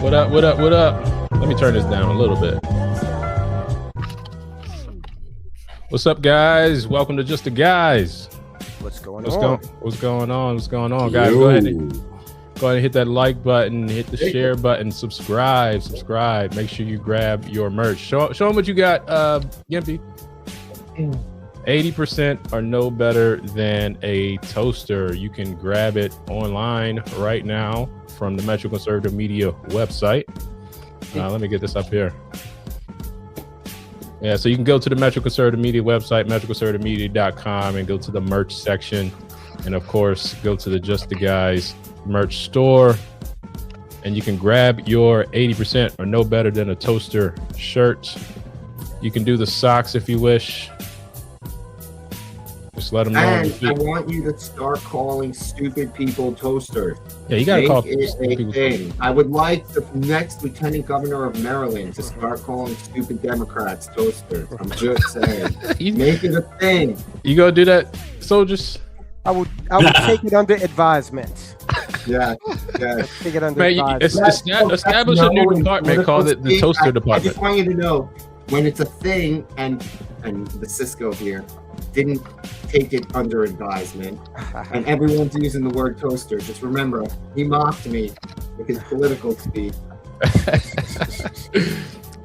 What up? What up? What up? Let me turn this down a little bit. What's up, guys? Welcome to Just the Guys. What's going on? What's going on, guys? Go ahead and hit that like button, hit the share button, subscribe. Make sure you grab your merch. Show them what you got, Gimpy. 80% are no better than a toaster. You can grab it online right now from the Metro Conservative Media website. Let me get this up here. Yeah, so you can go to the Metro Conservative Media website, metroconservativemedia.com, and go to the merch section. And of course, go to the Just the Guys merch store. And you can grab your 80% or no better than a toaster shirt. You can do the socks if you wish. Just let them know. And I want you to start calling stupid people toasters. Yeah, you gotta call it a thing. I would like the next Lieutenant Governor of Maryland to start calling stupid Democrats toasters. I'm just saying. Make it a thing. You gonna do that, soldiers? I would take it under advisement. Yeah. Take it under advisement. Establish a new department, call it the toaster department. I just want you to know, when it's a thing, and the Cisco here didn't take it under advisement, and everyone's using the word toaster, just remember, he mocked me with his political speech.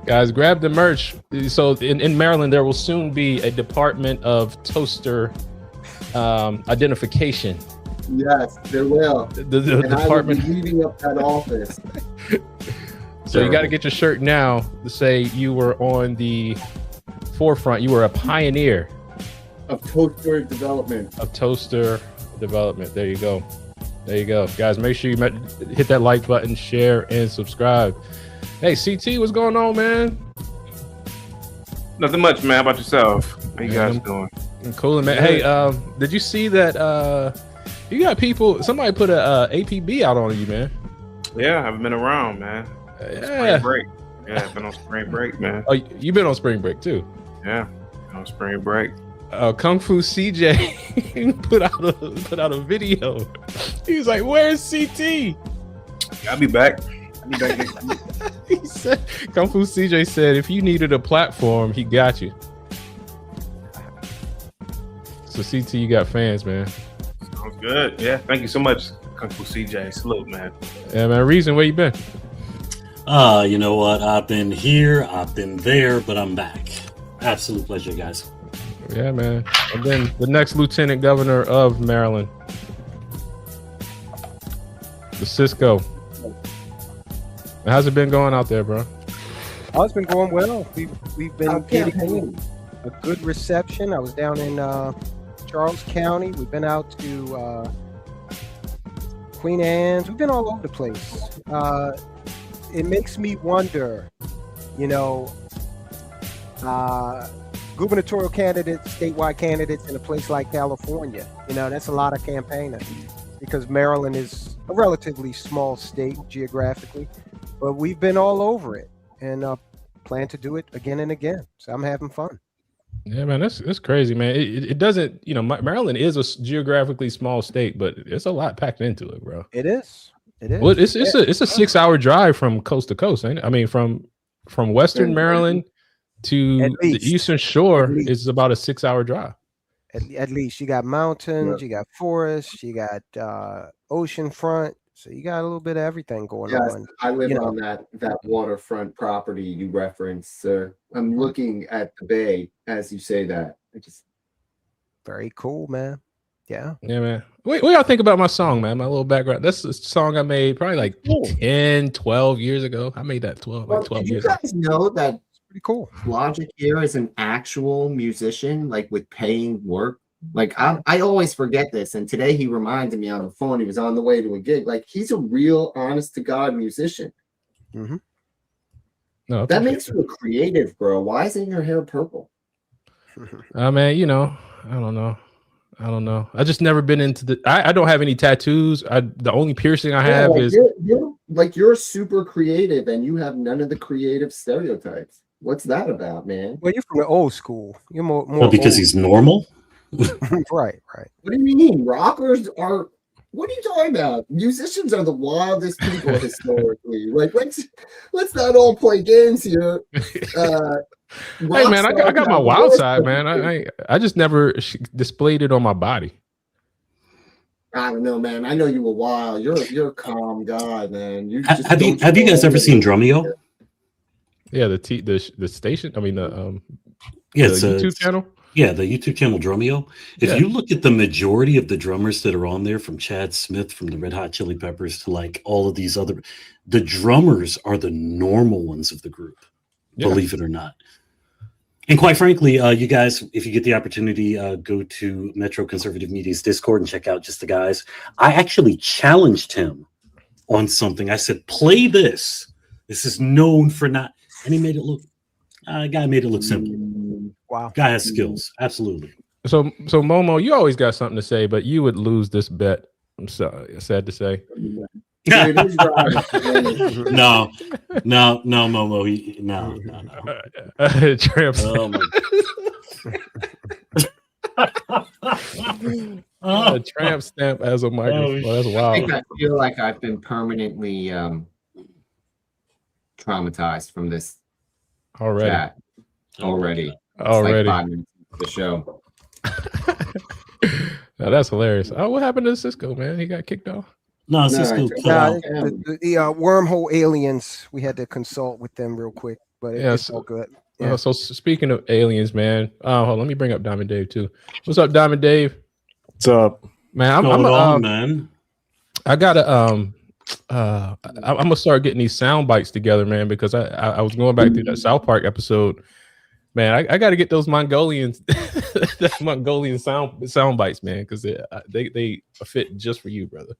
Guys, grab the merch. So in Maryland, there will soon be a Department of Toaster identification. Yes, there will. The department. I will be leaving up that office. So you got to get your shirt now to say you were on the forefront. You were a pioneer of toaster development. There you go. Guys, make sure you hit that like button, share, and subscribe. Hey, CT, what's going on, man? Nothing much, man. How about yourself? How you guys doing? I'm cool, man. Hey, did you see that you got people, somebody put a APB out on you, man? Yeah, I've been around, man. Yeah. Spring break. Yeah, I've been on spring break, man. Oh, you've been on spring break too? Yeah, on spring break. Kung Fu CJ put out a video. He was like, "Where's CT?" I'll be back. Next week. He said, Kung Fu CJ said, if you needed a platform, he got you. So CT, you got fans, man. Sounds good. Yeah, thank you so much, Kung Fu CJ. Salute, man. Yeah, man. Reason, where you been? You know what? I've been here, I've been there, but I'm back. Absolute pleasure, guys. Yeah, man. And then the next Lieutenant Governor of Maryland, the Cisco. How's it been going out there, bro? Oh, it's been going well. We've been getting a good reception. I was down in Charles County. We've been out to Queen Anne's. We've been all over the place. It makes me wonder, gubernatorial candidates, statewide candidates in a place like California. That's a lot of campaigning because Maryland is a relatively small state geographically, but we've been all over it and plan to do it again and again. So I'm having fun. Yeah, man, that's crazy, man. It doesn't, Maryland is a geographically small state, but it's a lot packed into it, bro. It is. Well, it's a 6-hour drive from coast to coast, ain't it? I mean, from Western Maryland to the Eastern Shore is about a 6-hour drive. At least you got mountains, you got forests, you got ocean front, so you got a little bit of everything going on. I live on that waterfront property you referenced, sir. I'm looking at the bay as you say that. Very cool, man. Yeah, man. What y'all think about my song, man? My little background. That's a song I made probably like 10, 12 years ago. I made that 12 years ago. You guys know that pretty cool. Logic here is an actual musician, like with paying work. Like I always forget this, and today he reminded me on the phone. He was on the way to a gig. Like he's a real, honest to God musician. Mm-hmm. No, that makes you a creative, bro. Why isn't your hair purple? Man, I don't know. I just never been into I don't have any tattoos. The only piercing I have is you're super creative and you have none of the creative stereotypes. What's that about, man? Well, you're from the old school. You're more because he's normal. Right. What do you mean? Rockers are What are you talking about? Musicians are the wildest people historically. Like, let's not all play games here. Hey man, I got my wild side, man. I just never displayed it on my body. I don't know, man. I know you were wild. You're a calm guy, man. Have you guys ever seen Drumeo? Yeah, the station. I mean the YouTube channel. Yeah, the YouTube channel Drumeo. If you look at the majority of the drummers that are on there, from Chad Smith from the Red Hot Chili Peppers to like all of these other, the drummers are the normal ones of the group, believe it or not. And quite frankly, you guys, if you get the opportunity, go to Metro Conservative Media's Discord and check out Just the Guys. I actually challenged him on something. I said, play this. This is known for not, and he made it look, guy made it look simple. Wow. Guy has skills. Absolutely. So Momo, you always got something to say, but you would lose this bet. I'm sorry, sad to say. No, Momo. No. Tramp. Oh my. Tramp stamp as a microphone. That's wild. I feel like I've been permanently traumatized from this chat already. Like 5 minutes into the show. Now that's hilarious. Oh, what happened to Cisco, man? He got kicked off. No, Cisco. The wormhole aliens. We had to consult with them real quick, but it's all good. Yeah. So speaking of aliens, man. Hold on, let me bring up Diamond Dave too. What's up, Diamond Dave? What's up, man? I'm man. I gotta I'm gonna start getting these sound bites together, man, because I was going back through that South Park episode. Man, I got to get those Mongolian sound bites, man, because they fit just for you, brother.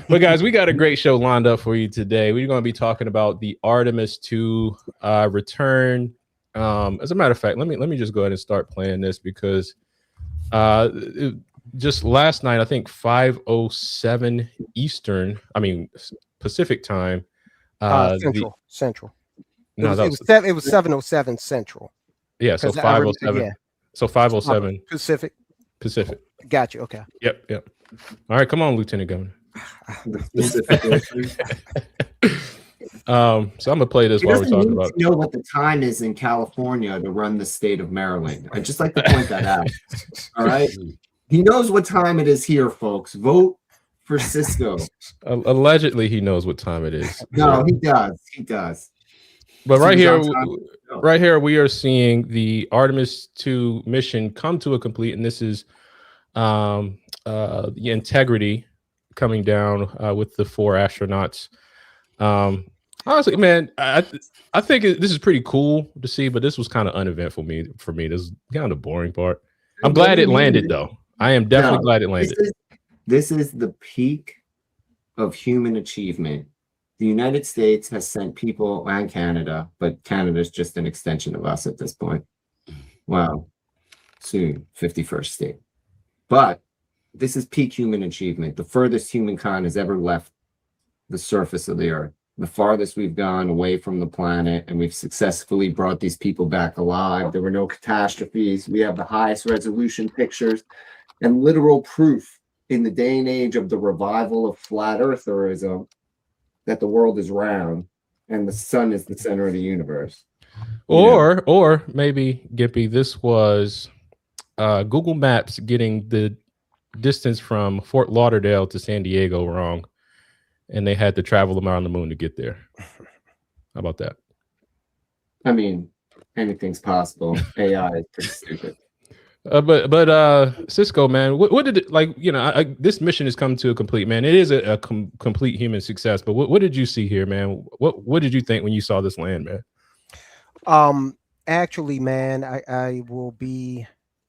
But guys, we got a great show lined up for you today. We're going to be talking about the Artemis II return. As a matter of fact, let me just go ahead and start playing this because just last night, I think 5:07 Eastern, Pacific time. Central. No, it was 7:07 Central. Yeah, so 5:07. So 5:07 Pacific. Got you. Okay. Yep. All right, come on, Lieutenant Governor. So I'm gonna play this while we're talking about. You know what the time is in California to run the state of Maryland. I'd just like to point that out. All right, he knows what time it is here, folks. Vote for Cisco. Allegedly, he knows what time it is. No, he does. He does. But right here, we are seeing the Artemis II mission come to a complete, and this is the Integrity coming down with the 4 astronauts. Honestly, man, I think this is pretty cool to see, but this was kind of uneventful for me. This is kind of the boring part. I'm glad it landed, though. I am definitely glad it landed. This is the peak of human achievement. The United States has sent people, and Canada, but Canada's just an extension of us at this point. Well, soon, 51st state. But this is peak human achievement. The furthest humankind has ever left the surface of the earth. The farthest we've gone away from the planet, and we've successfully brought these people back alive. There were no catastrophes. We have the highest resolution pictures and literal proof in the day and age of the revival of flat eartherism that the world is round and the sun is the center of the universe. Or maybe, Gippy, this was Google Maps getting the distance from Fort Lauderdale to San Diego wrong, and they had to travel around the moon to get there. How about that? I mean, anything's possible. AI is pretty stupid. But Cisco, man, what did it like? You know, this mission has come to a complete, man. It is a complete human success. But what did you see here, man? What did you think when you saw this land, man? Actually, man, I will be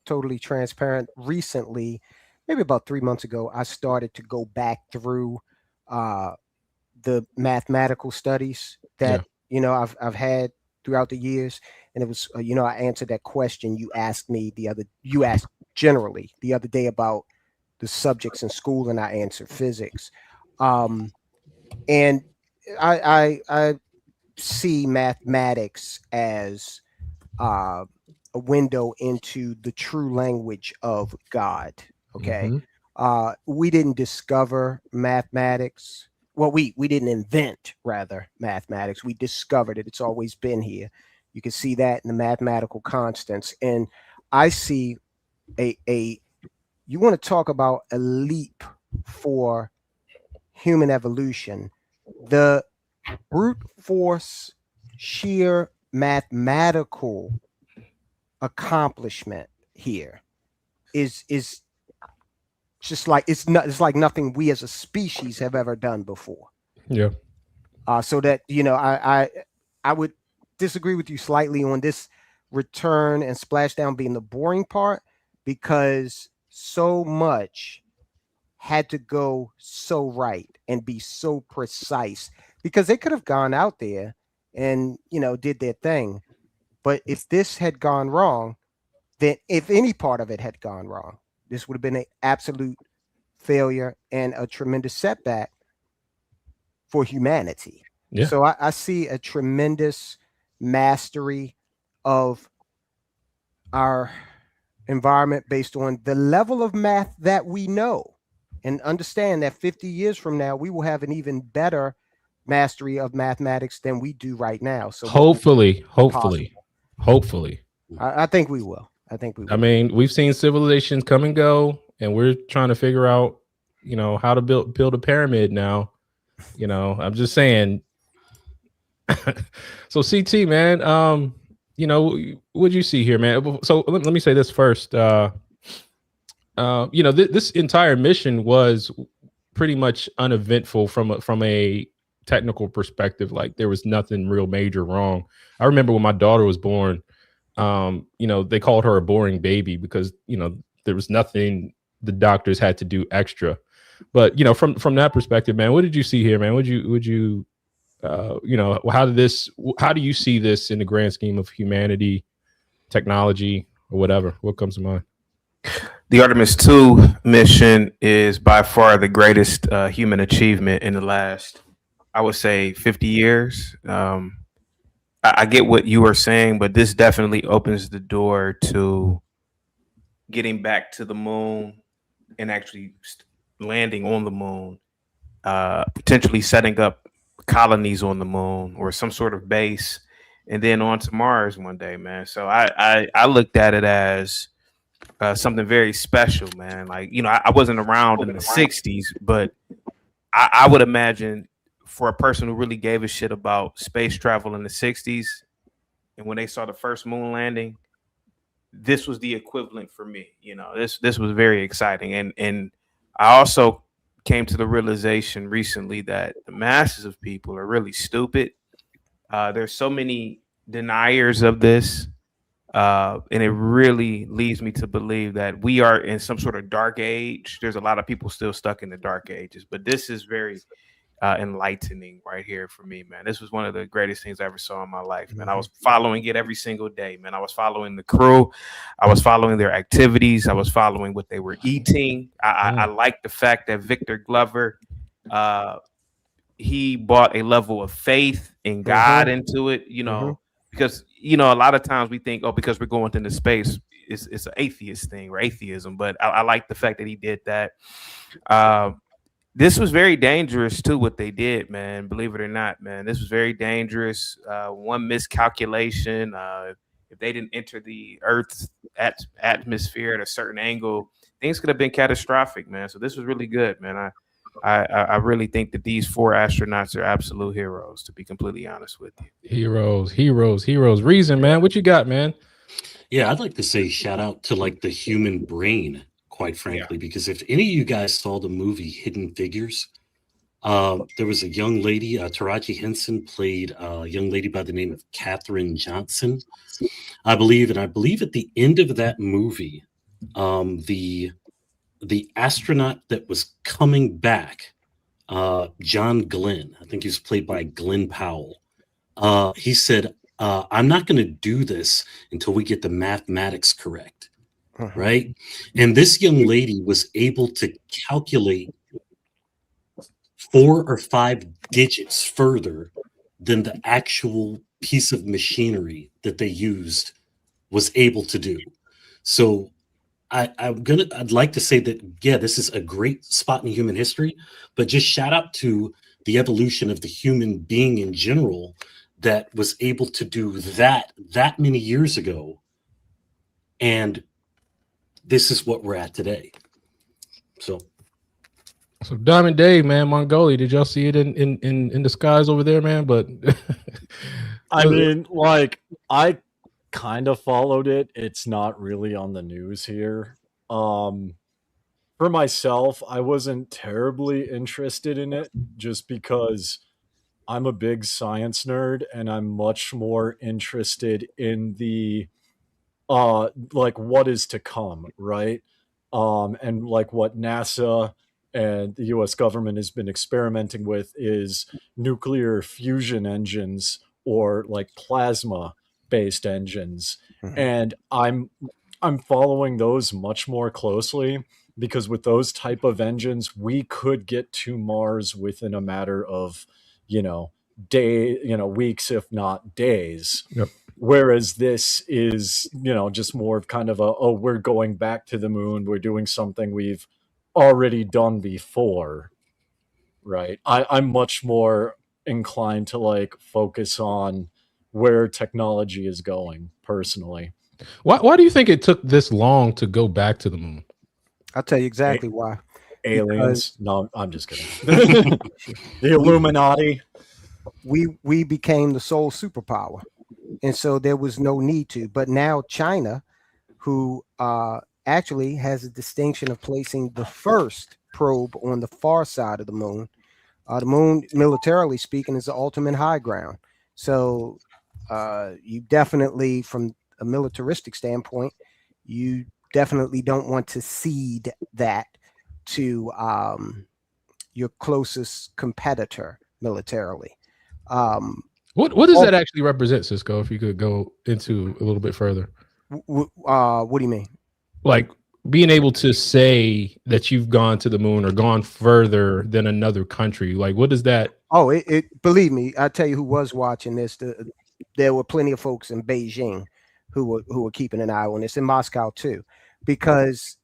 totally transparent. Recently, maybe about 3 months ago, I started to go back through the mathematical studies that I've had throughout the years. And it was, I answered that question you asked generally the other day about the subjects in school, and I answered physics. And I see mathematics as a window into the true language of God. Okay. We didn't discover mathematics. Well, we didn't invent, rather, mathematics. We discovered it. It's always been here. You can see that in the mathematical constants. And I see a you want to talk about a leap for human evolution. The brute force, sheer mathematical accomplishment here is just like it's like nothing we as a species have ever done before. Yeah. So that I would disagree with you slightly on this return and splashdown being the boring part, because so much had to go so right and be so precise, because they could have gone out there and did their thing. But if this had gone wrong, then if any part of it had gone wrong, this would have been an absolute failure and a tremendous setback for humanity. Yeah. So I see a tremendous mastery of our environment based on the level of math that we know, and understand that 50 years from now, we will have an even better mastery of mathematics than we do right now. So hopefully. I think we will. I mean, we've seen civilizations come and go, and we're trying to figure out, how to build a pyramid now. I'm just saying. So CT, man, what'd you see here, man? So let me say this first. This entire mission was pretty much uneventful from a technical perspective. Like, there was nothing real major wrong. I remember when my daughter was born, they called her a boring baby because, there was nothing the doctors had to do extra. But, from that perspective, man, what did you see here, man? How do you see this in the grand scheme of humanity, technology, or whatever? What comes to mind? The Artemis II mission is by far the greatest human achievement in the last, I would say, 50 years. I get what you were saying, but this definitely opens the door to getting back to the moon and actually landing on the moon, potentially setting up colonies on the moon or some sort of base, and then on to Mars one day, man. So I looked at it as something very special, man. Like, I wasn't around in the 60s, but I would imagine for a person who really gave a shit about space travel in the 60s, and when they saw the first moon landing, this was the equivalent for me. This was very exciting. And I also came to the realization recently that the masses of people are really stupid. There's so many deniers of this. And it really leads me to believe that we are in some sort of dark age. There's a lot of people still stuck in the dark ages, but this is very enlightening right here for me, man. This was one of the greatest things I ever saw in my life, man. I was following it every single day, man. I was following the crew. I was following their activities. I was following what they were eating. I like the fact that Victor Glover, he brought a level of faith in God into it, because, a lot of times we think, because we're going into space, it's an atheist thing or atheism. But I like the fact that he did that. This was very dangerous too, what they did, man. Believe it or not, man, this was very dangerous. One miscalculation, if they didn't enter the Earth's atmosphere at a certain angle, things could have been catastrophic, man. So this was really good, man. I really think that these 4 astronauts are absolute heroes, to be completely honest with you. Heroes. Reason, man. What you got, man? Yeah, I'd like to say shout out to the human brain, quite frankly, because if any of you guys saw the movie Hidden Figures, there was a young lady, Taraji Henson played a young lady by the name of Katherine Johnson, I believe. And I believe at the end of that movie, the astronaut that was coming back, John Glenn, I think he was played by Glenn Powell. He said, I'm not going to do this until we get the mathematics correct. Right. And this young lady was able to calculate 4 or 5 digits further than the actual piece of machinery that they used was able to do. So I'd like to say that, yeah, this is a great spot in human history, but just shout out to the evolution of the human being in general that was able to do that many years ago. And this is what we're at today. So Diamond Dave, man, Mongolia, did y'all see it in the skies over there, man? But I mean, like, I kind of followed it. It's not really on the news here. For myself, I wasn't terribly interested in it just because I'm a big science nerd and I'm much more interested in the like what is to come, right? And like what NASA and the US government has been experimenting with is nuclear fusion engines or like plasma based engines. Mhm. And I'm following those much more closely because with those type of engines we could get to Mars within a matter of, weeks if not days. Yep. Whereas this is, just more of kind of we're going back to the moon, we're doing something we've already done before, right? I'm much more inclined to like focus on where technology is going personally. why do you think it took this long to go back to the moon? I'll tell you exactly why. Aliens? No, I'm just kidding. The Illuminati. We became the sole superpower, and so there was no need to. But now China, who actually has a distinction of placing the first probe on the far side of the moon militarily speaking is the ultimate high ground. So you definitely, from a militaristic standpoint, you definitely don't want to cede that to your closest competitor militarily. What does that actually represent, Cisco? If you could go into a little bit further. What do you mean? Like being able to say that you've gone to the moon or gone further than another country. Like, what does that? Oh, it believe me, I tell you who was watching this. There were plenty of folks in Beijing who were keeping an eye on this, in Moscow too, because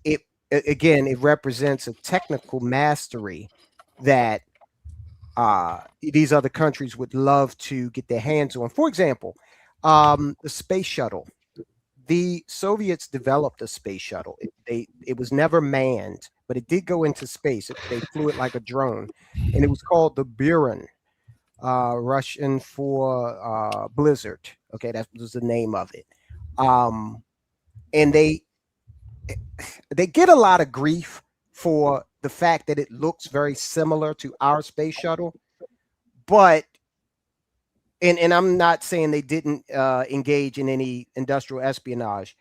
it represents a technical mastery that these other countries would love to get their hands on. For example, the space shuttle. The Soviets developed a space shuttle. It was never manned, but it did go into space. They flew it like a drone, and it was called the Buran, Russian for blizzard. Okay, that was the name of it. And they get a lot of grief for the fact that it looks very similar to our space shuttle, but and I'm not saying they didn't engage in any industrial espionage,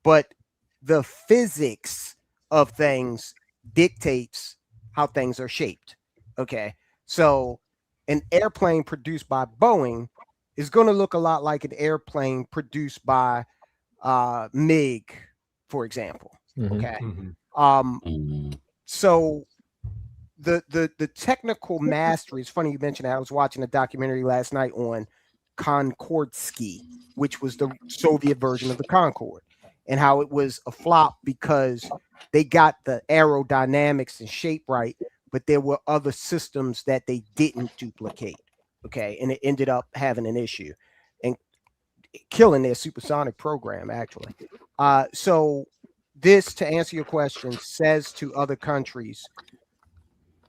but the physics of things dictates how things are shaped. Okay, so an airplane produced by Boeing is going to look a lot like an airplane produced by MiG, for example. Okay. So the technical mastery is funny you mentioned that. I was watching a documentary last night on Concordsky, which was the Soviet version of the Concorde, and how it was a flop because they got the aerodynamics and shape right, but there were other systems that they didn't duplicate. Okay, and it ended up having an issue and killing their supersonic program, actually. So this, to answer your question, says to other countries,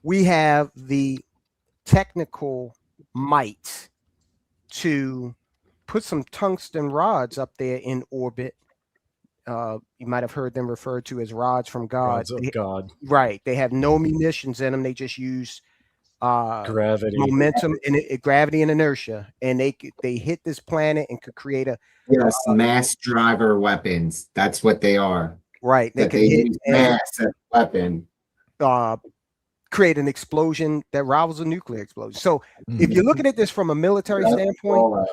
we have the technical might to put some tungsten rods up there in orbit. You might have heard them referred to as rods from God. Rods of God. Right. They have no munitions in them. They just use gravity, momentum, and gravity and inertia, and they hit this planet and could create a mass driver weapons. That's what they are. Right. They can hit mass weapon. Create an explosion that rivals a nuclear explosion. So if you're looking at this from a military standpoint,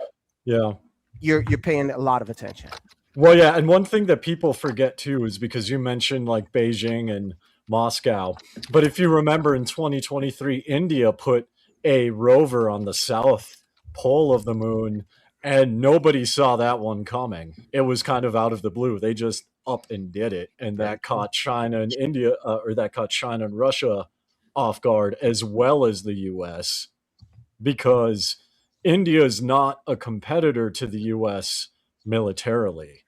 yeah, you're paying a lot of attention. Well, yeah, and one thing that people forget too is because you mentioned like Beijing and Moscow, but if you remember in 2023, India put a rover on the south pole of the moon, and nobody saw that one coming. It was kind of out of the blue. They just up and did it, and that caught China and India, or that caught China and Russia off guard, as well as the U.S., because India is not a competitor to the U.S. militarily.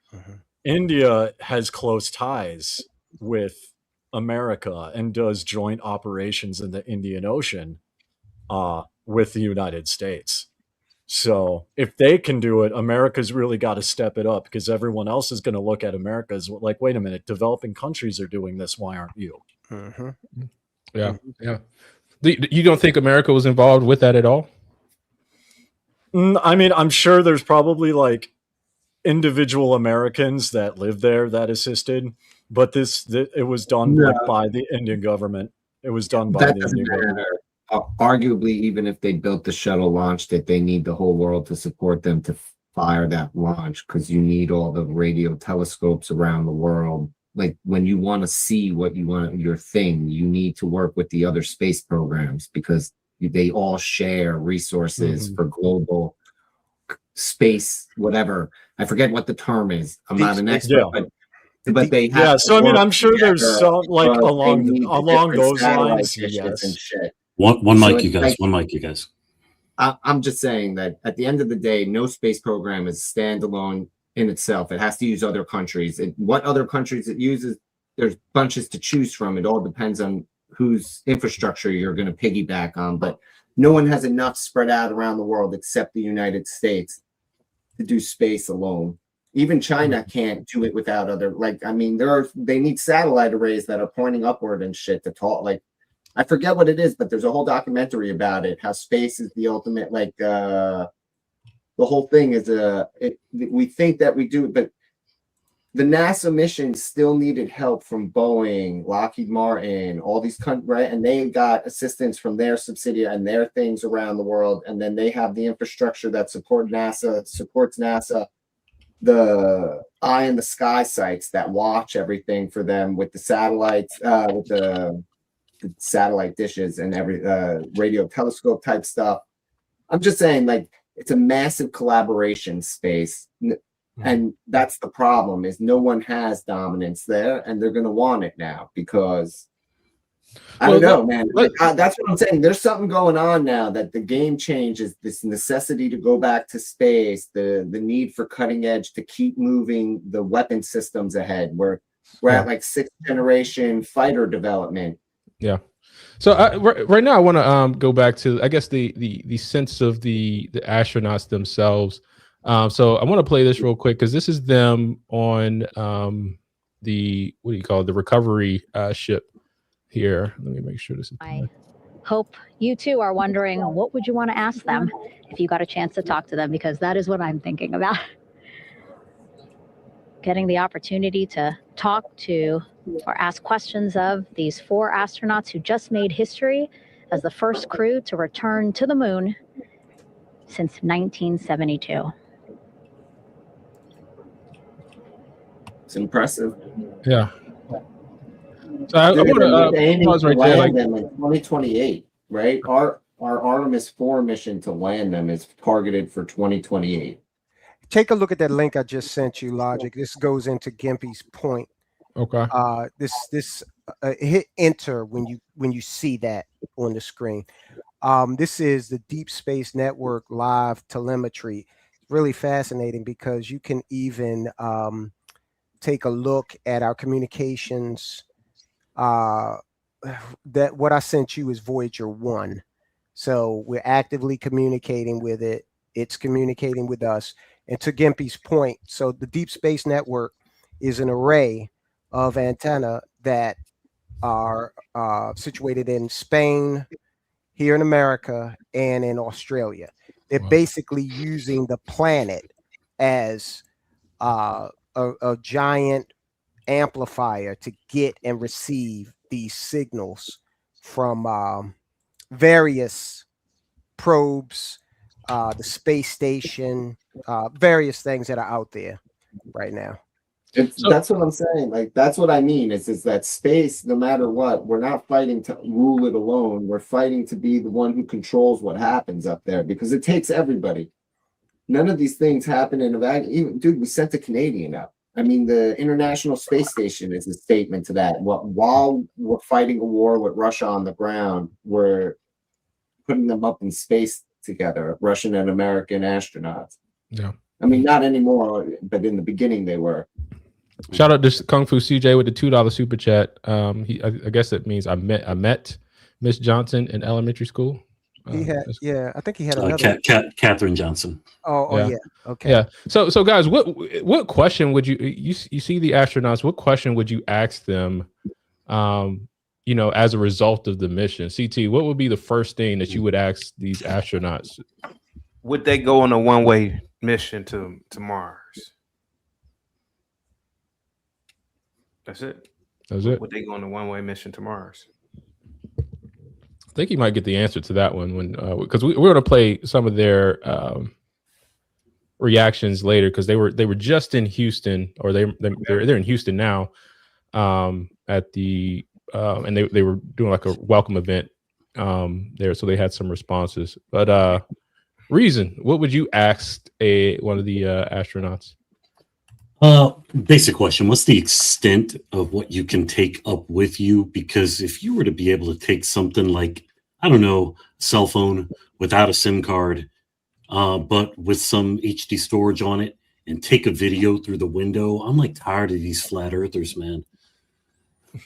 India has close ties with America and does joint operations in the Indian Ocean with the United States. So if they can do it, America's really got to step it up, because everyone else is going to look at America as like, wait a minute, developing countries are doing this. Why aren't you? Yeah. You don't think America was involved with that at all? I mean, I'm sure there's probably like individual Americans that live there that assisted, but it was done like by the Indian government. It was done by the Indian government. Arguably, even if they built the shuttle, launched it, they need the whole world to support them to fire that launch, because you need all the radio telescopes around the world. Like when you want to see what you want, your thing, you need to work with the other space programs, because they all share resources for global space, whatever. I forget what the term is. I'm not an expert, but they have. So I mean, I'm sure there's some like along those lines. Yes. And shit. One mic, you guys. One mic, you guys. I'm just saying that at the end of the day, no space program is standalone in itself. It has to use other countries. What other countries it uses, there's bunches to choose from. It all depends on whose infrastructure you're going to piggyback on. But no one has enough spread out around the world except the United States to do space alone. Even China can't do it without other. Like, I mean, they need satellite arrays that are pointing upward and shit to talk. Like, I forget what it is, but there's a whole documentary about it. How space is the ultimate, like, the whole thing is we think that we do, but the NASA mission still needed help from Boeing, Lockheed Martin, all these countries, right? And they got assistance from their subsidiary and their things around the world. And then they have the infrastructure that supports NASA, the eye in the sky sites that watch everything for them with the satellites, with the satellite dishes and every radio telescope type stuff. I'm just saying, like, it's a massive collaboration space. And that's the problem, is no one has dominance there, and they're going to want it now because I don't know, man. That's what I'm saying. There's something going on now that the game changes, this necessity to go back to space, the need for cutting edge to keep moving the weapon systems ahead. We're at like 6th generation fighter development. Yeah. So right now I want to go back to, I guess, the sense of the astronauts themselves. So I want to play this real quick because this is them on the, what do you call it, the recovery ship here. Let me make sure this is. I hope you too are wondering, what would you want to ask them if you got a chance to talk to them? Because that is what I'm thinking about. Getting the opportunity to talk to or ask questions of these 4 astronauts who just made history as the first crew to return to the moon since 1972. It's impressive. Yeah. So I want to pause right there. Land them in 2028, right? Our Artemis IV mission to land them is targeted for 2028. Take a look at that link I just sent you, Logic. This goes into Gimpy's point. Okay. Hit enter when you see that on the screen. This is the Deep Space Network live telemetry. Really fascinating because you can even take a look at our communications. That what I sent you is Voyager 1. So we're actively communicating with it. It's communicating with us. And to Gimpy's point, so the Deep Space Network is an array of antenna that are situated in Spain, here in America, and in Australia. They're basically using the planet as a giant amplifier to get and receive these signals from various probes, the space station, various things that are out there right now. That's what I'm saying. Like, that's what I mean is that space, no matter what, we're not fighting to rule it alone. We're fighting to be the one who controls what happens up there, because it takes everybody. None of these things happen in a vacuum. Dude, we sent a Canadian up. I mean, the International Space Station is a statement to that. While we're fighting a war with Russia on the ground, we're putting them up in space together, Russian and American astronauts. Yeah. I mean, not anymore, but in the beginning they were. Shout out to Kung Fu CJ with the $2 super chat. I guess it means I met Miss Johnson in elementary school. He had, I think he had another. Catherine Johnson. Yeah. Okay. Yeah. So guys, what question would you see the astronauts? What question would you ask them? As a result of the mission, CT, what would be the first thing that you would ask these astronauts? Would they go on a one-way mission to Mars? That's it. Would they go on a one-way mission to Mars? I think you might get the answer to that one when because we're going to play some of their reactions later, because they were just in Houston, or they're in Houston now at the and they were doing like a welcome event there, so they had some responses. But Reason, what would you ask one of the astronauts? Basic question. What's the extent of what you can take up with you? Because if you were to be able to take something like, I don't know, cell phone without a SIM card, but with some HD storage on it, and take a video through the window, I'm like tired of these flat earthers, man.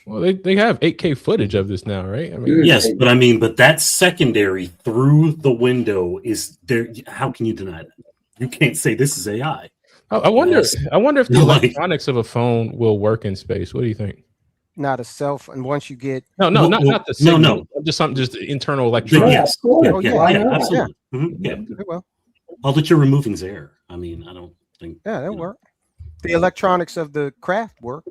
Well, they have 8K footage of this now, right? I mean, yes, but that's secondary through the window is there. How can you deny that? You can't say this is AI. I wonder if the electronics of a phone will work in space. What do you think? Not a cell phone. Once you get not the signal. Just internal electronics. Absolutely. Yeah. Well, all that you're removing is air. I mean, I don't think. Yeah, that work. The electronics of the craft work.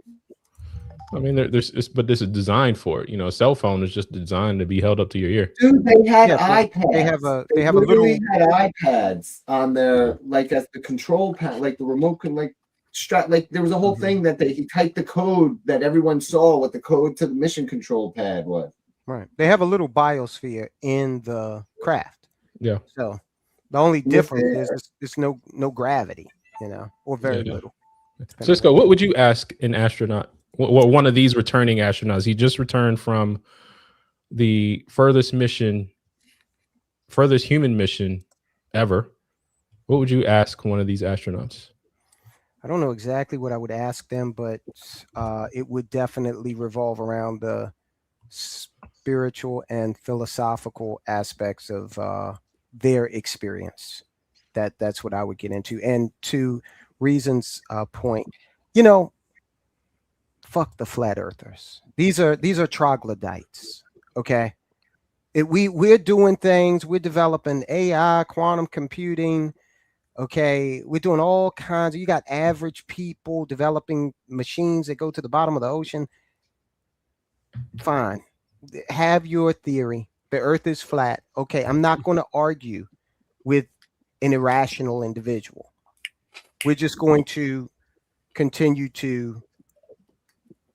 I mean, but this is designed for it. You know, a cell phone is just designed to be held up to your ear. Dude, they had iPads. They have a little. Had iPads on their as the control pad, like the remote can strap. Like there was a whole thing that he typed the code that everyone saw what the code to the mission control pad was. Right. They have a little biosphere in the craft. Yeah. So the only difference is it's no gravity, or very little. Cisco, what would you ask an astronaut? One of these returning astronauts. He just returned from the furthest human mission ever. What would you ask one of these astronauts? I don't know exactly what I would ask them, but it would definitely revolve around the spiritual and philosophical aspects of their experience. That's what I would get into. And to Reason's point, fuck the flat earthers. These are troglodytes. Okay. We're doing things, we're developing AI, quantum computing. Okay. We're doing all kinds you got average people developing machines that go to the bottom of the ocean. Fine. Have your theory. The earth is flat. Okay. I'm not going to argue with an irrational individual. We're just going to continue to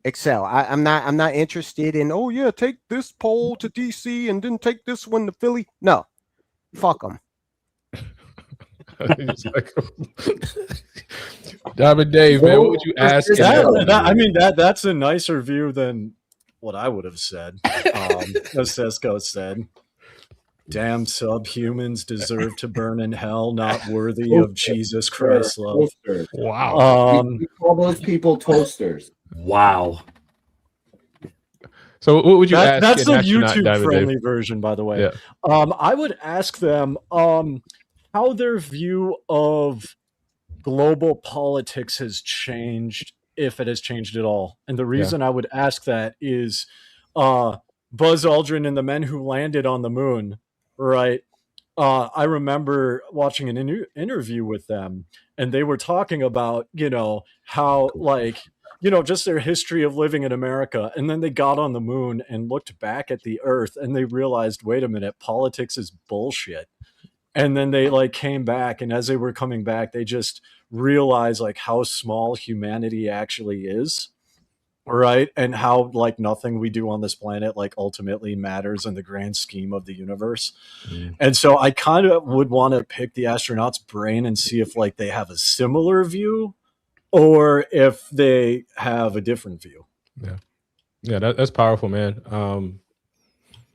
excel. I'm not interested in, take this poll to DC and then take this one to Philly. No, fuck them. Diamond Dave, man, what would you ask? That's a nicer view than what I would have said. As Cisco said, damn subhumans deserve to burn in hell, not worthy of Jesus Christ's love. Wow. We call those people toasters. Wow. So what would you ask? That's the YouTube-friendly version, by the way. Yeah. I would ask them how their view of global politics has changed, if it has changed at all. And the reason I would ask that is Buzz Aldrin and the men who landed on the moon, right? I remember watching an interview with them, and they were talking about, how just their history of living in America. And then they got on the moon and looked back at the earth and they realized, wait a minute, politics is bullshit. And then they came back, and as they were coming back, they just realized how small humanity actually is. Right. And how nothing we do on this planet ultimately matters in the grand scheme of the universe. And so I kind of would want to pick the astronaut's brain and see if they have a similar view or if they have a different view. Yeah, that's powerful, man.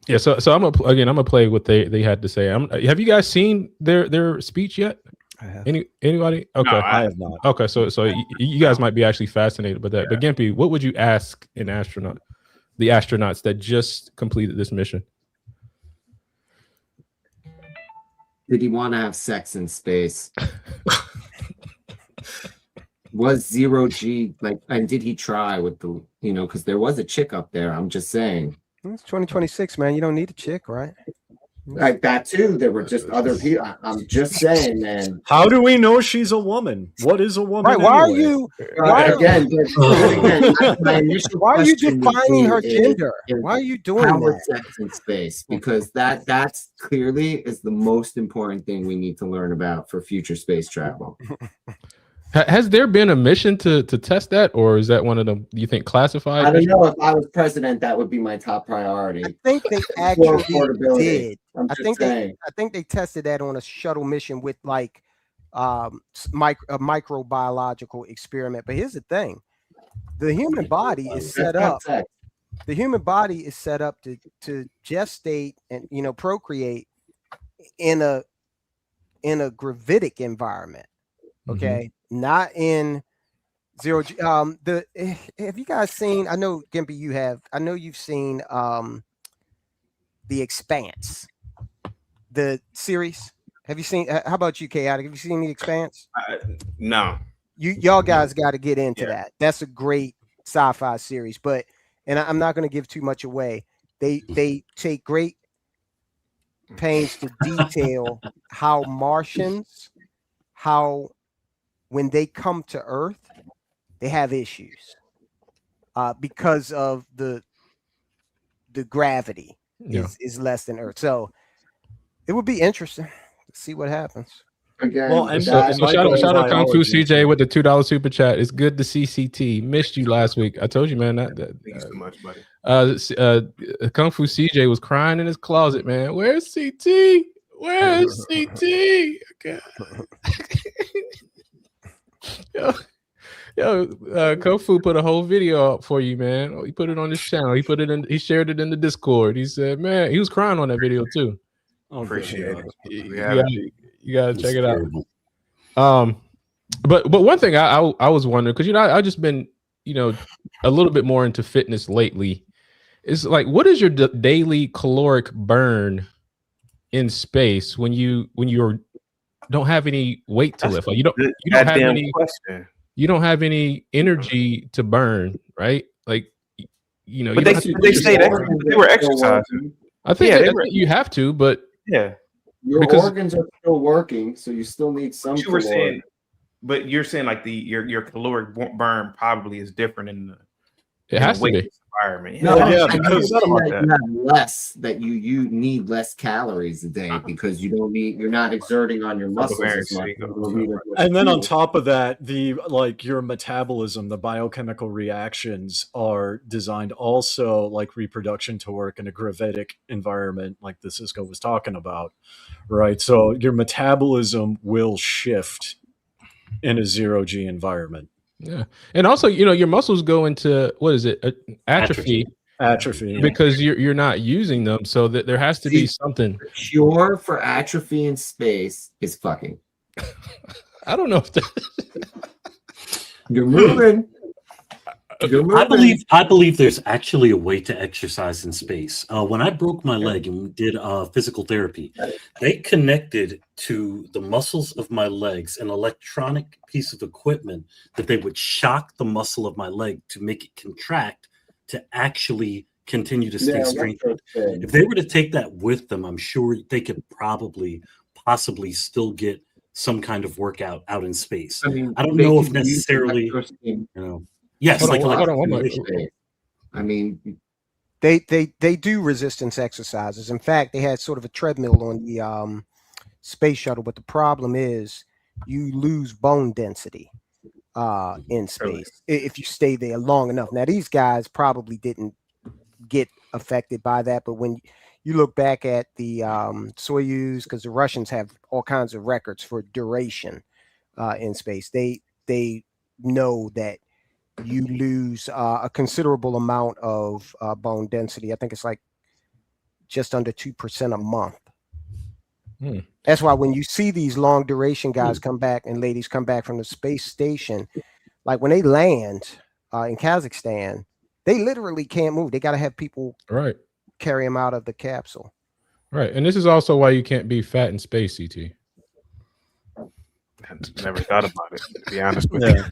Yeah, so I'm gonna play what they had to say. Have you guys seen their speech yet? I have. Anybody? Okay, No, I have not. okay. So you guys might be actually fascinated by that. But Gimpy, what would you ask the astronauts that just completed this mission? Did he want to have sex in space? Was zero G like, and did he try with the, because there was a chick up there. I'm just saying. It's 2026, man. You don't need a chick, right? Like that too. There were just other people. I'm just saying, man. How do we know she's a woman? What is a woman? Right? Why anyway? are you? Why are you defining her gender? Why are you doing that? Sex in space, because that's clearly is the most important thing we need to learn about for future space travel. Has there been a mission to test that, or is that one of them? Do you think classified? I don't know. If I was president, that would be my top priority. I think they actually did. I think they tested that on a shuttle mission with like a microbiological experiment. But here's the thing: the human body is set up. The human body is set up to gestate and procreate in a gravitic environment. Okay. Not in zero G. Have you guys seen? I know Gimpy, you have. I know you've seen The Expanse, the series. Have you seen? How about you, Chaotic? Have you seen The Expanse? No. Y'all guys got to get into that. That's a great sci-fi series. But I'm not going to give too much away. They take great pains to detail how Martians, when they come to Earth, they have issues because of the gravity is less than Earth. So it would be interesting to see what happens. Again, well, and shout out Kung Fu CJ with the $2 super chat. It's good to see CT. Missed you last week. I told you, man. Thanks so much, buddy. Kung Fu CJ was crying in his closet, man. Where's CT? Where's CT? Okay. Yo, Kung Fu put a whole video up for you, man. He put it on his channel. He shared it in the Discord. He said, man, he was crying on that video too. Appreciate it. You gotta check it out. But one thing I was wondering, because I just been a little bit more into fitness lately. Is like, what is your daily caloric burn in space when you don't have any weight to lift? Like you don't have any energy to burn, right? Like but they stayed they were exercising. I think you have to, but your organs are still working, so you still need some. But you're saying like your caloric burn probably is different in the environment. Because you have less, that you need less calories a day because you're not exerting on your muscles as much. And then on top of that, your metabolism, the biochemical reactions are designed also like reproduction to work in a gravitic environment, like the Cisco was talking about, right? So your metabolism will shift in a zero G environment. Yeah, and also your muscles go into atrophy because you're not using them, so that there has to be something. The cure for atrophy in space is fucking. I don't know if you're moving. I believe there's actually a way to exercise in space. When I broke my leg and we did physical therapy, they connected to the muscles of my legs an electronic piece of equipment that they would shock the muscle of my leg to make it contract to actually continue to stay strengthened. If they were to take that with them, I'm sure they could possibly still get some kind of workout out in space. I don't know if necessarily, Yes, hold on. I mean, they do resistance exercises. In fact, they had sort of a treadmill on the space shuttle, but the problem is you lose bone density in space if you stay there long enough. Now, these guys probably didn't get affected by that, but when you look back at the Soyuz, because the Russians have all kinds of records for duration in space, they know that you lose a considerable amount of bone density. I think it's like just under 2% a month. That's why when you see these long duration guys come back and ladies come back from the space station, like when they land in Kazakhstan, they literally can't move. They got to have people carry them out of the capsule. Right. And this is also why you can't be fat in space, CT. Never thought about it, to be honest with you.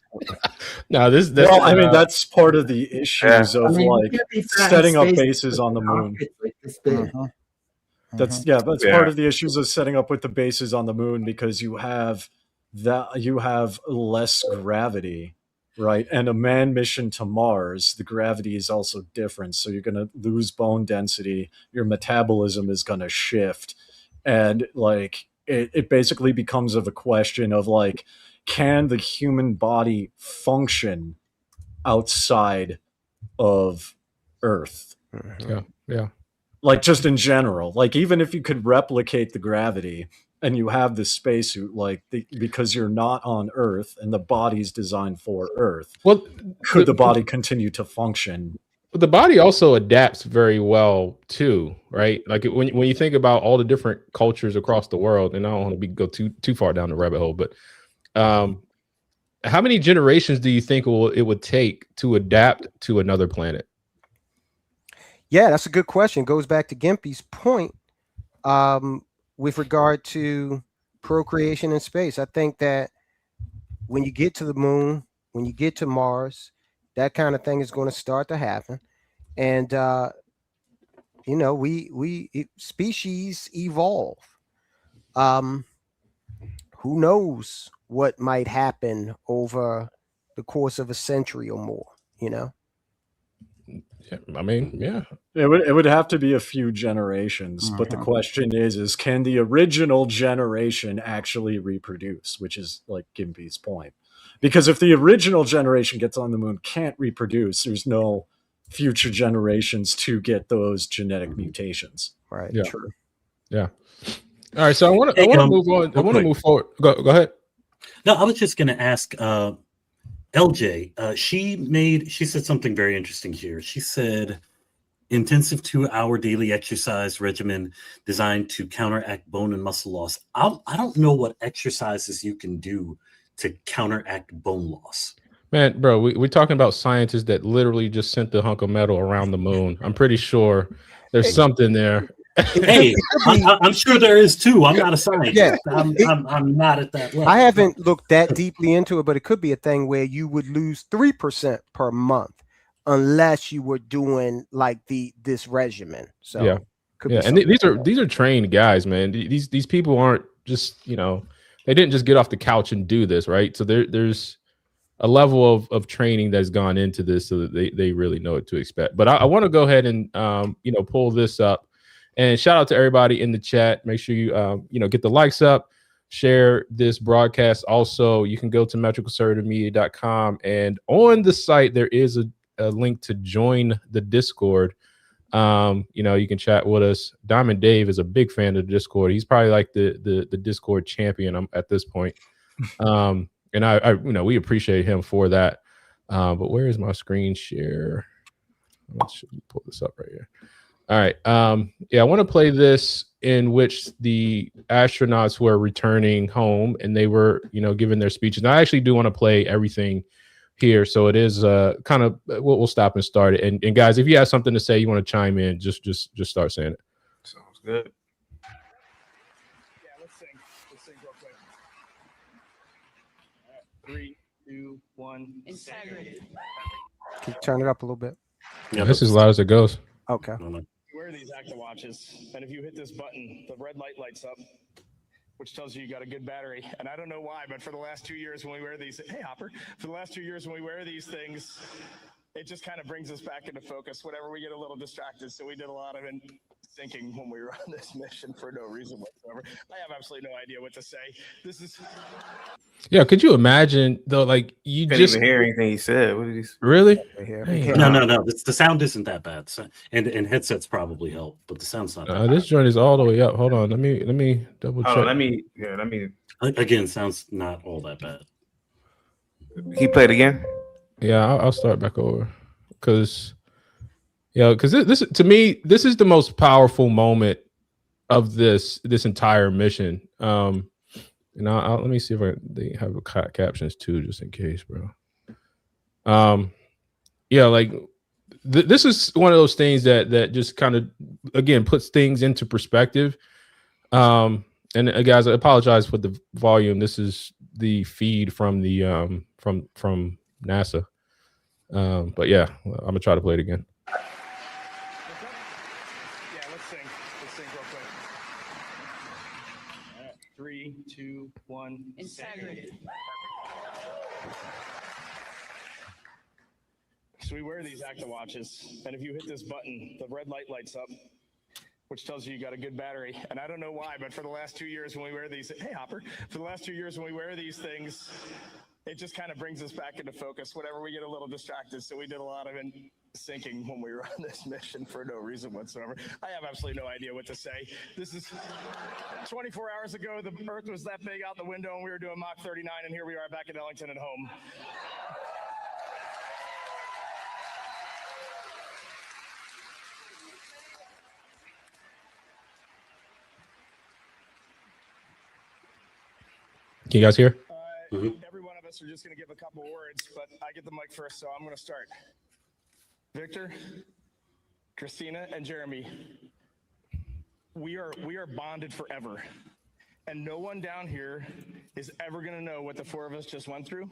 No, this well, I mean, that's part of the issues of like setting up bases on the moon. That's part of the issues of setting up with the bases on the moon, because you have less gravity, right? And a manned mission to Mars, the gravity is also different, so you're going to lose bone density. Your metabolism is going to shift, and like it basically becomes of a question of like, can the human body function outside of Earth? Yeah. Like just in general, like even if you could replicate the gravity and you have this spacesuit, like because you're not on Earth and the body's designed for Earth, well, could the body continue to function? But the body also adapts very well too, right? Like when you think about all the different cultures across the world, and I don't want to go too far down the rabbit hole, but how many generations do you think it would take to adapt to another planet? Yeah, that's a good question. It goes back to Gimpy's point with regard to procreation in space. I think that when you get to the moon, when you get to Mars, that kind of thing is going to start to happen. And, you know, species evolve. Who knows what might happen over the course of a century or more, you know? Yeah, I mean, yeah. It would have to be a few generations, but the question is can the original generation actually reproduce, which is like Gimpy's point. Because if the original generation gets on the moon can't reproduce, there's no future generations to get those genetic mutations. Right. Yeah. True. Yeah. All right. So I want to move on. I want to move forward. Go ahead. No, I was just going to ask LJ. She said something very interesting here. She said, intensive 2-hour daily exercise regimen designed to counteract bone and muscle loss. I don't know what exercises you can do to counteract bone loss. Man, bro, we're talking about scientists that literally just sent the hunk of metal around the moon. I'm pretty sure there's something there. Hey, I'm sure there is too. I'm not a scientist. Yeah, I'm not at that level. I haven't looked that deeply into it, but it could be a thing where you would lose 3% per month unless you were doing like this regimen. So yeah, and these are trained guys, man. These people aren't just, you know, they didn't just get off the couch and do this, right? So there's a level of training that's gone into this, so that they really know what to expect. But I want to go ahead and you know, pull this up. And shout out to everybody in the chat. Make sure you you know, get the likes up, share this broadcast. Also, you can go to metricalconservativemedia.com, and on the site there is a link to join the Discord. You know, you can chat with us. Diamond Dave is a big fan of the Discord. He's probably like the Discord champion at this point. And I you know, we appreciate him for that. But where is my screen share? Let's pull this up right here. All right. Yeah, I want to play this in which the astronauts were returning home and they were, you know, giving their speeches. And I actually do want to play everything here. So it is kind of, we'll stop and start it. And guys, if you have something to say, you want to chime in, just start saying it. Sounds good. Yeah, let's sing real quick. All right, 3, 2, 1. Integrity. Can you turn it up a little bit? Yeah, this is as loud as it goes. Okay. Wear these Active watches, and if you hit this button, the red light lights up, which tells you got a good battery. And I don't know why, but for the last 2 years when we wear these, hey Hopper, for the last 2 years when we wear these things, it just kind of brings us back into focus whenever we get a little distracted. So we did a lot of thinking when we were on this mission for no reason whatsoever. I have absolutely no idea what to say. This is. Yeah, could you imagine though? Like you Couldn't just even hear anything he said. What did he say? Really? No. The sound isn't that bad, so, and headsets probably help, but the sound's not. That this joint is all the way up. Hold on, let me double check. Let me. Again, sounds not all that bad. He played again. Yeah, I'll start back over because this to me, this is the most powerful moment of this entire mission. And let me see if they have captions too, just in case, bro. Yeah, like this is one of those things that just kind of again puts things into perspective. And guys, I apologize for the volume. This is the feed from the from NASA. But yeah, I'm gonna try to play it again. Yeah, let's sing. Let's sing real quick. All right, 3, 2, 1. Integrity. So we wear these Acta watches, and if you hit this button, the red light lights up, which tells you got a good battery. And I don't know why, but for the last 2 years when we wear these, hey Hopper, for the last 2 years when we wear these things, it just kind of brings us back into focus whenever we get a little distracted. So we did a lot of syncing when we were on this mission for no reason whatsoever. I have absolutely no idea what to say. This is 24 hours ago, the Earth was that big out the window and we were doing Mach 39, and here we are back in Ellington at home. Can you guys hear? Every one of us are just going to give a couple words, but I get the mic first, so I'm going to start. Victor, Christina, and Jeremy, we are bonded forever, and no one down here is ever going to know what the four of us just went through,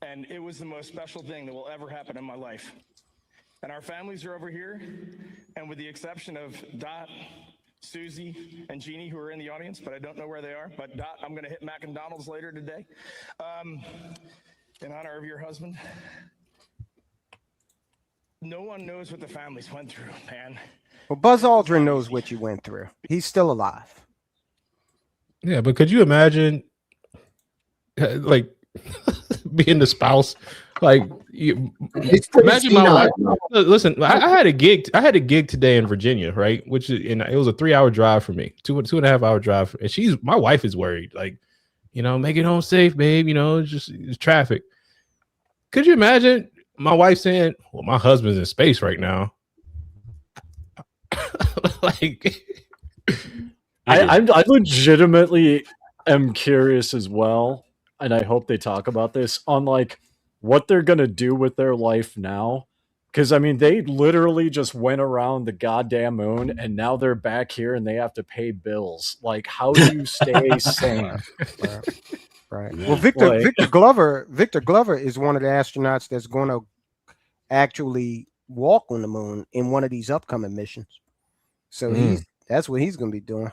and it was the most special thing that will ever happen in my life. And our families are over here, and with the exception of Dot, Susie, and Jeannie, who are in the audience, but I don't know where they are. But Dot, I'm going to hit McDonald's later today in honor of your husband. No one knows what the families went through, man. Well, Buzz Aldrin knows what you went through. He's still alive. Yeah, but could you imagine, like, being the spouse? Like, imagine my wife. Listen, I had a gig. I had a gig today in Virginia, right? Which is, and it was a 3-hour drive for me, 2.5 hour drive. And my wife is worried, like, make it home safe, babe. It's traffic. Could you imagine my wife saying, "Well, my husband's in space right now"? Like, I legitimately am curious as well, and I hope they talk about this on like what they're gonna do with their life now. Because I mean, they literally just went around the goddamn moon, and now they're back here, and they have to pay bills. Like, how do you stay sane? Right. Well, Victor Glover is one of the astronauts that's going to actually walk on the moon in one of these upcoming missions. So that's what he's going to be doing.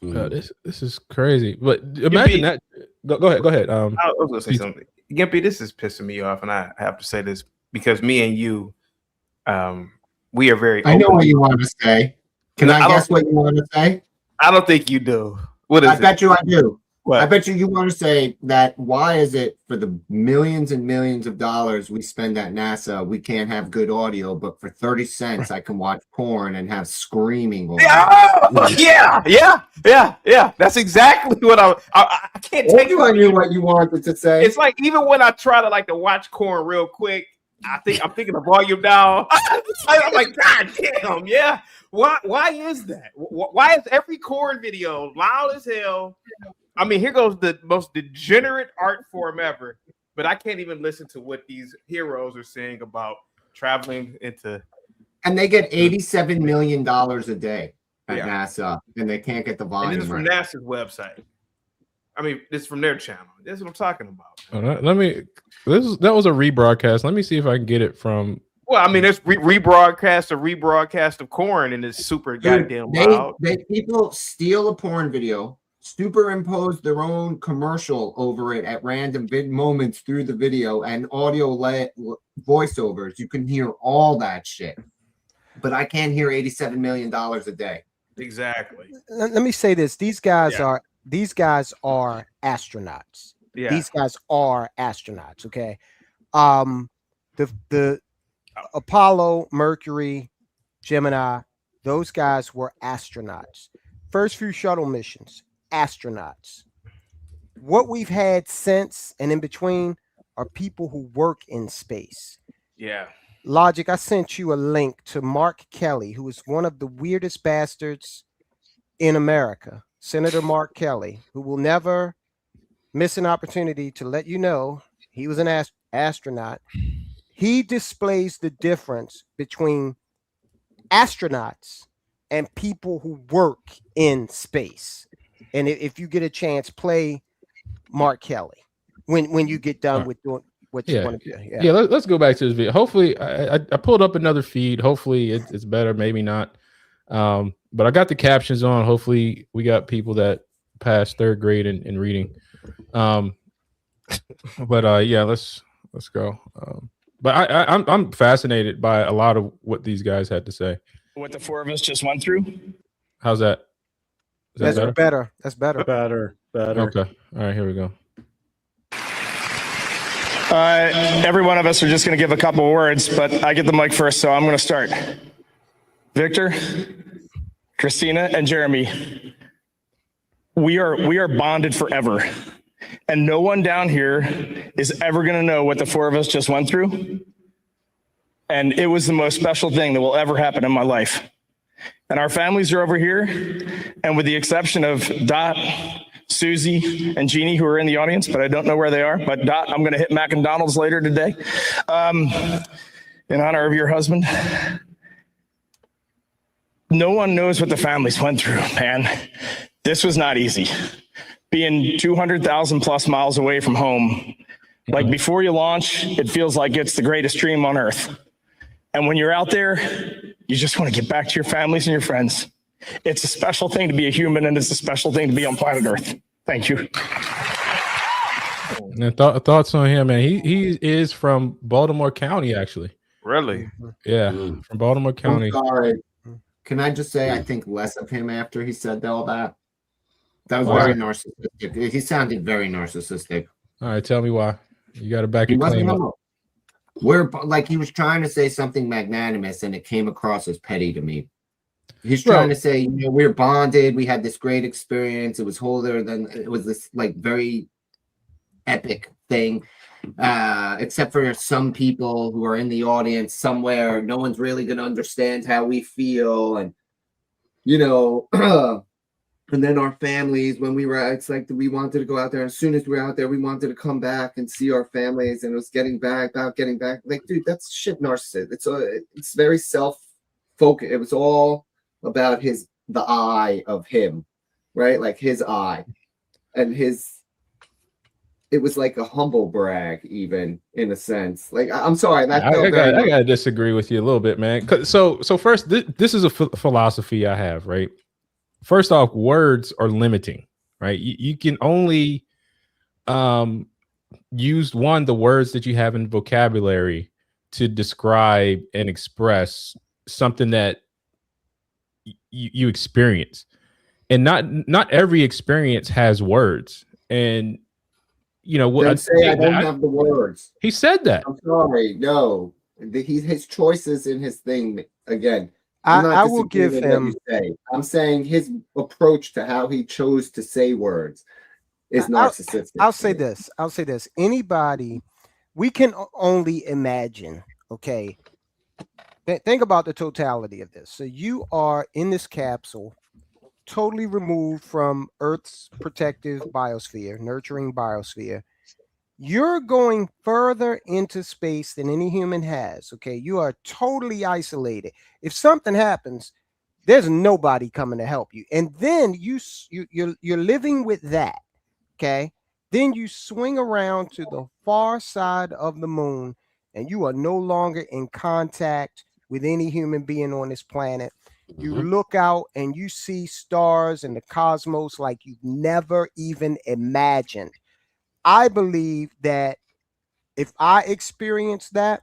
This is crazy. But imagine that. Go ahead. I was going to say something. Gimpy, this is pissing me off, and I have to say this because me and you, we are very. I know what you want to say. Can I guess what you want to say? I don't think you do. What is it? I bet you I do. What? I bet you want to say that why is it for the millions and millions of dollars we spend at NASA, we can't have good audio, but for 30 cents I can watch porn and have screaming audio. Yeah. That's exactly what I can't take you on you what you wanted to say. It's like even when I try to watch porn real quick, I'm thinking the volume down. I'm like, God damn, yeah. Why is that? Why is every corn video loud as hell? I mean, here goes the most degenerate art form ever, but I can't even listen to what these heroes are saying about traveling into. And they get $87 million a day at NASA, and they can't get the volume. And this is from NASA's website. I mean, this is from their channel. This is what I'm talking about. That was a rebroadcast. Let me see if I can get it from. Well, I mean, there's rebroadcast of corn, and it's super goddamn loud. People steal a porn video, superimpose their own commercial over it at random moments through the video, and audio voiceovers. You can hear all that shit, but I can't hear $87 million a day. Exactly. Let me say this: these guys are astronauts. Yeah. These guys are astronauts. Okay. The Apollo, Mercury, Gemini, those guys were astronauts. First few shuttle missions, astronauts. What we've had since and in between are people who work in space. Yeah. Logic, I sent you a link to Mark Kelly, who is one of the weirdest bastards in America. Senator Mark Kelly, who will never miss an opportunity to let you know he was an astronaut. He displays the difference between astronauts and people who work in space. And if you get a chance, play Mark Kelly when you get done with doing what you want to do. Yeah, let's go back to this video. Hopefully, I pulled up another feed. Hopefully, it's better. Maybe not. But I got the captions on. Hopefully, we got people that passed third grade in reading. But yeah, let's go. But I'm fascinated by a lot of what these guys had to say. What the four of us just went through. How's that? That's better. That's better. Better. Okay. All right, here we go. Every one of us are just going to give a couple of words, but I get the mic first, so I'm going to start. Victor, Christina, and Jeremy, we are bonded forever. And no one down here is ever going to know what the four of us just went through. And it was the most special thing that will ever happen in my life. And our families are over here. And with the exception of Dot, Susie, and Jeannie, who are in the audience, but I don't know where they are. But Dot, I'm going to hit Mac and Donald's later today in honor of your husband. No one knows what the families went through, man. This was not easy. Being 200,000 plus miles away from home, like before you launch, it feels like it's the greatest dream on earth. And when you're out there, you just want to get back to your families and your friends. It's a special thing to be a human, and it's a special thing to be on planet Earth. Thank you. And thoughts on him, man. He is from Baltimore County, actually. Really? Yeah, from Baltimore County. I'm sorry. Can I just say I think less of him after he said all that? That was very narcissistic. He sounded very narcissistic. All right, tell me why. You got to back your claim up. We're like, he was trying to say something magnanimous, and it came across as petty to me. He's trying to say, we're bonded. We had this great experience. It was holier than it was this like very epic thing. Except for some people who are in the audience somewhere, no one's really going to understand how we feel, and and then our families, when we were, it's like we wanted to go out there. As soon as we were out there, we wanted to come back and see our families, and it was about getting back. Like, dude, that's shit narcissist. It's very self-focused. It was all about the eye of him, right? Like his eye, and it was like a humble brag, even in a sense. Like, I'm sorry, I gotta disagree with you a little bit, man. So first, this is a philosophy I have, right? First off, words are limiting, right? You can only use the words that you have in vocabulary to describe and express something that you experience, and not every experience has words. And what I don't have the words. He said that. I'm sorry, no. His choices in his thing again. I will give him. I'm saying his approach to how he chose to say words is narcissistic. I'll say this. Anybody, we can only imagine. Okay, think about the totality of this. So you are in this capsule, totally removed from Earth's protective biosphere, nurturing biosphere. You're going further into space than any human has. Okay, you are totally isolated. If something happens, there's nobody coming to help you. And then you're living with that. Okay, then you swing around to the far side of the moon, and you are no longer in contact with any human being on this planet. You look out and you see stars and the cosmos like you've never even imagined. I believe that if I experience that,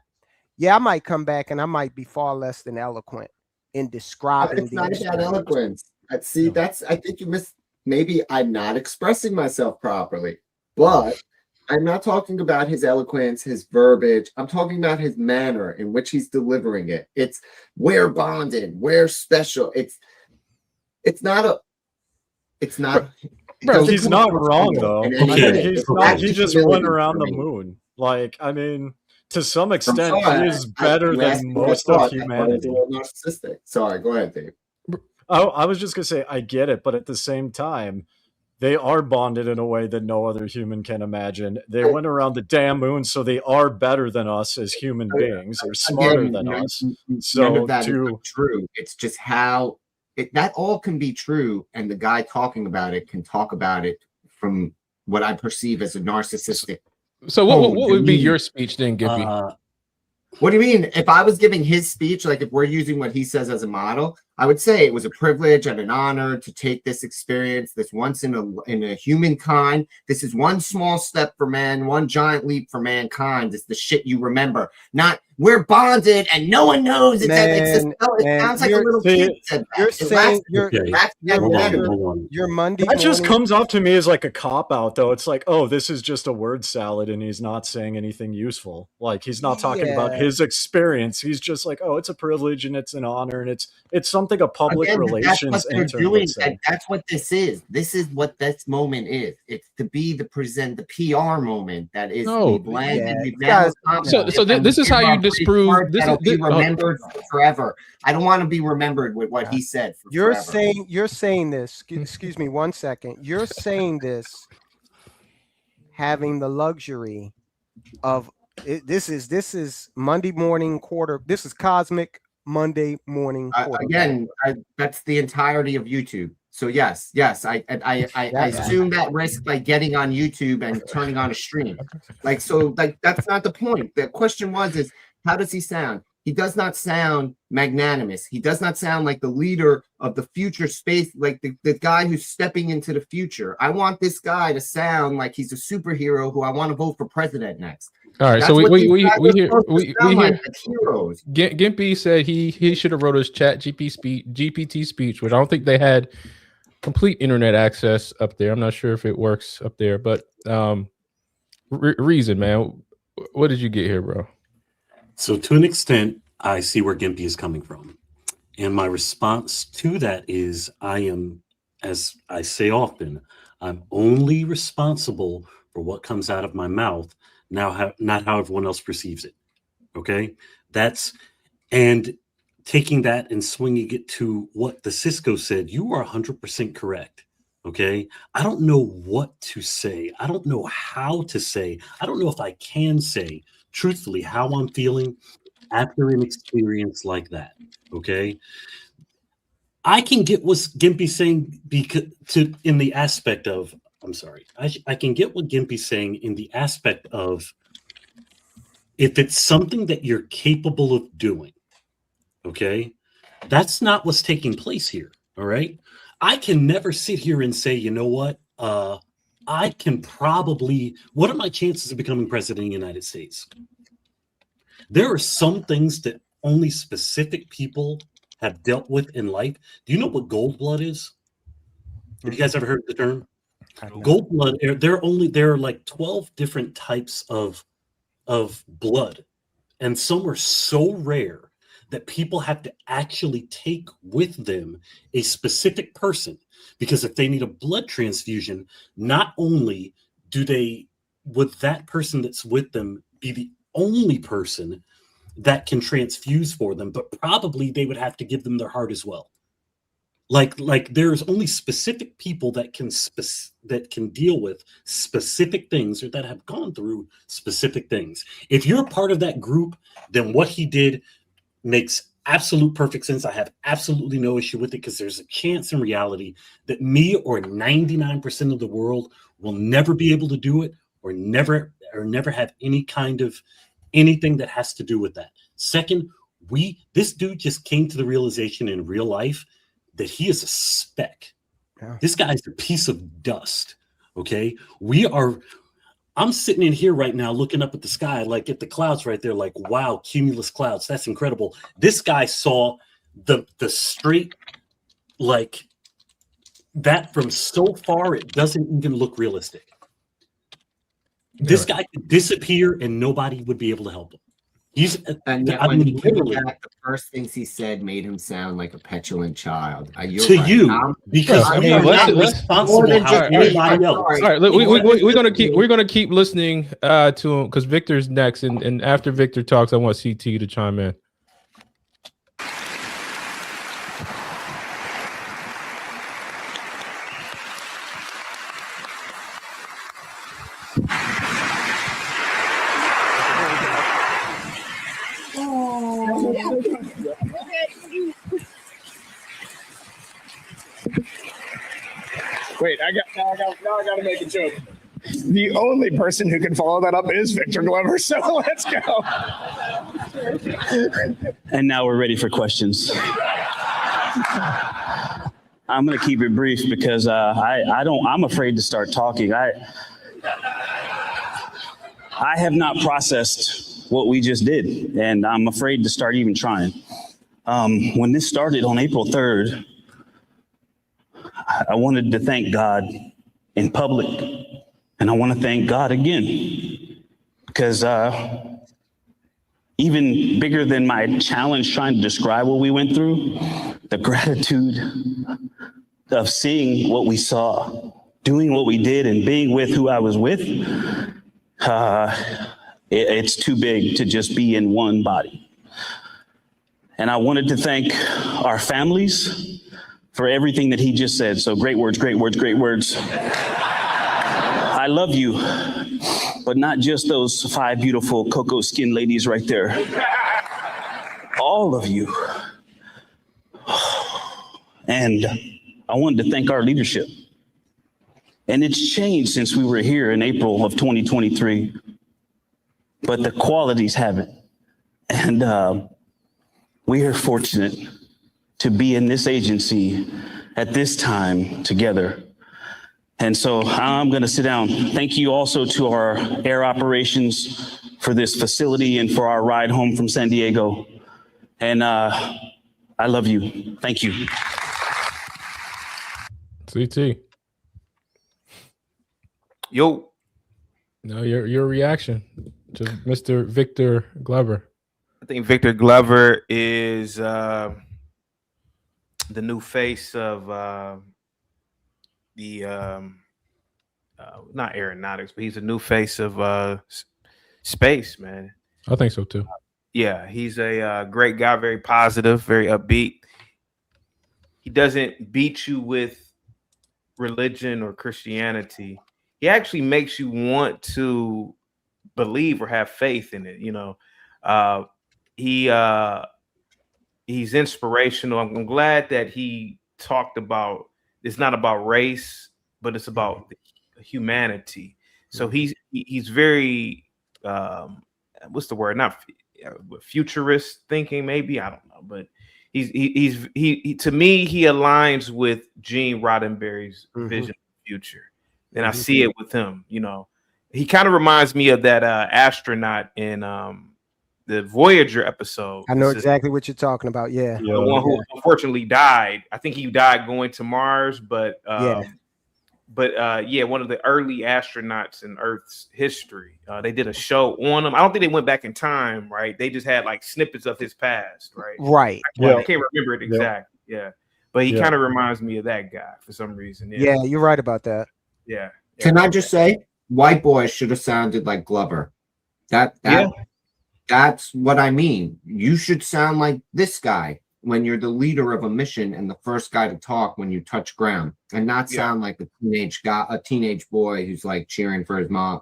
I might come back and I might be far less than eloquent in describing. It's not about eloquence. I think you missed. Maybe I'm not expressing myself properly, but I'm not talking about his eloquence, his verbiage. I'm talking about his manner in which he's delivering it. It's we're bonded, we're special. It's not Bro, he's not wrong though. And I mean, Okay, he's okay. not. He just went around the me. moon. Like, I mean, to some I'm extent, sorry, he is better you asked than me what I most thought. of I thought it was humanity. a little narcissistic. Sorry, go ahead, Dave. I was just gonna say I get it, but at the same time, they are bonded in a way that no other human can imagine. They went around the damn moon, so they are better than us as human beings. They're smarter than us. None So of that is to not true. It's just how that all can be true, and the guy talking about it can talk about it from what I perceive as a narcissistic. So what would be your speech then, Gippy? What do you mean? If I was giving his speech, like if we're using what he says as a model, I would say it was a privilege and an honor to take this experience, this once in a humankind. This is one small step for man, one giant leap for mankind. It's the shit you remember. Not we're bonded and no one knows. It sounds like a little kid said that. You're saying Hold on. your Monday that just morning- comes off to me as like a cop out, though. It's like, oh, this is just a word salad, and he's not saying anything useful. Like he's not talking about his experience. He's just like, oh, it's a privilege and it's an honor and it's something a public relations intern would say. That's what this is. This is what this moment is. It's to be the PR moment that is landed. So this is how you disprove. This will be is remembered forever. I don't want to be remembered with what he said. You're forever. saying this. Excuse me, 1 second. You're saying this, having the luxury of this is Monday morning quarter. This is cosmic Monday morning quarter. Again, that's the entirety of YouTube. So yes, I assume that risk by getting on YouTube and turning on a stream. Like that's not the point. The question is how does he sound? He does not sound magnanimous. He does not sound like the leader of the future space, like the guy who's stepping into the future. I want this guy to sound like he's a superhero who I want to vote for president next. All right, That's so we hear like heroes. Gimpy said he should have wrote his GPT speech, which I don't think they had complete internet access up there. I'm not sure if it works up there, but reason, man, what did you get here, bro? So to an extent, I see where Gimpy is coming from. And my response to that is I am, as I say often, I'm only responsible for what comes out of my mouth, not how everyone else perceives it. Okay? And taking that and swinging it to what the Cisco said, you are 100% correct. Okay? I don't know what to say. I don't know how to say. I don't know if I can say truthfully how I'm feeling after an experience like that. Okay, I can get what Gimpy's saying in the aspect of, I'm sorry, I can get what Gimpy's saying in the aspect of if it's something that you're capable of doing. Okay, that's not what's taking place here. All right, I can never sit here and say, you know what, I can probably, what are my chances of becoming president of the United States? There are some things that only specific people have dealt with in life. Do you know what gold blood is? Have you guys ever heard the term? Gold blood, there are like 12 different types of blood. And some are so rare that people have to actually take with them a specific person. Because if they need a blood transfusion, not only would that person that's with them be the only person that can transfuse for them, but probably they would have to give them their heart as well. Like there's only specific people that can deal with specific things or that have gone through specific things. If you're a part of that group, then what he did makes absolute perfect sense. I have absolutely no issue with it because there's a chance in reality that me or 99% of the world will never be able to do it or never have any kind of anything that has to do with that. Second, this dude just came to the realization in real life that he is a speck. Yeah. This guy's a piece of dust. Okay. I'm sitting in here right now looking up at the sky, like at the clouds right there, like, wow, cumulus clouds. That's incredible. This guy saw the straight, like that from so far, it doesn't even look realistic. This guy could disappear and nobody would be able to help him. And yet I when he mean, came literally, back, the first things he said made him sound like a petulant child. You're to right. you, because I we mean, are let's- not let's- responsible more than how just anybody else. sorry. All right, look, More than we're gonna just- keep listening to him because Victor's next, and after Victor talks, I want CT to chime in. Wait, now I got to make a joke. The only person who can follow that up is Victor Glover. So let's go. And now we're ready for questions. I'm going to keep it brief because I'm afraid to start talking. I have not processed what we just did, and I'm afraid to start even trying. When this started on April 3rd, I wanted to thank God in public, and I want to thank God again, because even bigger than my challenge trying to describe what we went through, the gratitude of seeing what we saw, doing what we did, and being with who I was with, it's too big to just be in one body. And I wanted to thank our families for everything that he just said. So great words, great words, great words. I love you, but not just those 5 beautiful cocoa skin ladies right there. All of you. And I wanted to thank our leadership. And it's changed since we were here in April of 2023, but the qualities haven't. And we are fortunate to be in this agency at this time together. And so I'm going to sit down. Thank you also to our air operations for this facility and for our ride home from San Diego. And I love you. Thank you. CT. Yo, No, your reaction to Mr. Victor Glover. I think Victor Glover is the new face of the not aeronautics, but he's a new face of space, man. I think so too. Yeah, he's a great guy, very positive, very upbeat. He doesn't beat you with religion or Christianity. He actually makes you want to believe or have faith in it. You know, he's inspirational. I'm glad that he talked about it's not about race, but it's about humanity. So he's very what's the word? Not futurist thinking, maybe, I don't know, but he to me he aligns with Gene Roddenberry's vision of the future, and I see it with him. You know, he kind of reminds me of that astronaut in the Voyager episode. I know exactly what you're talking about. Yeah, the one who unfortunately died. I think he died going to Mars, but yeah, one of the early astronauts in Earth's history. They did a show on him. I don't think they went back in time, right? They just had like snippets of his past, right? Right. I can't remember it exactly. Yeah, but he kind of reminds me of that guy for some reason. Yeah, you're right about that. Yeah. Can I just say, White Boy should have sounded like Glover. That's what I mean. You should sound like this guy when you're the leader of a mission and the first guy to talk when you touch ground, and not sound like a teenage boy who's like cheering for his mom.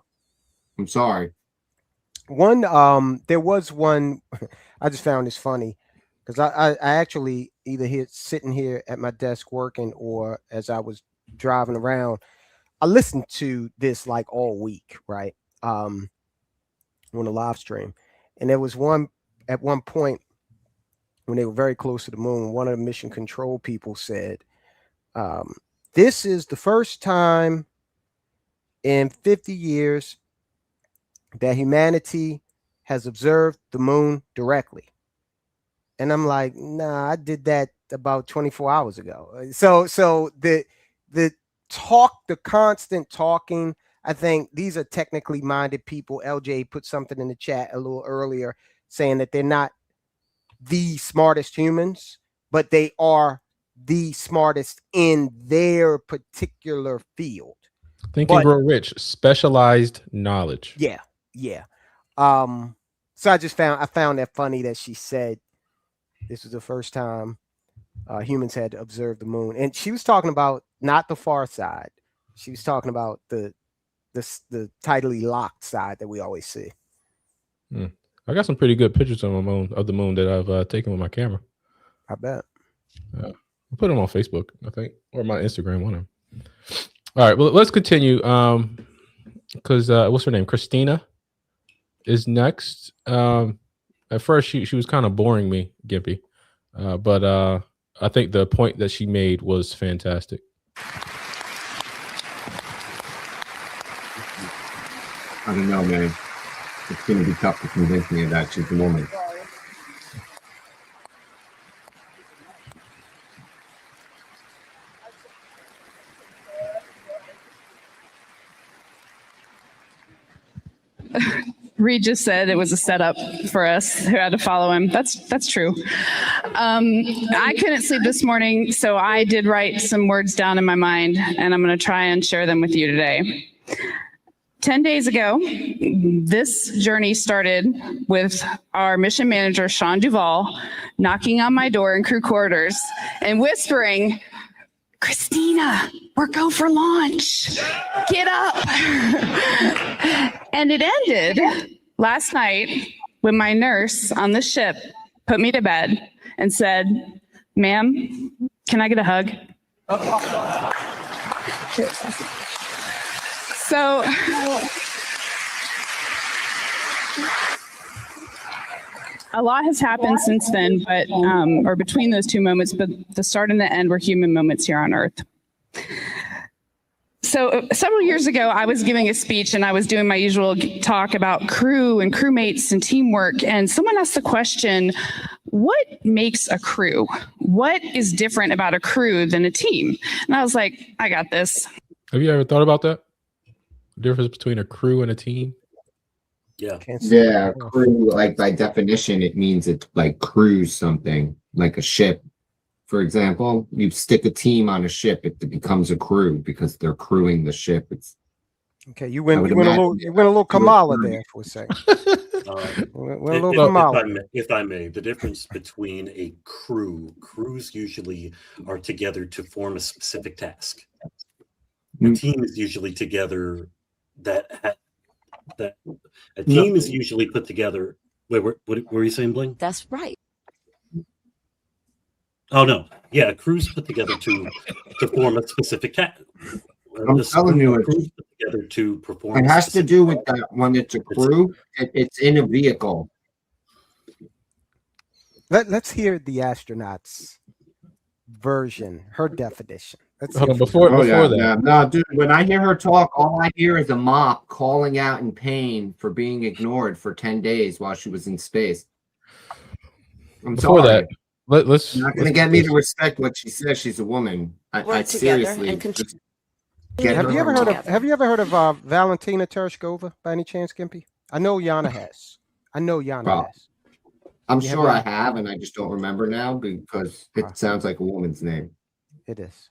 I'm sorry. There was one. I just found this funny because I actually either sitting here at my desk working or as I was driving around, I listened to this like all week, right? On the live stream. And there was at one point when they were very close to the moon, one of the mission control people said, this is the first time in 50 years that humanity has observed the moon directly. And I'm like, nah, I did that about 24 hours ago. So the constant talking, I think these are technically minded people. LJ put something in the chat a little earlier saying that they're not the smartest humans, but they are the smartest in their particular field. Think and Grow Rich, specialized knowledge. Yeah. So I found that funny that she said this was the first time humans had observed the moon, and she was talking about not the far side. She was talking about the tidally locked side that we always see. I got some pretty good pictures of the moon that I've taken with my camera. I bet. I'll put them on Facebook, I think, or my Instagram, one of them. All right, well, let's continue. Because what's her name? Christina is next. At first, she was kind of boring me, Gimpy, but I think the point that she made was fantastic. I don't know, man. It's going to be tough to convince me of that. She's a woman. Reed just said it was a setup for us who had to follow him. That's true. I couldn't sleep this morning, so I did write some words down in my mind, and I'm going to try and share them with you today. 10 days ago, this journey started with our mission manager, Sean Duvall, knocking on my door in crew quarters and whispering, "Christina, we're go for launch. Get up." And it ended last night when my nurse on the ship put me to bed and said, "Ma'am, can I get a hug?" So a lot has happened since then, but or between those two moments, but the start and the end were human moments here on Earth. So several years ago, I was giving a speech and I was doing my usual talk about crew and crewmates and teamwork. And someone asked the question, what makes a crew? What is different about a crew than a team? And I was like, I got this. Have you ever thought about that? The difference between a crew and a team? Yeah, crew, like by definition, it means it like crews something, like a ship. For example, you stick a team on a ship, it becomes a crew because they're crewing the ship. It's okay. You went a little Kamala there for a second. If I may, the difference between a crews usually are together to form a specific task. A team is usually together that a team is usually put together. Wait, what were you saying, Bling? That's right. Oh no, yeah, crews put together to form a specific task. I'm telling you, crews put together to perform. It has to do with that when it's a crew. It's in a vehicle. Let's hear the astronauts' version, her definition. Hold on, before that. Yeah. No, dude, when I hear her talk, all I hear is a mop calling out in pain for being ignored for 10 days while she was in space. Before that, let's You're not going to get me to respect what she says. She's a woman. I seriously. Have you ever heard of Valentina Tereshkova by any chance, Gimpy? I know Yana has. Has. I'm sure I have, and I just don't remember now because it sounds like a woman's name. It is.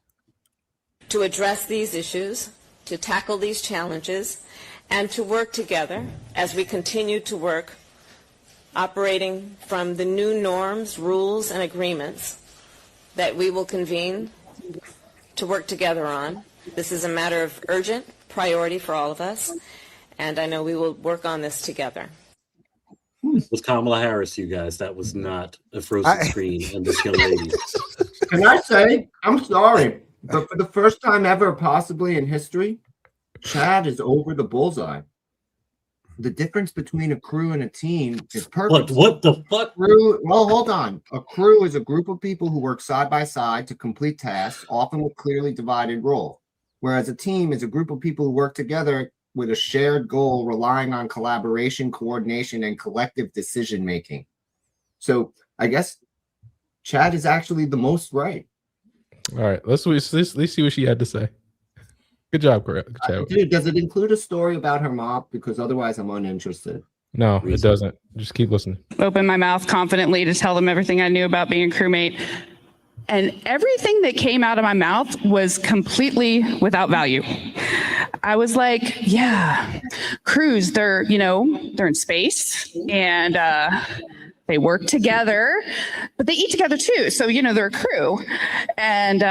To address these issues, to tackle these challenges, and to work together as we continue to work, operating from the new norms, rules, and agreements that we will convene to work together on. This is a matter of urgent priority for all of us, and I know we will work on this together. It was Kamala Harris, you guys. That was not a frozen screen and this young lady. Can I say, I'm sorry, but for the first time ever, possibly in history, Chad is over the bullseye. The difference between a crew and a team is perfect. What the fuck? Well, hold on. A crew is a group of people who work side by side to complete tasks, often with clearly divided role. Whereas a team is a group of people who work together with a shared goal, relying on collaboration, coordination, and collective decision making. So I guess Chad is actually the most right. All right, let's see what she had to say. Good job, Chad. Dude, does it include a story about her mom? Because otherwise I'm uninterested. No, it doesn't. Just keep listening. Open my mouth confidently to tell them everything I knew about being a crewmate. And everything that came out of my mouth was completely without value. I was like, yeah, crews, they're in space and they work together, but they eat together too. So, they're a crew. And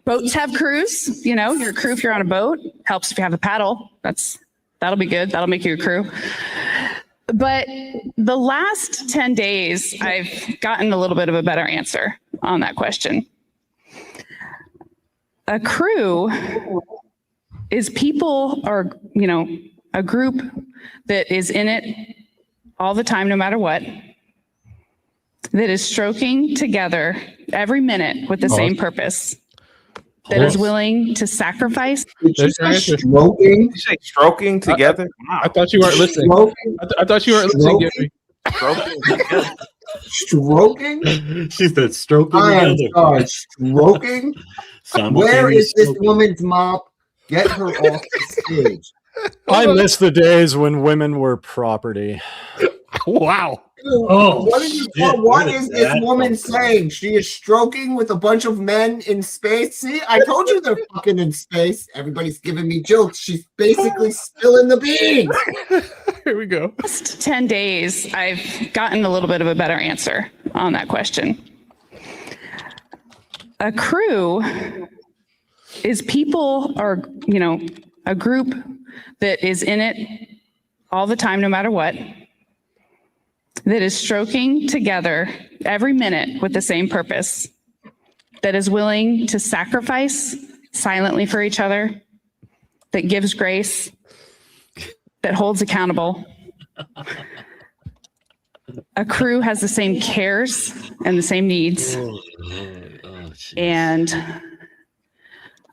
boats have crews, you're a crew if you're on a boat. Helps if you have a paddle. That'll be good. That'll make you a crew. But the last 10 days, I've gotten a little bit of a better answer on that question. A crew is people or, a group that is in it all the time, no matter what, that is stroking together every minute with the same purpose, that is willing to sacrifice. Stroking? You say stroking together? I thought you weren't listening. I thought you weren't listening, Gary. Stroking? She said stroking I am together. sorry, stroking? Where is this woman's mop? Get her off the stage. I miss the days when women were property. Wow. Oh, What is this woman saying? She is stroking with a bunch of men in space. See, I told you they're fucking in space. Everybody's giving me jokes. She's basically spilling the beans. Here we go. Last 10 days, I've gotten a little bit of a better answer on that question. A crew is people or, a group that is in it all the time, no matter what, that is stroking together every minute with the same purpose, that is willing to sacrifice silently for each other, that gives grace, that holds accountable. A crew has the same cares and the same needs. And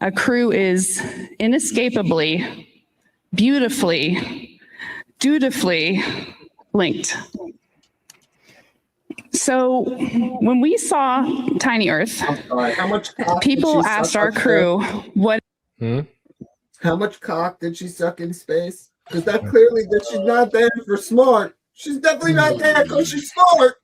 a crew is inescapably, beautifully, dutifully linked. So when we saw Tiny Earth, How much cock people did she asked suck our up there? crew what. How much cock did she suck in space? Because that clearly that she's not there for smart. She's definitely not there because she's smart.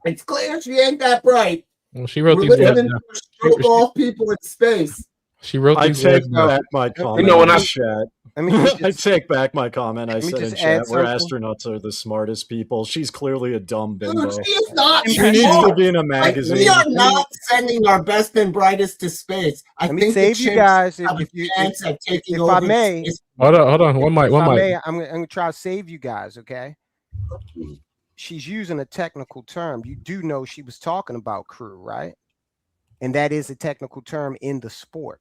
It's clear she ain't that bright. Well, she wrote We're these words living down. for stroke off people in space. She wrote I these take words down. back my comment know, when in I- chat. I mean, I take back my comment. I me said in just chat, add where something. astronauts are the smartest people. She's clearly a dumb bimbo. Dude, she is not She needs to smart. be in a Like, magazine. we are not sending our best and brightest to space. I Let me think save the you chimps guys have a chance at taking if over I may. space. Hold on. One mic. If One I mic. may, I'm gonna try to save you guys, okay? She's using a technical term. You do know she was talking about crew, right? And that is a technical term in the sport.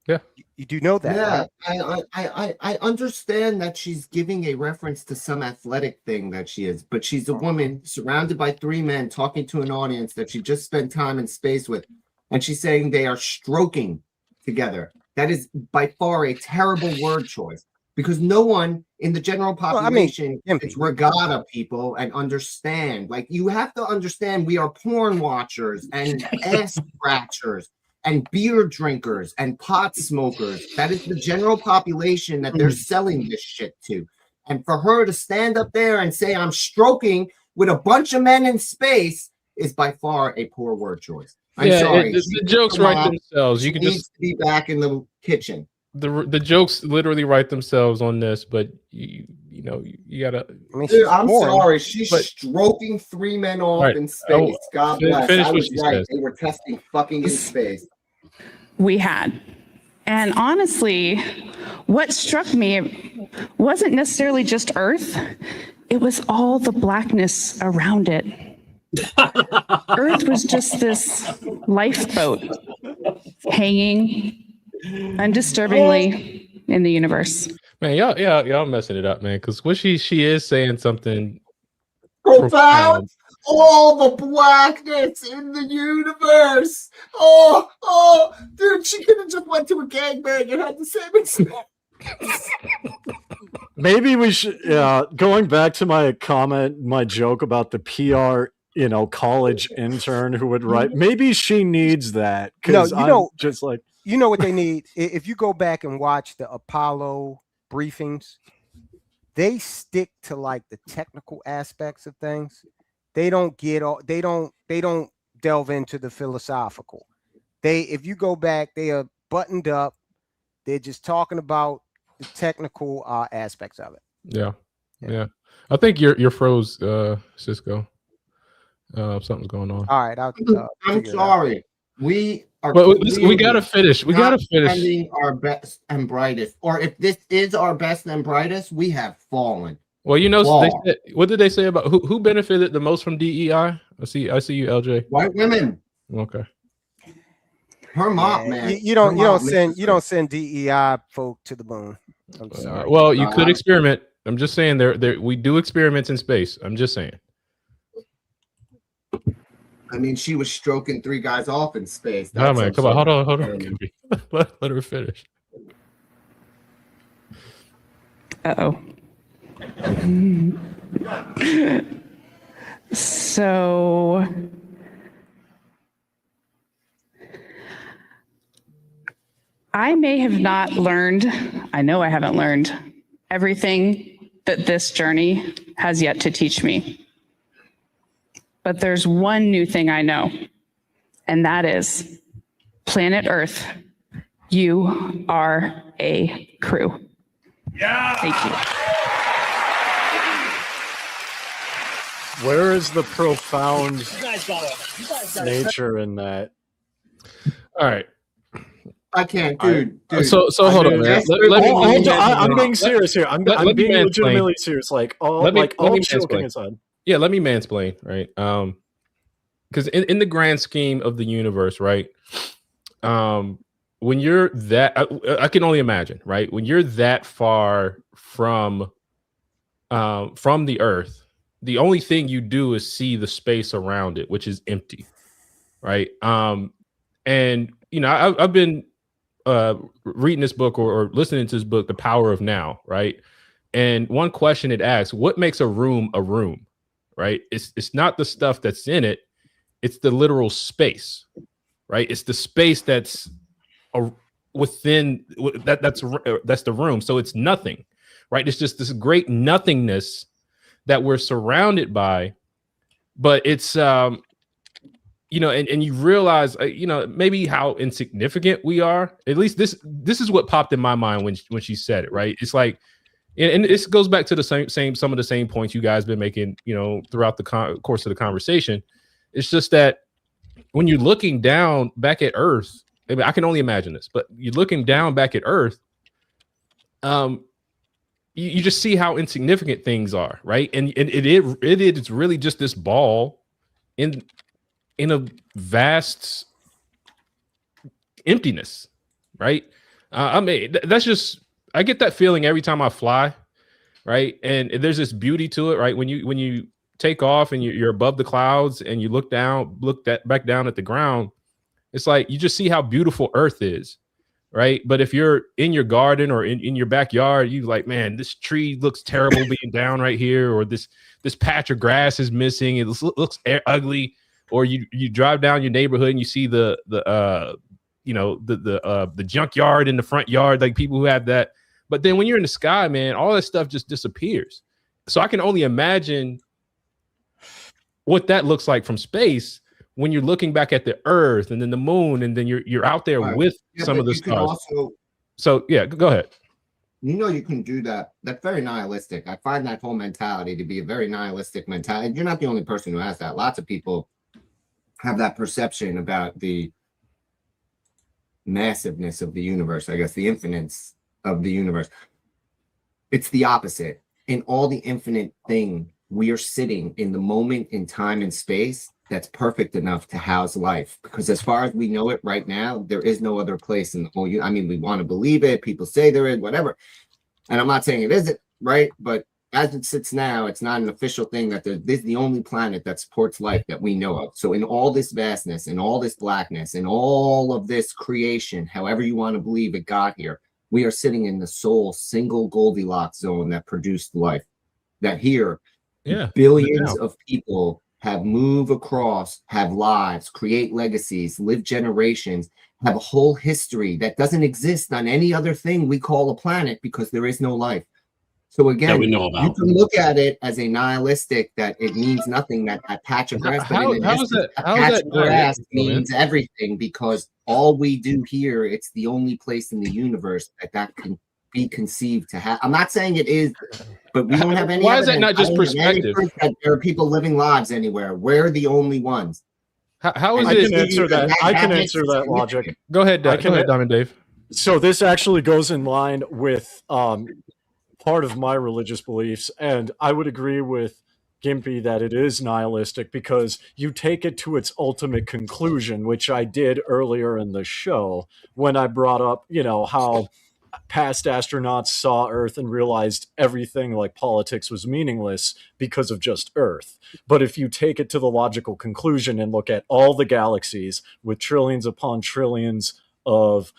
Yeah. You do know that, right? I understand that she's giving a reference to some athletic thing that she is, but she's a woman surrounded by three men talking to an audience that she just spent time in space with, and she's saying they are stroking together. That is by far a terrible word choice because no one in the general population is regatta people and understand. Like, you have to understand we are porn watchers and ass scratchers and beer drinkers and pot smokers. That is the general population that they're selling this shit to. And for her to stand up there and say, I'm stroking with a bunch of men in space is by far a poor word choice. I'm sorry. The jokes write themselves. You She can needs just to be back in the kitchen. the jokes literally write themselves on this, but you gotta. I mean, Dude, I'm boring. sorry. She's but- stroking three men off Right. in space. God bless. Finish I what was she right. says. They were testing fucking in space. We had. And honestly, what struck me wasn't necessarily just Earth, it was all the blackness around it. Earth was just this lifeboat hanging undisturbingly in the universe. Man, y'all messing it up, man. Because what she is saying something Profound. All the blackness in the universe. Oh, dude, she could have just went to a gangbang and had the same experience. Maybe we should, going back to my comment, my joke about the PR, college intern who would write, maybe she needs that. No, Because I'm just like, you know what they need? If you go back and watch the Apollo briefings, they stick to like the technical aspects of things. They don't get all. They don't delve into the philosophical. If you go back, they are buttoned up. They're just talking about the technical aspects of it. Yeah. I think you're froze, Cisco. Something's going on. All right, I'm sorry. We are. But we gotta finish. We gotta finish. Sending our best and brightest, or if this is our best and brightest, we have fallen. Well, what did they say about who benefited the most from DEI? I see you, LJ. White women. Okay. Her mom, man. You don't send DEI folk to the moon. I'm sorry. Well, you could experiment. I'm just saying we do experiments in space. I'm just saying. I mean, she was stroking 3 guys off in space. Oh man, come on, hold on. Let her finish. Uh-oh. So I may have not learned, I know I haven't learned everything that this journey has yet to teach me. But there's one new thing I know, and that is planet Earth, you are a crew. Yeah. Thank you. Where is the profound nature in that? All right. I can't, dude. So hold on, man. I'm being serious here. I'm being legitimately serious. Like all joking aside. Yeah, let me mansplain, right? Because in the grand scheme of the universe, right? When you're that, I can only imagine, right? When you're that far from the Earth, the only thing you do is see the space around it, which is empty, right? And I've been reading this book or listening to this book, The Power of Now, right? And one question it asks: what makes a room a room? Right? It's not the stuff that's in it; it's the literal space, right? It's the space that's within that's the room. So it's nothing, right? It's just this great nothingness that we're surrounded by, but it's and you realize maybe how insignificant we are. At least this is what popped in my mind when she said it, right? It's like. And this goes back to the some of the same points you guys been making, throughout the course of the conversation. It's just that when you're looking down back at Earth, I mean, I can only imagine this, but you're looking down back at Earth, you just see how insignificant things are, right? And it is really just this ball in a vast emptiness, right? I mean, that's just. I get that feeling every time I fly, right? And there's this beauty to it, right? When you take off and you're above the clouds and you look back down at the ground, it's like you just see how beautiful Earth is, right? But if you're in your garden or in your backyard, you like, man, this tree looks terrible being down right here, or this patch of grass is missing. It looks ugly. Or you drive down your neighborhood and you see the junkyard in the front yard, like people who have that. But then when you're in the sky, man, all that stuff just disappears. So I can only imagine what that looks like from space when you're looking back at the Earth and then the moon, and then you're out there with some of the stars. So yeah, go ahead. You can do that. That's very nihilistic. I find that whole mentality to be a very nihilistic mentality. You're not the only person who has that. Lots of people have that perception about the massiveness of the universe, I guess, the infiniteness of the universe. It's the opposite. In all the infinite thing, we are sitting in the moment in time and space that's perfect enough to house life. Because as far as we know it right now, there is no other place in the whole universe. I mean, we want to believe it. People say there is, whatever. And I'm not saying it isn't, right? But as it sits now, it's not an official thing that this is the only planet that supports life that we know of. So in all this vastness, in all this blackness, in all of this creation, however you want to believe it got here, we are sitting in the sole single Goldilocks zone that produced life. That here, billions of people have moved across, have lives, create legacies, live generations, have a whole history that doesn't exist on any other thing we call a planet because there is no life. So again, we know you about. can look at it as a nihilistic, that it means nothing, that patch of grass, but in How is essence, that? a How is patch that of grass nihilistic, man? means everything, because all we do here, it's the only place in the universe that can be conceived to have. I'm not saying it is, but we don't have any Why is evidence. that not just I don't have any perspective? proof that there are people living lives anywhere. We're the only ones. How is And I it? can answer that. I can makes answer it that significant. logic. Go ahead, I can- Diamond Dave. So this actually goes in line with part of my religious beliefs, and I would agree with Gimpy that it is nihilistic because you take it to its ultimate conclusion, which I did earlier in the show when I brought up, how past astronauts saw Earth and realized everything like politics was meaningless because of just Earth. But if you take it to the logical conclusion and look at all the galaxies with trillions upon trillions of,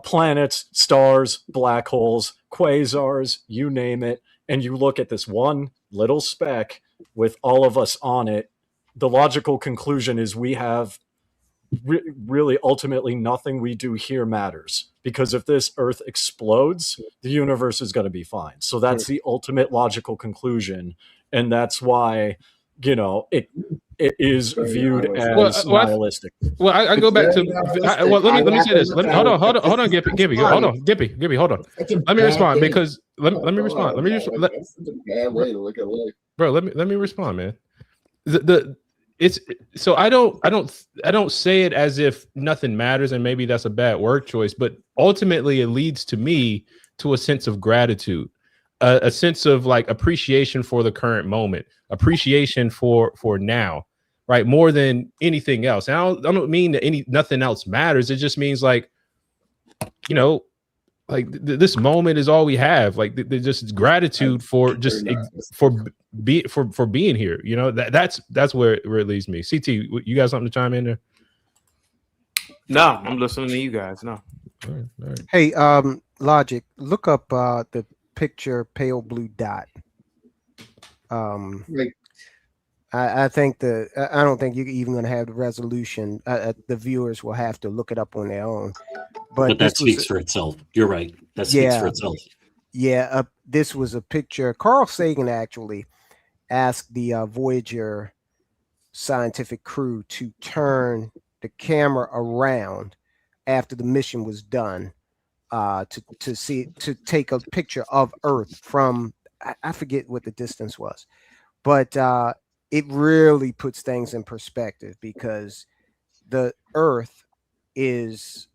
planets, stars, black holes, quasars, you name it, and you look at this one little speck with all of us on it, the logical conclusion is we have really ultimately nothing we do here matters, because if this Earth explodes, the universe is going to be fine. So that's the ultimate logical conclusion, and that's why it is viewed as nihilistic. Well, I go back to. Let me say this. Hold on, Gimpy, hold on, Gimpy, hold on. Let me respond because let me respond. Bro, let me respond, man. It's so I don't say it as if nothing matters, and maybe that's a bad word choice, but ultimately it leads to me to a sense of gratitude, a sense of like appreciation for the current moment, appreciation for now, right? More than anything else. And I don't mean that nothing else matters. It just means like, this moment is all we have. Like just gratitude for just for being here. That's where it leads me. CT, you got something to chime in there? No, I'm listening to you guys. No. All right. Hey, Logic, look up the picture pale blue dot. I think I don't think you're even going to have the resolution. The viewers will have to look it up on their own. But that speaks for itself. You're right. That speaks for itself. Yeah, this was a picture. Carl Sagan actually asked the Voyager scientific crew to turn the camera around after the mission was done to take a picture of Earth from, I forget what the distance was, but it really puts things in perspective, because the Earth is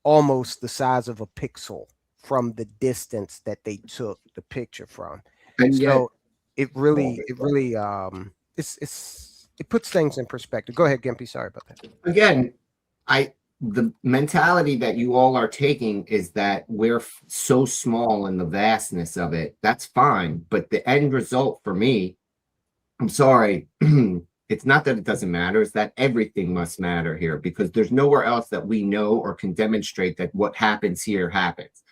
almost the size of a pixel from the distance that they took the picture from. And so it really it puts things in perspective. Go ahead, Gimpy. Sorry about that. Again, the mentality that you all are taking is that we're so small in the vastness of it. That's fine, but the end result for me, I'm sorry, it's not that it doesn't matter, it's that everything must matter here, because there's nowhere else that we know or can demonstrate that what happens here happens.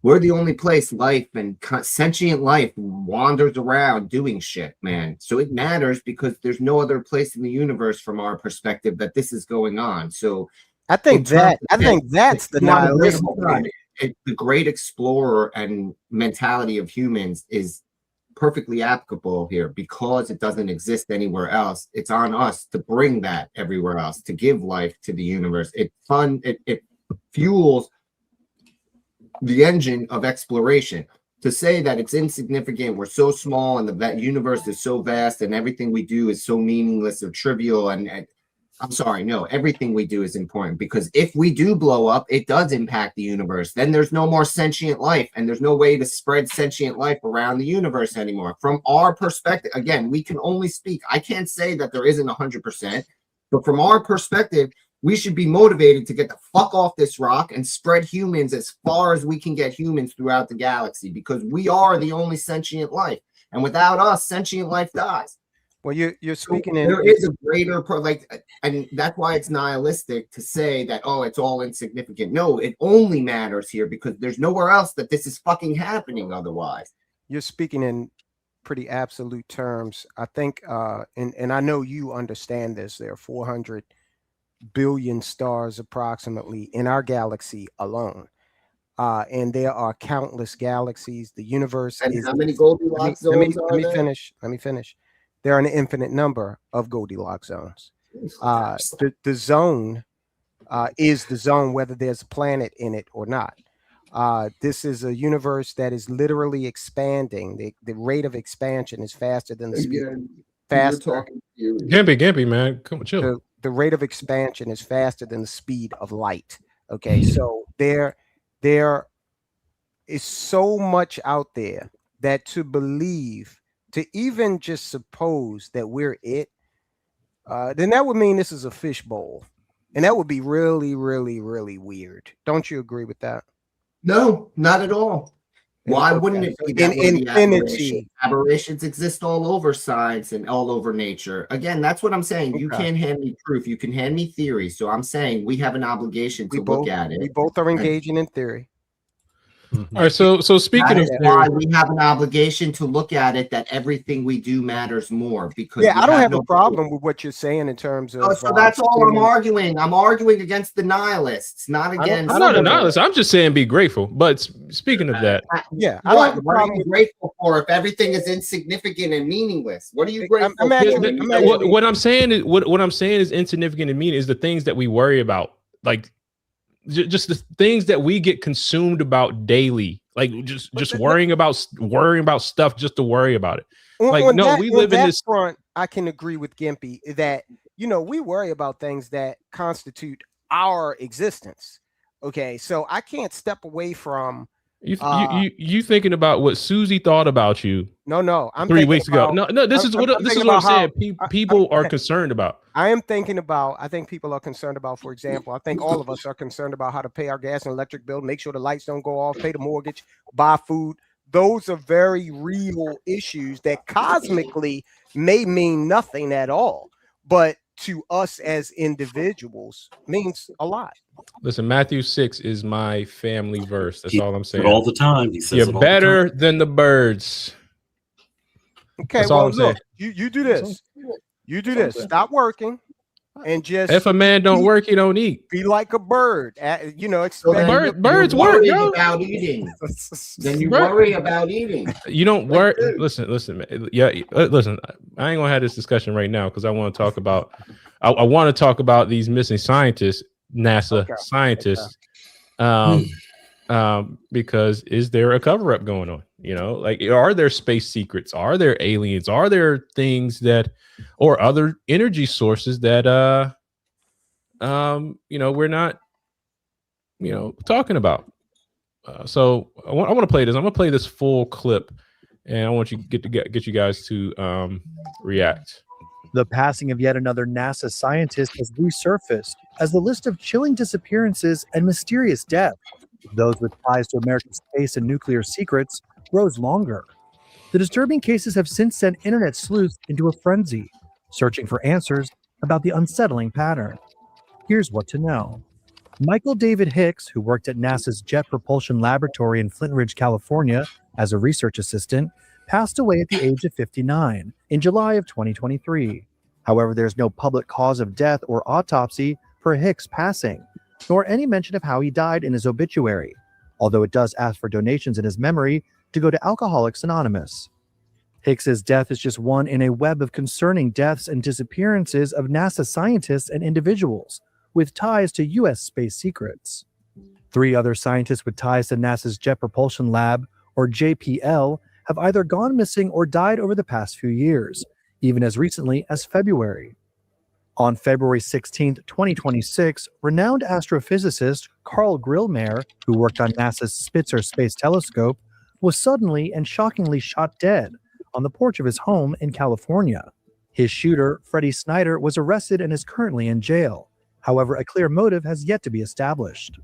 We're the only place life and sentient life wanders around doing shit, man. So it matters because there's no other place in the universe from our perspective that this is going on. So I think that's the nihilistic. The great explorer and mentality of humans is perfectly applicable here, because it doesn't exist anywhere else. It's on us to bring that everywhere else, to give life to the universe. It fuels the engine of exploration. To say that it's insignificant, we're so small, and that universe is so vast, and everything we do is so meaningless or trivial, and I'm sorry, no, everything we do is important, because if we do blow up, it does impact the universe. Then there's no more sentient life, and there's no way to spread sentient life around the universe anymore. From our perspective, again, we can only speak. I can't say that there isn't 100%, but from our perspective, we should be motivated to get the fuck off this rock and spread humans as far as we can get humans throughout the galaxy, because we are the only sentient life. And without us, sentient life dies. Well, you're speaking so there is a greater and that's why it's nihilistic to say that, oh, it's all insignificant. No, it only matters here because there's nowhere else that this is fucking happening otherwise. You're speaking in pretty absolute terms. I think and I know you understand this, there are 400 billion stars approximately in our galaxy alone. and there are countless galaxies. The universe And is. how many Goldilocks zones are there? Let me finish. There are an infinite number of Goldilocks zones. The zone is the zone, whether there's a planet in it or not. This is a universe that is literally expanding. The rate of expansion is faster than the speed. Gimpy, man, come on, chill. The rate of expansion is faster than the speed of light. Okay, so there is so much out there that to believe, to even just suppose that we're it, then that would mean this is a fishbowl, and that would be really, really, really weird. Don't you agree with that? No, not at all. Why wouldn't it be that way? Infinity. Aberrations exist all over science and all over nature. Again, that's what I'm saying. You can't hand me proof. You can hand me theory. So I'm saying we have an obligation to look at it. We both are engaging in theory. All right. So speaking of why we have an obligation to look at it, that everything we do matters more. Because I don't have a problem with what you're saying in terms of. So that's all I'm arguing. I'm arguing against the nihilists, not against. I'm not a nihilist. I'm just saying be grateful. But speaking of that, what are you grateful for if everything is insignificant and meaningless? What are you grateful for? What I'm saying is insignificant and meaningless is the things that we worry about, like. Just the things that we get consumed about daily, like just worrying about stuff just to worry about it. Like, we live in this front. I can agree with Gimpy that we worry about things that constitute our existence. Okay, so I can't step away from you thinking about what Susie thought about you. No, I'm 3 weeks ago. No, this is what I'm saying. People are concerned about. I think people are concerned about, for example, I think all of us are concerned about how to pay our gas and electric bill, make sure the lights don't go off, pay the mortgage, buy food. Those are very real issues that cosmically may mean nothing at all, but to us as individuals means a lot. Listen, Matthew 6 is my family verse. That's all I'm saying. All the time. He says you're better than the birds. Okay, well, look, you do this. You do this. Stop working and just. If a man don't work, he don't eat. Be like a bird. Birds work. About eating. Then you worry about eating. You don't work. Listen, man. Yeah, listen. I ain't gonna have this discussion right now because I want to talk about. I want to talk about these missing scientists, NASA scientists. Because is there a cover up going on? Like, are there space secrets? Are there aliens? Are there things that, or other energy sources that, we're not, talking about? So I want to play this. I'm gonna play this full clip, and I want you to get you guys to react. The passing of yet another NASA scientist has resurfaced as the list of chilling disappearances and mysterious death, those with ties to American space and nuclear secrets, grows longer. The disturbing cases have since sent internet sleuths into a frenzy, searching for answers about the unsettling pattern. Here's what to know. Michael David Hicks, who worked at NASA's Jet Propulsion Laboratory in Flint Ridge, California, as a research assistant, passed away at the age of 59 in July of 2023. However, there's no public cause of death or autopsy for Hicks' passing, nor any mention of how he died in his obituary, although it does ask for donations in his memory to go to Alcoholics Anonymous. Hicks's death is just one in a web of concerning deaths and disappearances of NASA scientists and individuals with ties to U.S. space secrets. 3 other scientists with ties to NASA's Jet Propulsion Lab, or JPL, have either gone missing or died over the past few years, even as recently as February. On February 16, 2026, renowned astrophysicist Carl Grillmeyer, who worked on NASA's Spitzer Space Telescope, was suddenly and shockingly shot dead on the porch of his home in California. His shooter, Freddie Snyder, was arrested and is currently in jail. However, a clear motive has yet to be established.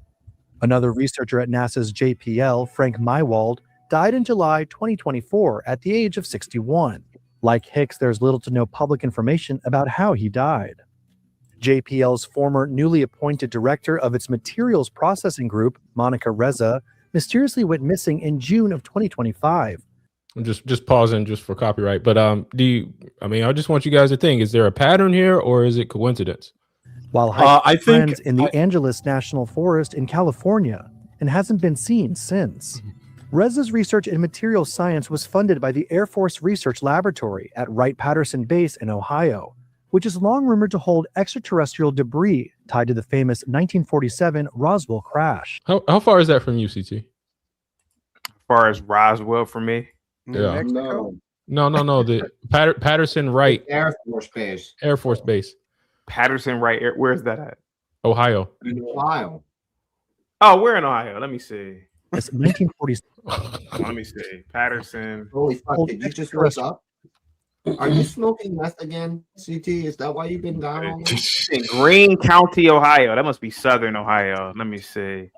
Another researcher at NASA's JPL, Frank Mywald, died in July 2024 at the age of 61. Like Hicks, there's little to no public information about how he died. JPL's former newly appointed director of its materials processing group, Monica Reza, mysteriously went missing in June of 2025. I'm just pausing just for copyright. But I just want you guys to think, is there a pattern here or is it coincidence? While hiking friends in the Angeles National Forest in California, and hasn't been seen since. Reza's research in materials science was funded by the Air Force Research Laboratory at Wright-Patterson Base in Ohio, which is long rumored to hold extraterrestrial debris tied to the famous 1947 Roswell crash. How far is that from UCT? As far as Roswell for me, New Mexico? No. The Patterson Wright Air Force Base. Air Force Base. Patterson Wright. Where's that at? Ohio. In Ohio. Oh, we're in Ohio. Let me see. It's 1947. Let me see. Patterson. Holy fuck! Did you just wake up? Are you smoking meth again, CT? Is that why you've been down all night? In Greene County, Ohio. That must be Southern Ohio. Let me see.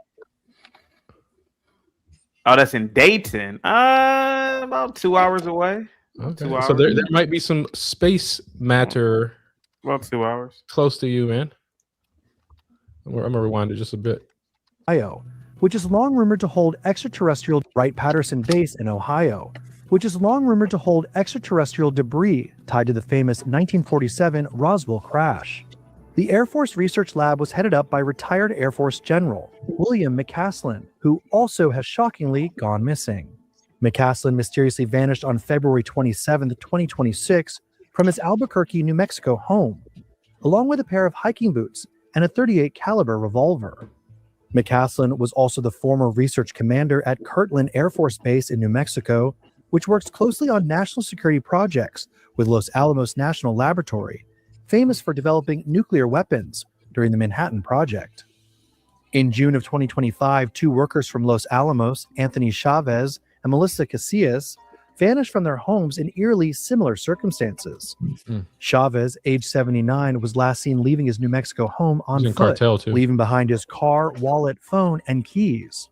Oh, that's in Dayton. About 2 hours away. Okay. 2 hours. So there might be some space matter About 2 hours. close to you, man. I'm gonna rewind it just a bit. Ohio, which is long rumored to hold extraterrestrial Wright-Patterson Base in Ohio, which is long rumored to hold extraterrestrial debris tied to the famous 1947 Roswell crash. The Air Force Research Lab was headed up by retired Air Force General William McCaslin, who also has shockingly gone missing. McCaslin mysteriously vanished on February 27, 2026, from his Albuquerque, New Mexico home, along with a pair of hiking boots and a .38 caliber revolver. McCaslin was also the former research commander at Kirtland Air Force Base in New Mexico, which works closely on national security projects with Los Alamos National Laboratory, famous for developing nuclear weapons during the Manhattan Project. In June of 2025, 2 workers from Los Alamos, Anthony Chavez and Melissa Casillas, vanished from their homes in eerily similar circumstances. Chavez, age 79, was last seen leaving his New Mexico home on He's in foot, cartel, too. leaving behind his car, wallet, phone, and keys.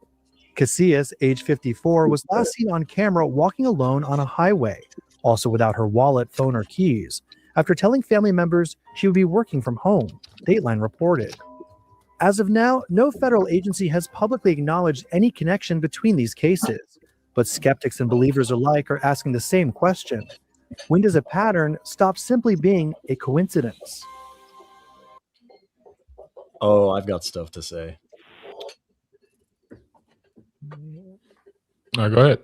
Casillas, age 54, was last seen on camera walking alone on a highway, also without her wallet, phone, or keys, after telling family members she would be working from home, Dateline reported. As of now, no federal agency has publicly acknowledged any connection between these cases, but skeptics and believers alike are asking the same question. When does a pattern stop simply being a coincidence? Oh, I've got stuff to say. All right, go ahead.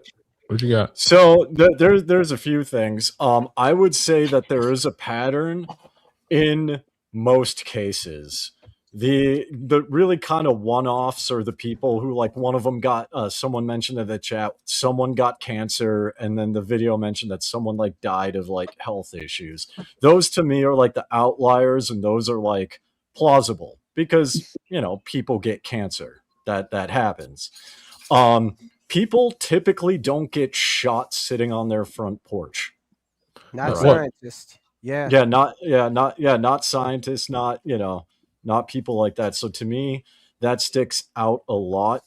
What you got? So there's a few things. I would say that there is a pattern in most cases. The really kind of one-offs are the people who, like, one of them got someone mentioned in the chat, someone got cancer, and then the video mentioned that someone like died of like health issues. Those to me are like the outliers, and those are like plausible because, you know, people get cancer. That happens. People typically don't get shot sitting on their front porch. Not Right. scientists. Yeah. Not scientists, not people like that. So to me, that sticks out a lot.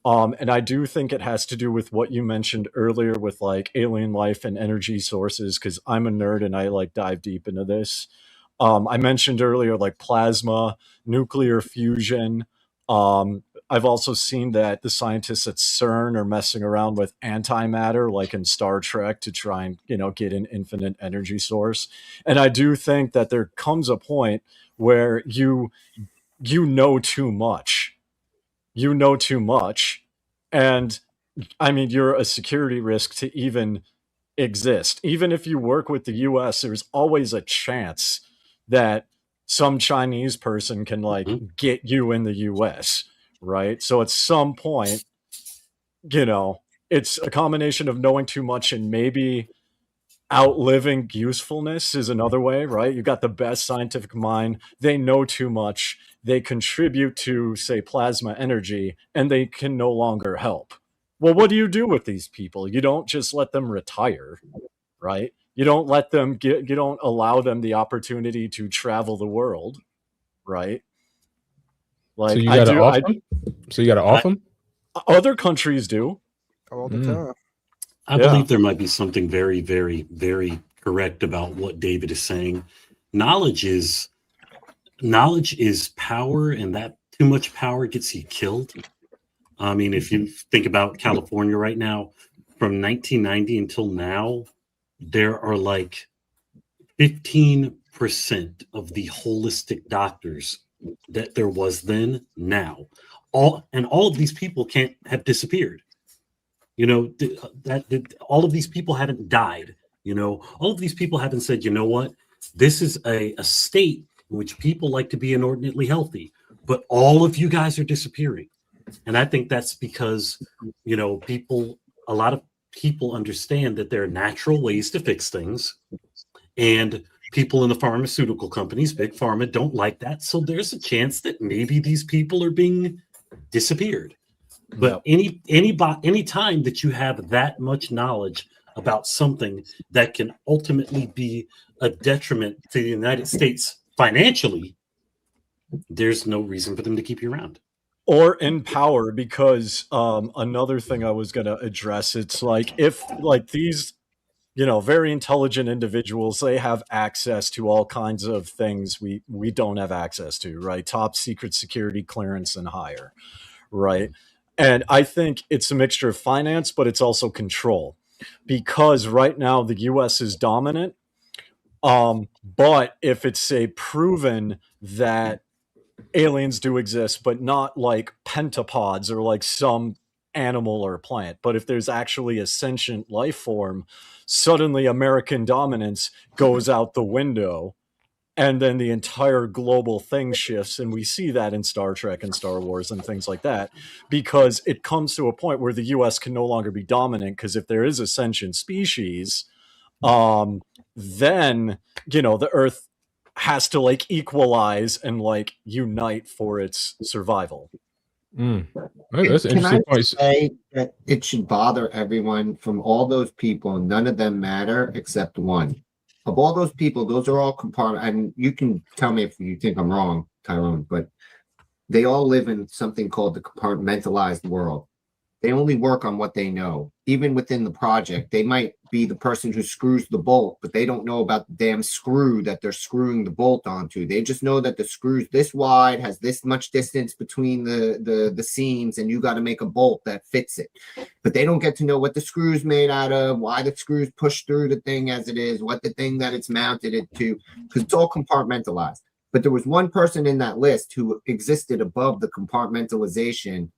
And I do think it has to do with what you mentioned earlier with like alien life and energy sources, because I'm a nerd and I like dive deep into this. I mentioned earlier like plasma, nuclear fusion. I've also seen that the scientists at CERN are messing around with antimatter, like in Star Trek, to try and, get an infinite energy source. And I do think that there comes a point where you know too much. You know too much. And I mean, you're a security risk to even exist. Even if you work with the US, there's always a chance that some Chinese person can like get you in the US, right? So at some point, it's a combination of knowing too much and maybe outliving usefulness is another way, right? You got the best scientific mind. They know too much. They contribute to, say, plasma energy, and they can no longer help. Well, what do you do with these people? You don't just let them retire, right? You don't let them you don't allow them the opportunity to travel the world, right? Like, So you got to off them? So you got to off them? Other countries do. All the time. I believe there might be something very, very, very correct about what David is saying. Knowledge is power, and that too much power gets you killed. I mean, if you think about California right now, from 1990 until now, there are like 15% of the holistic doctors that there was then now. all of these people can't have disappeared. All of these people haven't died. All of these people haven't said, you know what, this is a state in which people like to be inordinately healthy, but all of you guys are disappearing. And I think that's because, a lot of people understand that there are natural ways to fix things, and people in the pharmaceutical companies, big pharma, don't like that. So there's a chance that maybe these people are being disappeared. But any time that you have that much knowledge about something that can ultimately be a detriment to the United States financially, there's no reason for them to keep you around. Or in power, because another thing I was going to address, it's like if like these, very intelligent individuals, they have access to all kinds of things we don't have access to, right? Top secret security clearance and higher, right? And I think it's a mixture of finance, but it's also control, because right now the US is dominant. But if it's proven that aliens do exist, but not like pentapods or like some animal or plant, but if there's actually a sentient life form, suddenly American dominance goes out the window, and then the entire global thing shifts. And we see that in Star Trek and Star Wars and things like that, because it comes to a point where the US can no longer be dominant, because if there is a sentient species, then the Earth has to like equalize and like unite for its survival. That's an Can I interesting point. say that it should bother everyone? From all those people, none of them matter except one. Of all those people, those are all compartment. And you can tell me if you think I'm wrong, Tyrone, but they all live in something called the compartmentalized world. They only work on what they know. Even within the project, they might be the person who screws the bolt, but they don't know about the damn screw that they're screwing the bolt onto. They just know that the screw's this wide, has this much distance between the seams, and you got to make a bolt that fits it. But they don't get to know what the screw's made out of, why the screws push through the thing as it is, what the thing that it's mounted it to, because it's all compartmentalized. But there was one person in that list who existed above the compartmentalization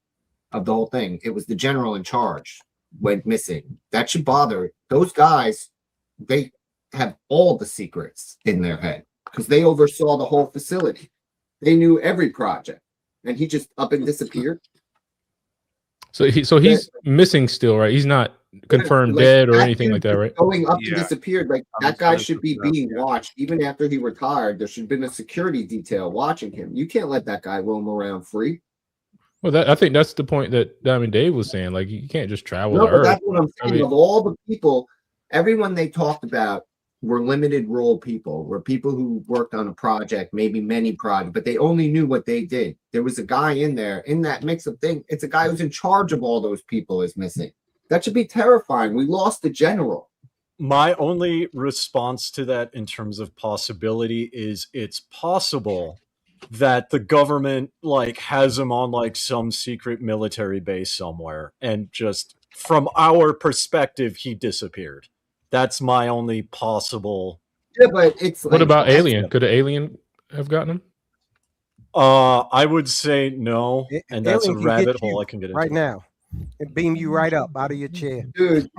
of the whole thing. It was the general in charge. Went missing. That should bother those guys. They have all the secrets in their head because they oversaw the whole facility. They knew every project, and he just up and disappeared. So he's missing still, right? He's not confirmed Like, dead or anything like that, right? Going up and disappeared. Like that guy should be being watched even after he retired. There should have been a security detail watching him. You can't let that guy roam around free. Well, I think that's the point that Dave was saying. Like, you can't just travel No, to but Earth. that's what I'm saying. Of all the people, everyone they talked about were limited role people, were people who worked on a project, maybe many projects, but they only knew what they did. There was a guy in there in that mix of thing. It's a guy who's in charge of all those people is missing. That should be terrifying. We lost the general. My only response to that in terms of possibility is it's possible that the government like has him on like some secret military base somewhere, and just from our perspective he disappeared. That's my only possible. Yeah, but it's what about alien? Could an alien have gotten him? I would say no, and that's a rabbit hole I can get into right now. It beam you right up out of your chair, dude.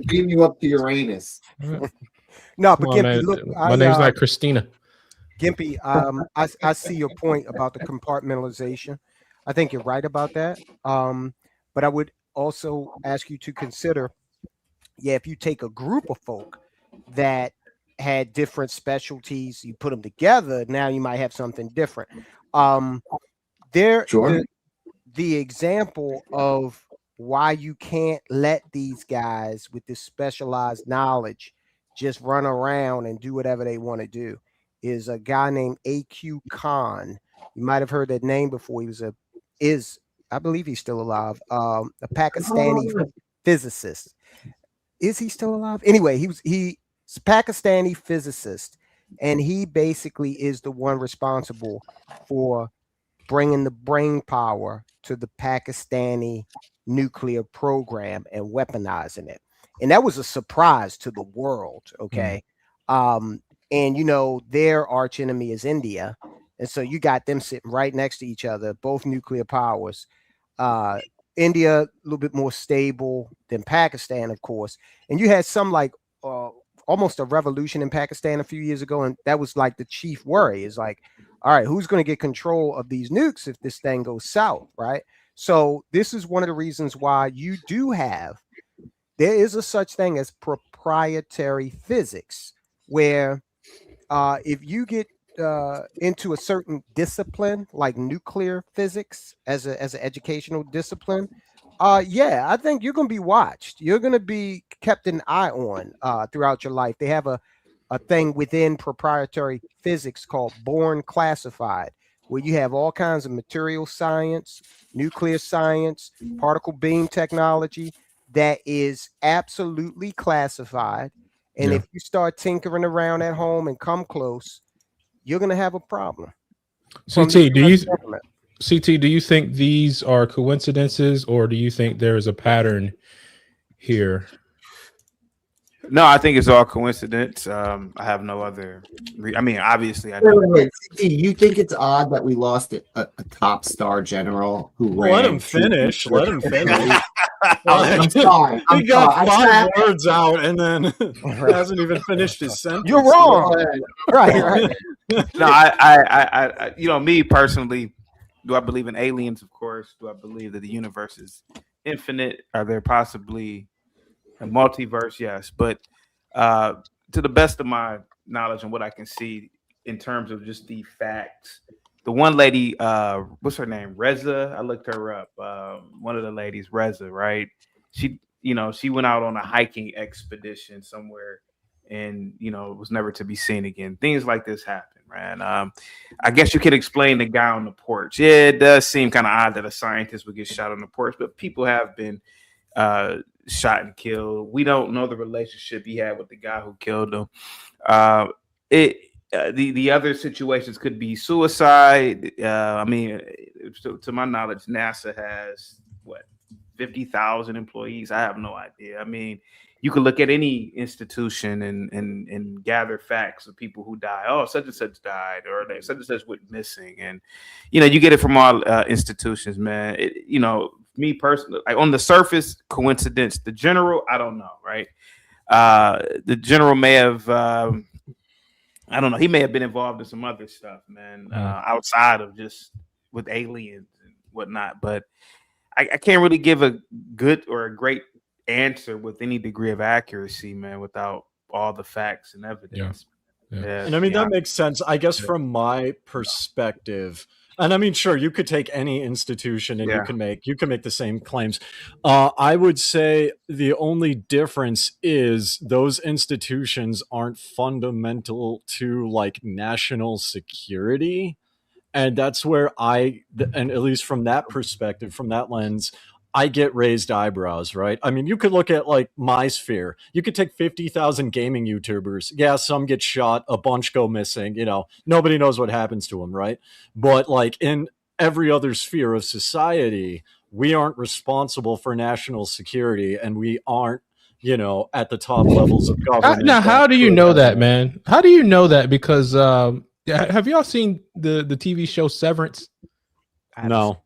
Beam you up to Uranus. No, but Gimpy, look, my name's not Christina. Gimpy, I see your point about the compartmentalization. I think you're right about that. But I would also ask you to consider, if you take a group of folk that had different specialties, you put them together, now you might have something different. The example of why you can't let these guys with this specialized knowledge just run around and do whatever they want to do is a guy named A.Q. Khan. You might have heard that name before. He was I believe he's still alive, a Pakistani physicist. Is he still alive? Anyway, he's a Pakistani physicist, and he basically is the one responsible for bringing the brain power to the Pakistani nuclear program and weaponizing it. And that was a surprise to the world. Okay. And their arch enemy is India. And so you got them sitting right next to each other, both nuclear powers. India, a little bit more stable than Pakistan, of course. And you had some like almost a revolution in Pakistan a few years ago. And that was like the chief worry is like, all right, who's going to get control of these nukes if this thing goes south, right? So this is one of the reasons why you do have, there is a such thing as proprietary physics, where if you get into a certain discipline like nuclear physics as an educational discipline, yeah, I think you're going to be watched. You're going to be kept an eye on throughout your life. They have a thing within proprietary physics called Born Classified, where you have all kinds of material science, nuclear science, particle beam technology that is absolutely classified. And if you start tinkering around at home and come close, you're going to have a problem. CT, do you think these are coincidences, or do you think there is a pattern here? No, I think it's all coincidence. I have no other. I mean, obviously, I know. Wait, you think it's odd that we lost a top star general who ran? Let him finish. Let him finish. I'm sorry. He got 5 words out and then hasn't even finished his sentence. You're wrong. Right. No, I, you know, me personally, do I believe in aliens? Of course. Do I believe that the universe is infinite? Are there possibly a multiverse? Yes, but to the best of my knowledge and what I can see in terms of just the facts, the one lady, what's her name? Reza. I looked her up. One of the ladies, Reza, right? She went out on a hiking expedition somewhere, and was never to be seen again. Things like this happen, man. I guess you could explain the guy on the porch. Yeah, it does seem kind of odd that a scientist would get shot on the porch, but people have been shot and killed. We don't know the relationship he had with the guy who killed him. The other situations could be suicide. I mean, to my knowledge, NASA has 50,000 employees. I have no idea. I mean, you could look at any institution and gather facts of people who die. Oh, such and such died, or such and such went missing, and you get it from all institutions, man. Me personally, like on the surface, coincidence. The general, I don't know, right? The general may have, I don't know. He may have been involved in some other stuff, man, outside of just with aliens and whatnot. But I can't really give a good or a great answer with any degree of accuracy, man, without all the facts and evidence. Yeah. And I mean, that makes sense, I guess, from my perspective. And I mean, sure, you could take any institution and you can make the same claims. I would say the only difference is those institutions aren't fundamental to like national security. And that's where and at least from that perspective, from that lens, I get raised eyebrows, right? I mean, you could look at like my sphere. You could take 50,000 gaming YouTubers. Yeah, some get shot, a bunch go missing, nobody knows what happens to them, right? But like in every other sphere of society, we aren't responsible for national security, and we aren't, at the top levels of government. Now, how do you know that, man? How do you know that? Because have y'all seen the TV show Severance? No.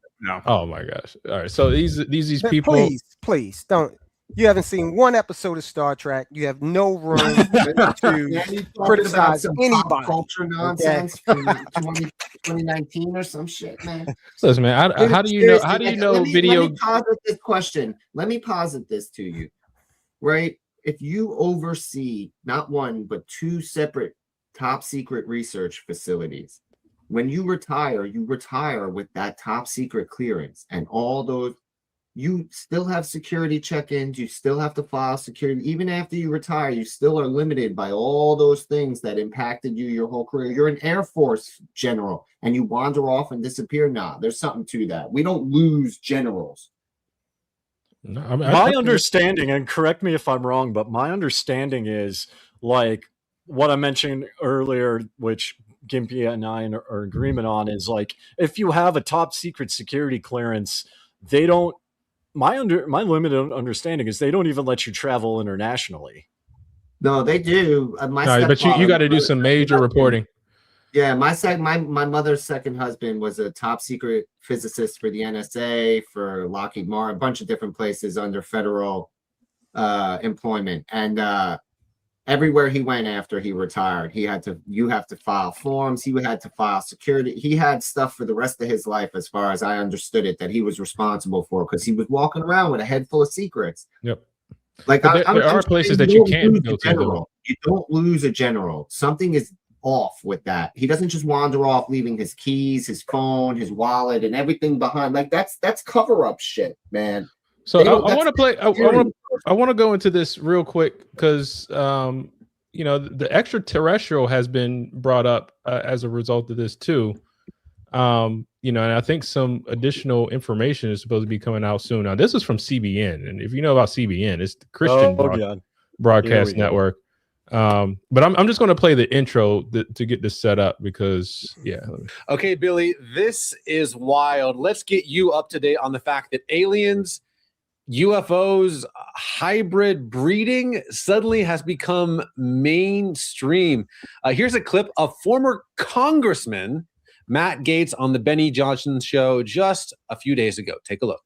Oh my gosh! All right, so these people. Please don't. You haven't seen one episode of Star Trek. You have no room to criticize anybody. Culture nonsense from 2019 or some shit, man. Listen, man. How do you know? How do you know video? Let me posit this question. Let me posit this to you, right? If you oversee not one but 2 separate top secret research facilities. When you retire with that top secret clearance and all those, you still have security check-ins, you still have to file security. Even after you retire, you still are limited by all those things that impacted you your whole career. You're an Air Force general and you wander off and disappear. Nah, there's something to that. We don't lose generals. No, I mean, my understanding, and correct me if I'm wrong, but my understanding is like what I mentioned earlier, which Gimpy and I are in agreement on, is like if you have a top secret security clearance, they don't. My limited understanding is they don't even let you travel internationally. No, they do. But you got to do some major reporting. Yeah, my mother's second husband was a top secret physicist for the NSA, for Lockheed Martin, a bunch of different places under federal employment. And everywhere he went after he retired, you have to file forms. He had to file security. He had stuff for the rest of his life, as far as I understood it, that he was responsible for, because he was walking around with a head full of secrets. Yep. Like there are places that you can't go to. You don't lose a general. Something is off with that. He doesn't just wander off, leaving his keys, his phone, his wallet, and everything behind. Like that's cover-up shit, man. So I want to play. I want to go into this real quick because the extraterrestrial has been brought up as a result of this too. And I think some additional information is supposed to be coming out soon. Now, this is from CBN, and if you know about CBN, it's the Christian Broadcast Network. But I'm just going to play the intro to get this set up because, yeah. Okay, Billy, this is wild. Let's get you up to date on the fact that aliens, UFOs, hybrid breeding suddenly has become mainstream. Here's a clip of former Congressman Matt Gaetz on the Benny Johnson show just a few days ago. Take a look.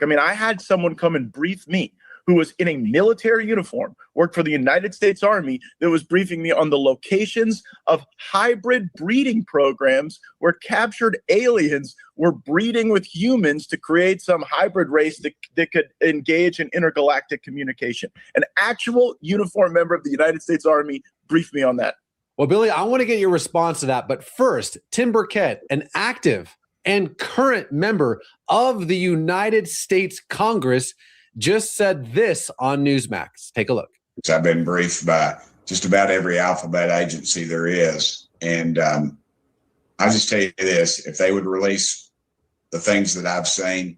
I mean, I had someone come and brief me who was in a military uniform, worked for the United States Army, that was briefing me on the locations of hybrid breeding programs where captured aliens were breeding with humans to create some hybrid race that could engage in intergalactic communication. An actual uniformed member of the United States Army briefed me on that. Well, Billy, I want to get your response to that. But first, Tim Burkett, an active and current member of the United States Congress, just said this on Newsmax. Take a look. I've been briefed by just about every alphabet agency there is. And I'll just tell you this, if they would release the things that I've seen,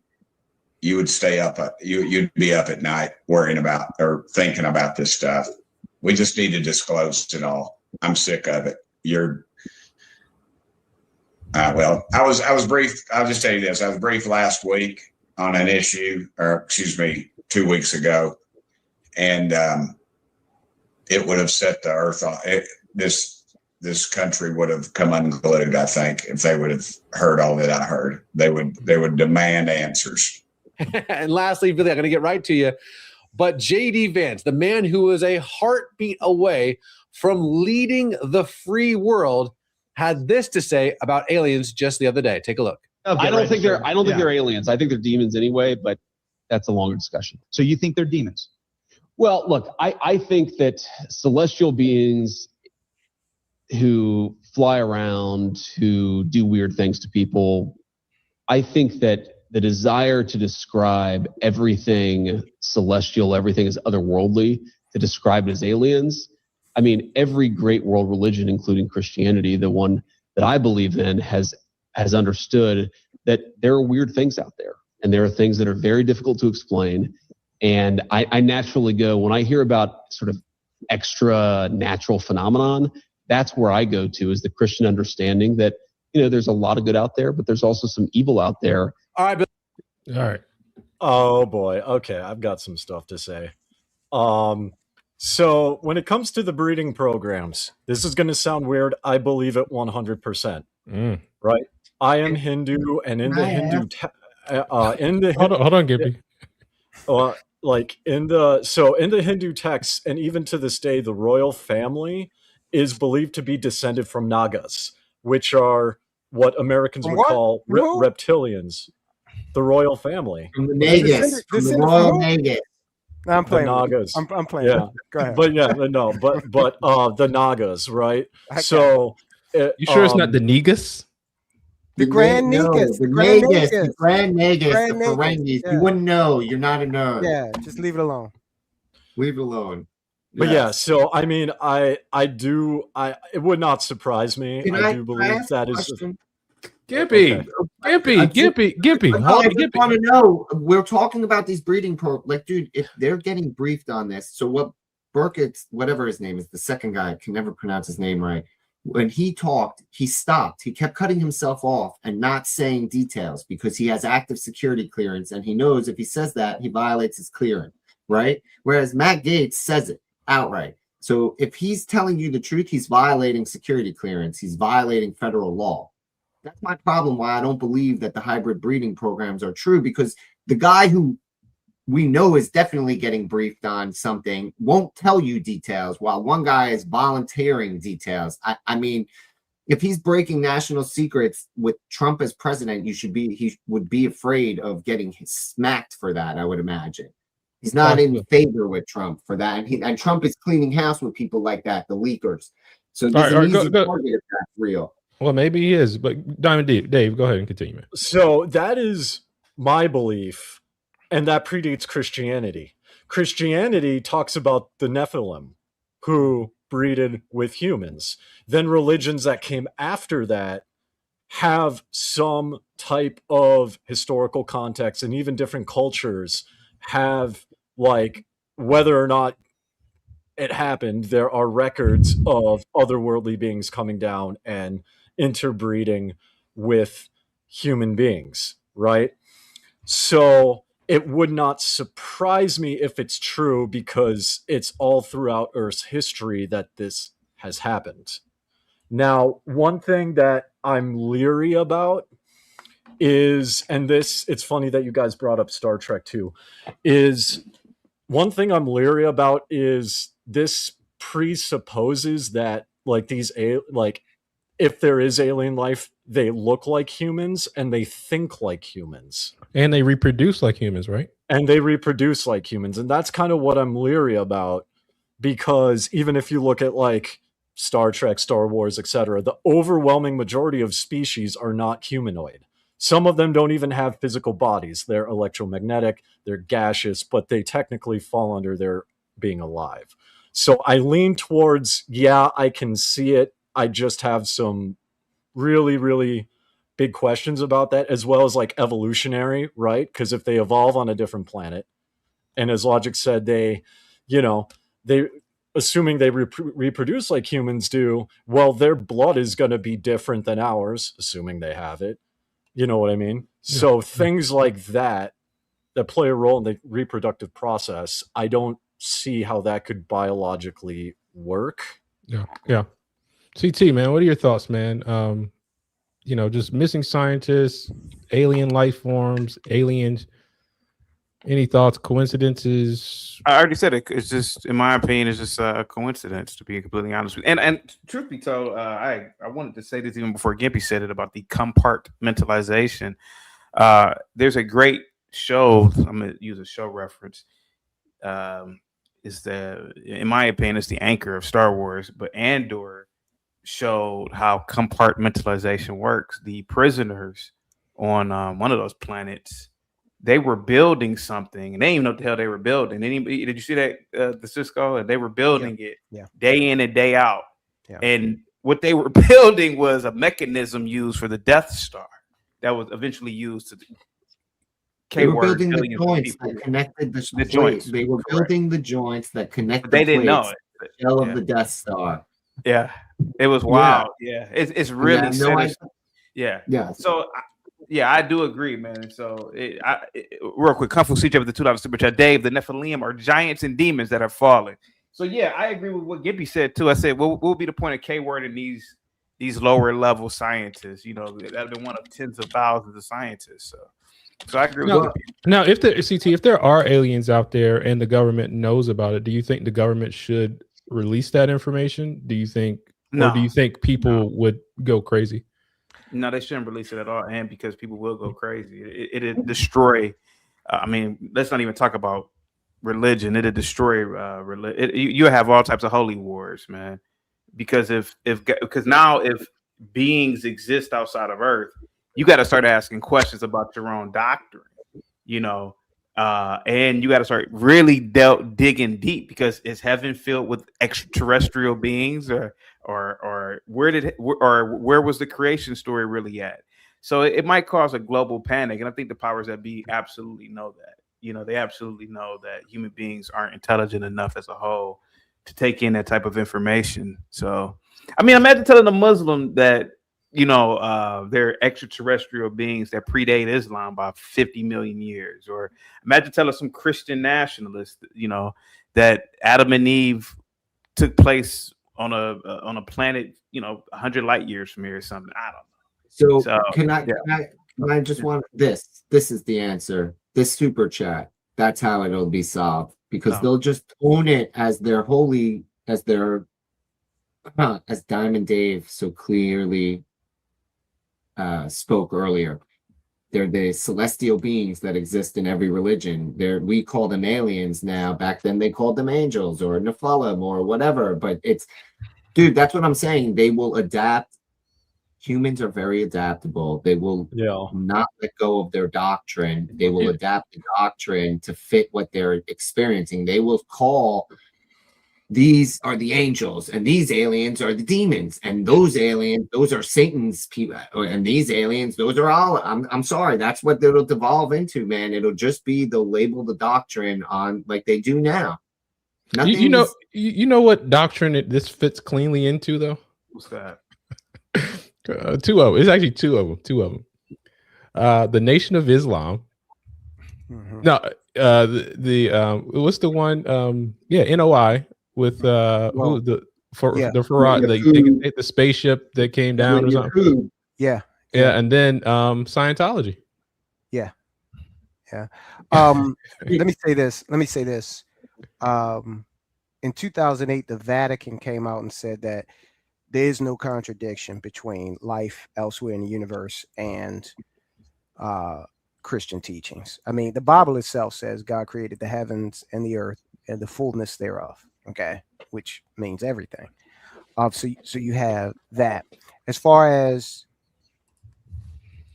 you would stay up, you'd be up at night worrying about or thinking about this stuff. We just need to disclose it all. I'm sick of it. Well, I was briefed. I'll just tell you this. I was briefed last week on an issue, or 2 weeks ago, and it would have set the earth on. This country would have come unglued, I think, if they would have heard all that I heard. They would demand answers. And lastly, Billy, I'm going to get right to you, but J.D. Vance, the man who was a heartbeat away from leading the free world, had this to say about aliens just the other day. Take a look. I don't think they're aliens. I think they're demons anyway, but that's a longer discussion. So you think they're demons? Well, look, I think that celestial beings who fly around, who do weird things to people, I think that the desire to describe everything celestial, everything is otherworldly, to describe it as aliens. I mean, every great world religion, including Christianity, the one that I believe in, has understood that there are weird things out there, and there are things that are very difficult to explain. And I naturally go, when I hear about sort of extra natural phenomenon, that's where I go to, is the Christian understanding that, there's a lot of good out there, but there's also some evil out there. All right, All right. Oh boy. Okay, I've got some stuff to say. So when it comes to the breeding programs, this is going to sound weird. I believe it 100%. Right? I am Hindu, and in the Hindu, hold on, Gibby. In the Hindu texts, and even to this day, the royal family is believed to be descended from Nagas, which are what Americans would call reptilians. The royal family. From the Nagas. From the royal Nagas. No, I'm playing. The Nagas. I'm playing. Yeah. Go ahead. But the Nagas, right? Okay. So you sure it's not the Negus? The Grand Negus. The Grand Negus. The Ferengis. Yeah. You wouldn't know. You're not a nerd. Yeah, just leave it alone. Leave it alone. But yeah, so I mean, it would not surprise me. I do believe that is. Gimpy. I just want to know. We're talking about these breeding dude, if they're getting briefed on this, so what Burkett, whatever his name is, the second guy, I can never pronounce his name right. When he talked, he stopped. He kept cutting himself off and not saying details because he has active security clearance, and he knows if he says that, he violates his clearance, right? Whereas Matt Gaetz says it outright. So if he's telling you the truth, he's violating security clearance. He's violating federal law. That's my problem why I don't believe that the hybrid breeding programs are true, because the guy who we know is definitely getting briefed on something won't tell you details, while one guy is volunteering details. I mean, if he's breaking national secrets with Trump as president, he would be afraid of getting smacked for that, I would imagine. He's not in favor with Trump for that. And Trump is cleaning house with people like that, the leakers. So there's an easy target if that's real. Well, maybe he is, but Diamond Dave, go ahead and continue, man. So that is my belief, and that predates Christianity. Christianity talks about the Nephilim, who breeded with humans. Then religions that came after that have some type of historical context, and even different cultures have, like, whether or not it happened, there are records of otherworldly beings coming down and interbreeding with human beings, right? So it would not surprise me if it's true, because it's all throughout Earth's history that this has happened. Now, one thing that I'm leery about is, and this, it's funny that you guys brought up Star Trek too, is one thing I'm leery about is this presupposes that, like, if there is alien life, they look like humans and they think like humans. And they reproduce like humans, right? And they reproduce like humans. And that's kind of what I'm leery about, because even if you look at, like, Star Trek, Star Wars, etc., the overwhelming majority of species are not humanoid. Some of them don't even have physical bodies. They're electromagnetic, they're gaseous, but they technically fall under their being alive. So I lean towards, yeah, I can see it. I just have some really, really big questions about that, as well as, like, evolutionary, right? Because if they evolve on a different planet, and as Logic said, they assuming they reproduce like humans do, well, their blood is going to be different than ours, assuming they have it. You know what I mean? Yeah. So things like that play a role in the reproductive process, I don't see how that could biologically work. Yeah. CT, man, what are your thoughts, man? Just missing scientists, alien life forms, aliens. Any thoughts, coincidences? I already said it. It's just, in my opinion, it's just a coincidence, to be completely honest with you. And truth be told, I wanted to say this even before Gimpy said it about the compartmentalization. There's a great show. I'm going to use a show reference. In my opinion, it's the anchor of Star Wars, but Andor showed how compartmentalization works. The prisoners on one of those planets, they were building something, and they didn't even know what the hell they were building. Did you see that, the Cisco? And they were building it day in and day out. Yeah. And what they were building was a mechanism used for the Death Star that was eventually used to They were building the joints that connected the joints. They were building the joints that connected. They didn't know it. The shell of the Death Star. Yeah, it was wild. Yeah, it's really sinister. Yeah. So, I do agree, man. So, real quick, Kung Fu CJ with the $2 super chat. Dave, the Nephilim are giants and demons that are falling. So, yeah, I agree with what Gimpy said too. I said, what will be the point of K-word in these lower level scientists? That've been one of tens of thousands of scientists. So I agree with you. Now, if there are aliens out there and the government knows about it, do you think the government should release that information? Do you think, or do you think people would go crazy? No, they shouldn't release it at all, and because people will go crazy, it'd destroy. Let's not even talk about religion. It'd destroy religion. You have all types of holy wars, man. Because if beings exist outside of Earth, you got to start asking questions about your own doctrine, and you got to start really digging deep, because is heaven filled with extraterrestrial beings, or where was the creation story really at? So it might cause a global panic, and I think the powers that be absolutely know that. They absolutely know that human beings aren't intelligent enough as a whole to take in that type of information. So, imagine telling a Muslim that they're extraterrestrial beings that predate Islam by 50 million years. Or imagine telling some Christian nationalist, that Adam and Eve took place on a planet, 100 light years from here or something. I don't know. So can I just want this? This is the answer. This super chat. That's how it'll be solved, because they'll just own it as their holy, as their, as Diamond Dave so clearly spoke earlier. They're the celestial beings that exist in every religion. We call them aliens now. Back then they called them angels or Nephilim or whatever. But dude, that's what I'm saying. They will adapt. Humans are very adaptable. They will not let go of their doctrine. They will adapt the doctrine to fit what they're experiencing. They will call these are the angels, and these aliens are the demons, and those aliens, those are Satan's people, and these aliens, those are all. I'm sorry, that's what it'll devolve into, man. It'll just be they'll label the doctrine on like they do now. You know what doctrine this fits cleanly into though? What's that? Two of them. It's actually two of them. The Nation of Islam. Mm-hmm. No, what's the one? NOI with the Farad. They can take the spaceship that came down or something. Yeah, and then Scientology. Yeah. Let me say this. In 2008, the Vatican came out and said that there is no contradiction between life elsewhere in the universe and Christian teachings. I mean, the Bible itself says God created the heavens and the earth and the fullness thereof. Okay, which means everything. So you have that. As far as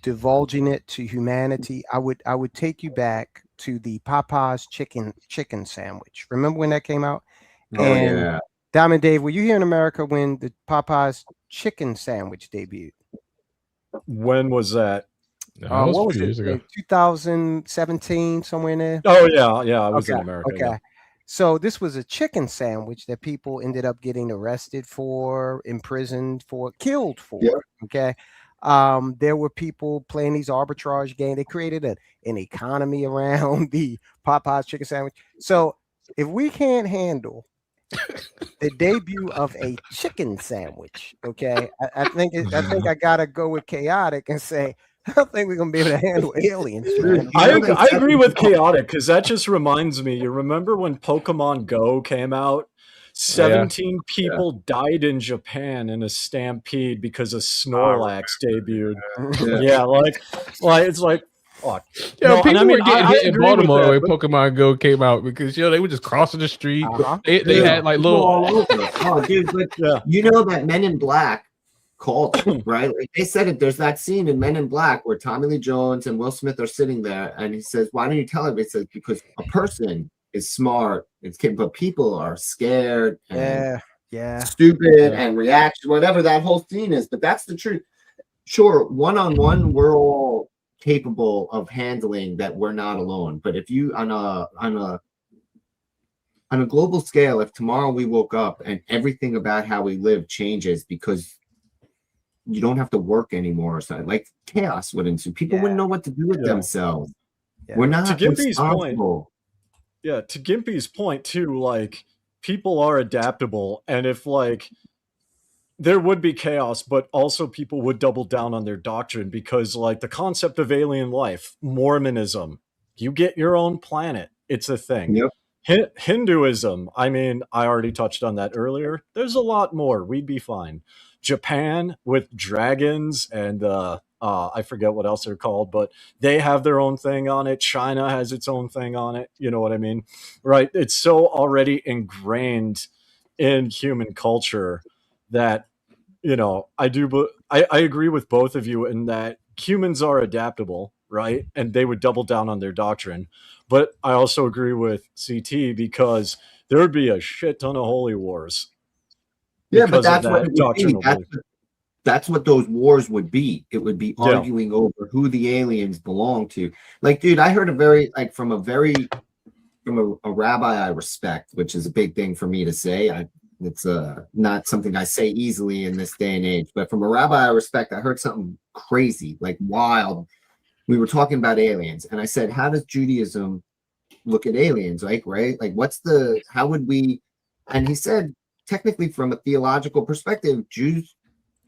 divulging it to humanity, I would take you back to the Popeye's chicken sandwich. Remember when that came out? And Diamond Dave, were you here in America when the Popeye's chicken sandwich debuted? When was that? What was it? 2017, somewhere in there? Oh yeah, I was in America. Okay. Yeah. So this was a chicken sandwich that people ended up getting arrested for, imprisoned for, killed for. Yeah. Okay. There were people playing these arbitrage games. They created an economy around the Popeye's chicken sandwich. So if we can't handle the debut of a chicken sandwich, okay, I think I gotta go with chaotic and say I don't think we're gonna be able to handle aliens. I agree with chaotic because that just reminds me. You remember when Pokemon Go came out? 17 people died in Japan in a stampede because a Snorlax debuted. It's like. Oh, people were getting hit in Baltimore when Pokemon Go came out because they were just crossing the street. They had like little all over. Oh, dude, but you know that Men in Black called it, right? Like they said it. There's that scene in Men in Black where Tommy Lee Jones and Will Smith are sitting there, and he says, "Why don't you tell him?" It says, "Because a person is smart, but people are scared, and stupid, and reaction, whatever that whole scene is." But that's the truth. Sure, one-on-one, we're all capable of handling that. We're not alone. But if you on a global scale, if tomorrow we woke up and everything about how we live changes because you don't have to work anymore, so like chaos would ensue. People wouldn't know what to do with themselves. We're not to Gimpy's responsible. Point. To Gimpy's point too, like people are adaptable, and if like there would be chaos, but also people would double down on their doctrine because like the concept of alien life, Mormonism, you get your own planet. It's a thing. Yep. Hinduism, I mean, I already touched on that earlier. There's a lot more. We'd be fine. Japan with dragons and I forget what else they're called, but they have their own thing on it. China has its own thing on it. You know what I mean? Right? It's so already ingrained in human culture that, I agree with both of you in that humans are adaptable, right? And they would double down on their doctrine. But I also agree with CT because there would be a shit ton of holy wars. Yeah, but that's what it would be. That's what those wars would be. It would be arguing over who the aliens belong to. Like, dude, I heard from a rabbi I respect, which is a big thing for me to say. It's not something I say easily in this day and age, but from a rabbi I respect, I heard something crazy, like wild. We were talking about aliens, and I said, how does Judaism look at aliens? Like, right? Like, how would we? And he said, technically from a theological perspective, Jews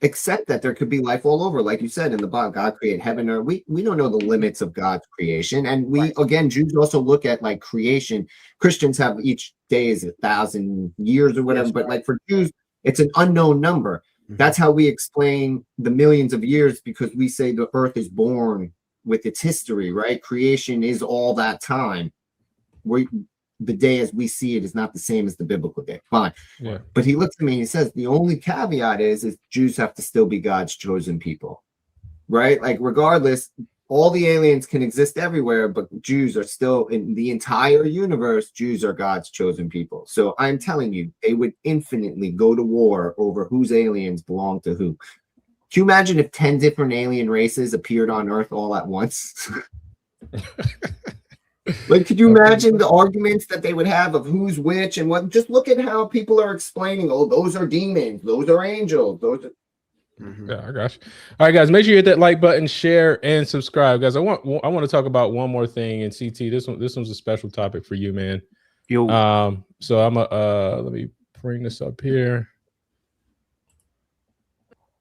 accept that there could be life all over. Like you said in the Bible, God created heaven or we don't know the limits of God's creation. And we, again, Jews also look at like creation. Christians have each day is 1,000 years or whatever, but like for Jews, it's an unknown number. That's how we explain the millions of years, because we say the earth is born with its history, right? Creation is all that time. The day as we see it is not the same as the biblical day. Fine. Yeah. But he looks at me and he says, the only caveat is Jews have to still be God's chosen people, right? Like regardless, all the aliens can exist everywhere, but Jews are still in the entire universe. Jews are God's chosen people. So I'm telling you, they would infinitely go to war over whose aliens belong to who. Can you imagine if 10 different alien races appeared on Earth all at once? Like, could you imagine the arguments that they would have of who's which and what? Just look at how people are explaining, oh, those are demons, those are angels, those are... Yeah, I got you. All right, guys, make sure you hit that like button, share, and subscribe, guys. I want to talk about one more thing. And CT, this one's a special topic for you, man. So I'm let me bring this up here.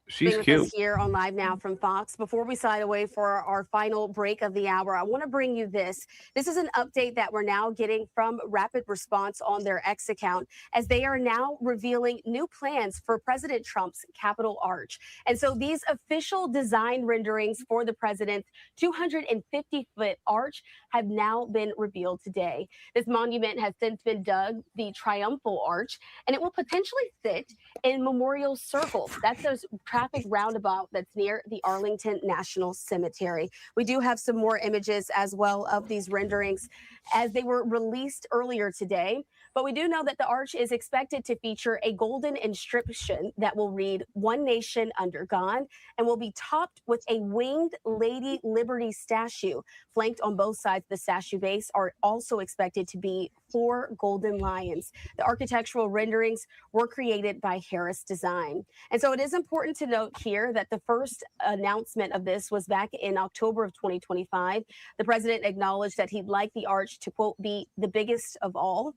She's with cute. us here on Live Now from Fox. Before we sign away for our final break of the hour, I want to bring you this. This is an update that we're now getting from Rapid Response on their X account, as they are now revealing new plans for President Trump's Capitol Arch. And so these official design renderings for the president's 250-foot arch have now been revealed today. This monument has since been dubbed the Triumphal Arch, and it will potentially sit in Memorial Circle. That's those traffic roundabout that's near the Arlington National Cemetery. We do have some more images as well of these renderings as they were released earlier today. But we do know that the arch is expected to feature a golden inscription that will read "One Nation Under God" and will be topped with a winged Lady Liberty statue. Flanked on both sides of the statue base are also expected to be 4 golden lions. The architectural renderings were created by Harris Design. And so it is important to note here that the first announcement of this was back in October of 2025. The president acknowledged that he'd like the arch to, quote, be the biggest of all.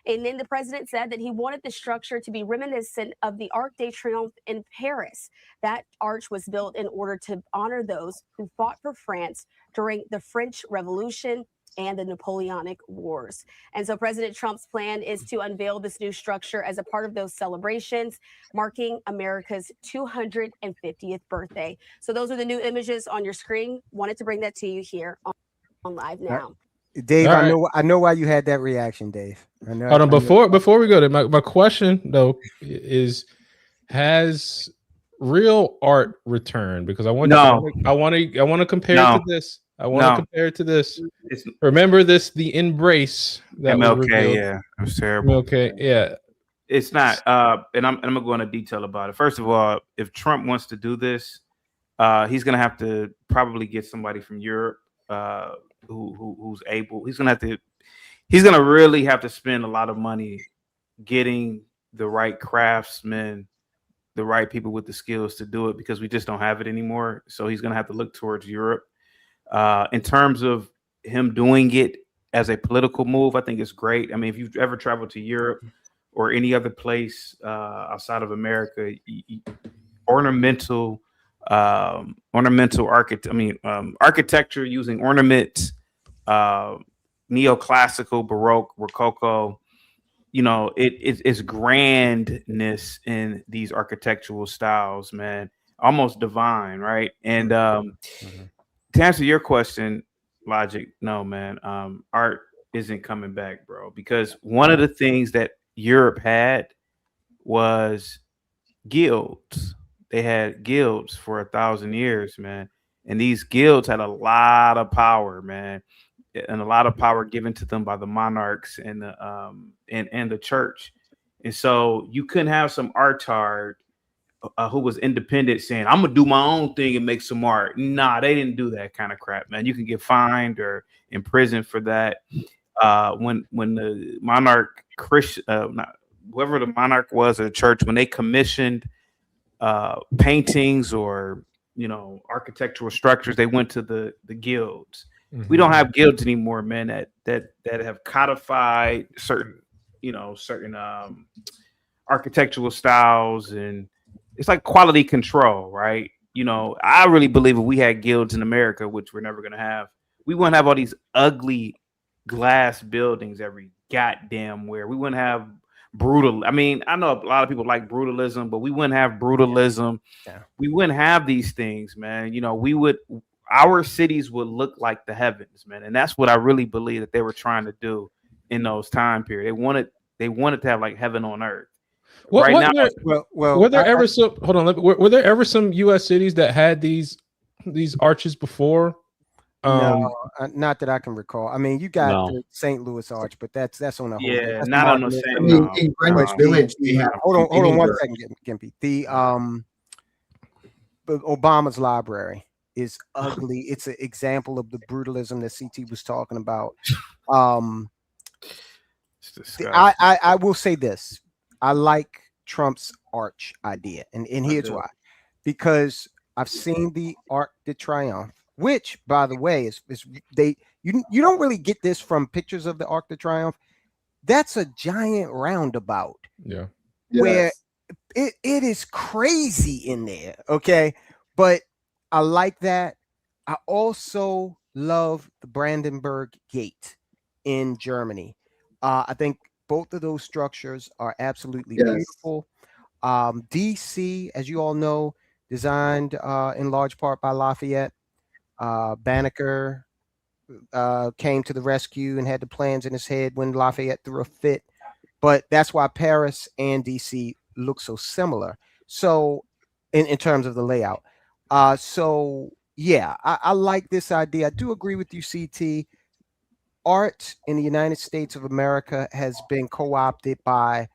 And then the president said that he wanted the structure to be reminiscent of the Arc de Triomphe in Paris. That arch was built in order to honor those who fought for France during the French Revolution and the Napoleonic Wars. And so President Trump's plan is to unveil this new structure as a part of those celebrations, marking America's 250th birthday. So those are the new images on your screen. Wanted to bring that to you here on Live Now. Dave, All right. I know why you had that reaction, Dave. I know. Hold on, before we go to my question though is, has real art returned? Because I want to compare it to this. I want to compare it to this. Remember this, the embrace that was MLK, revealed. yeah, it was terrible. Okay, yeah. It's not. And I'm gonna go into detail about it. First of all, if Trump wants to do this, he's gonna have to probably get somebody from Europe who's able. He's gonna really have to spend a lot of money getting the right craftsmen, the right people with the skills to do it, because we just don't have it anymore. So he's gonna have to look towards Europe. In terms of him doing it as a political move, I think it's great. I mean, if you've ever traveled to Europe or any other place outside of America, ornamental architecture using ornaments, neoclassical, Baroque, Rococo, it's grandness in these architectural styles, man, almost divine, right? And to answer your question, Logic, no, man, art isn't coming back, bro, because one of the things that Europe had was guilds. They had guilds for 1,000 years, man. And these guilds had a lot of power, man, and a lot of power given to them by the monarchs and the church. And so you couldn't have some artard who was independent saying, I'm gonna do my own thing and make some art. Nah, they didn't do that kind of crap, man. You can get fined or imprisoned for that. When the monarch whoever the monarch was at the church, when they commissioned paintings or architectural structures, they went to the guilds. Mm-hmm. We don't have guilds anymore, man, that have codified certain architectural styles, and it's like quality control, right? You know, I really believe if we had guilds in America, which we're never gonna have, we wouldn't have all these ugly glass buildings every goddamn where. We wouldn't have brutal. I mean, I know a lot of people like brutalism, but we wouldn't have brutalism. Yeah. We wouldn't have these things, man. You know, our cities would look like the heavens, man. And that's what I really believe that they were trying to do in those time periods. They wanted to have like heaven on earth. Were there ever some U.S. cities that had these arches before? No, not that I can recall. I mean, you got the St. Louis Arch, but that's on a whole. That's not on the same. In Greenwich Village, hold on 1 second, Gimpy. The Obama's library is ugly. It's an example of the brutalism that CT was talking about. I will say this. I like Trump's arch idea, and here's why. Because I've seen the Arc de Triomphe, which, by the way, you don't really get this from pictures of the Arc de Triomphe. That's a giant roundabout. Yeah. Where it is crazy in there. Okay. But I like that. I also love the Brandenburg Gate in Germany. I think both of those structures are absolutely beautiful. DC, as you all know, designed in large part by Lafayette. Banneker came to the rescue and had the plans in his head when Lafayette threw a fit. But that's why Paris and DC look so similar. So in terms of the layout. So yeah, I like this idea. I do agree with you, CT. Art in the United States of America has been co-opted by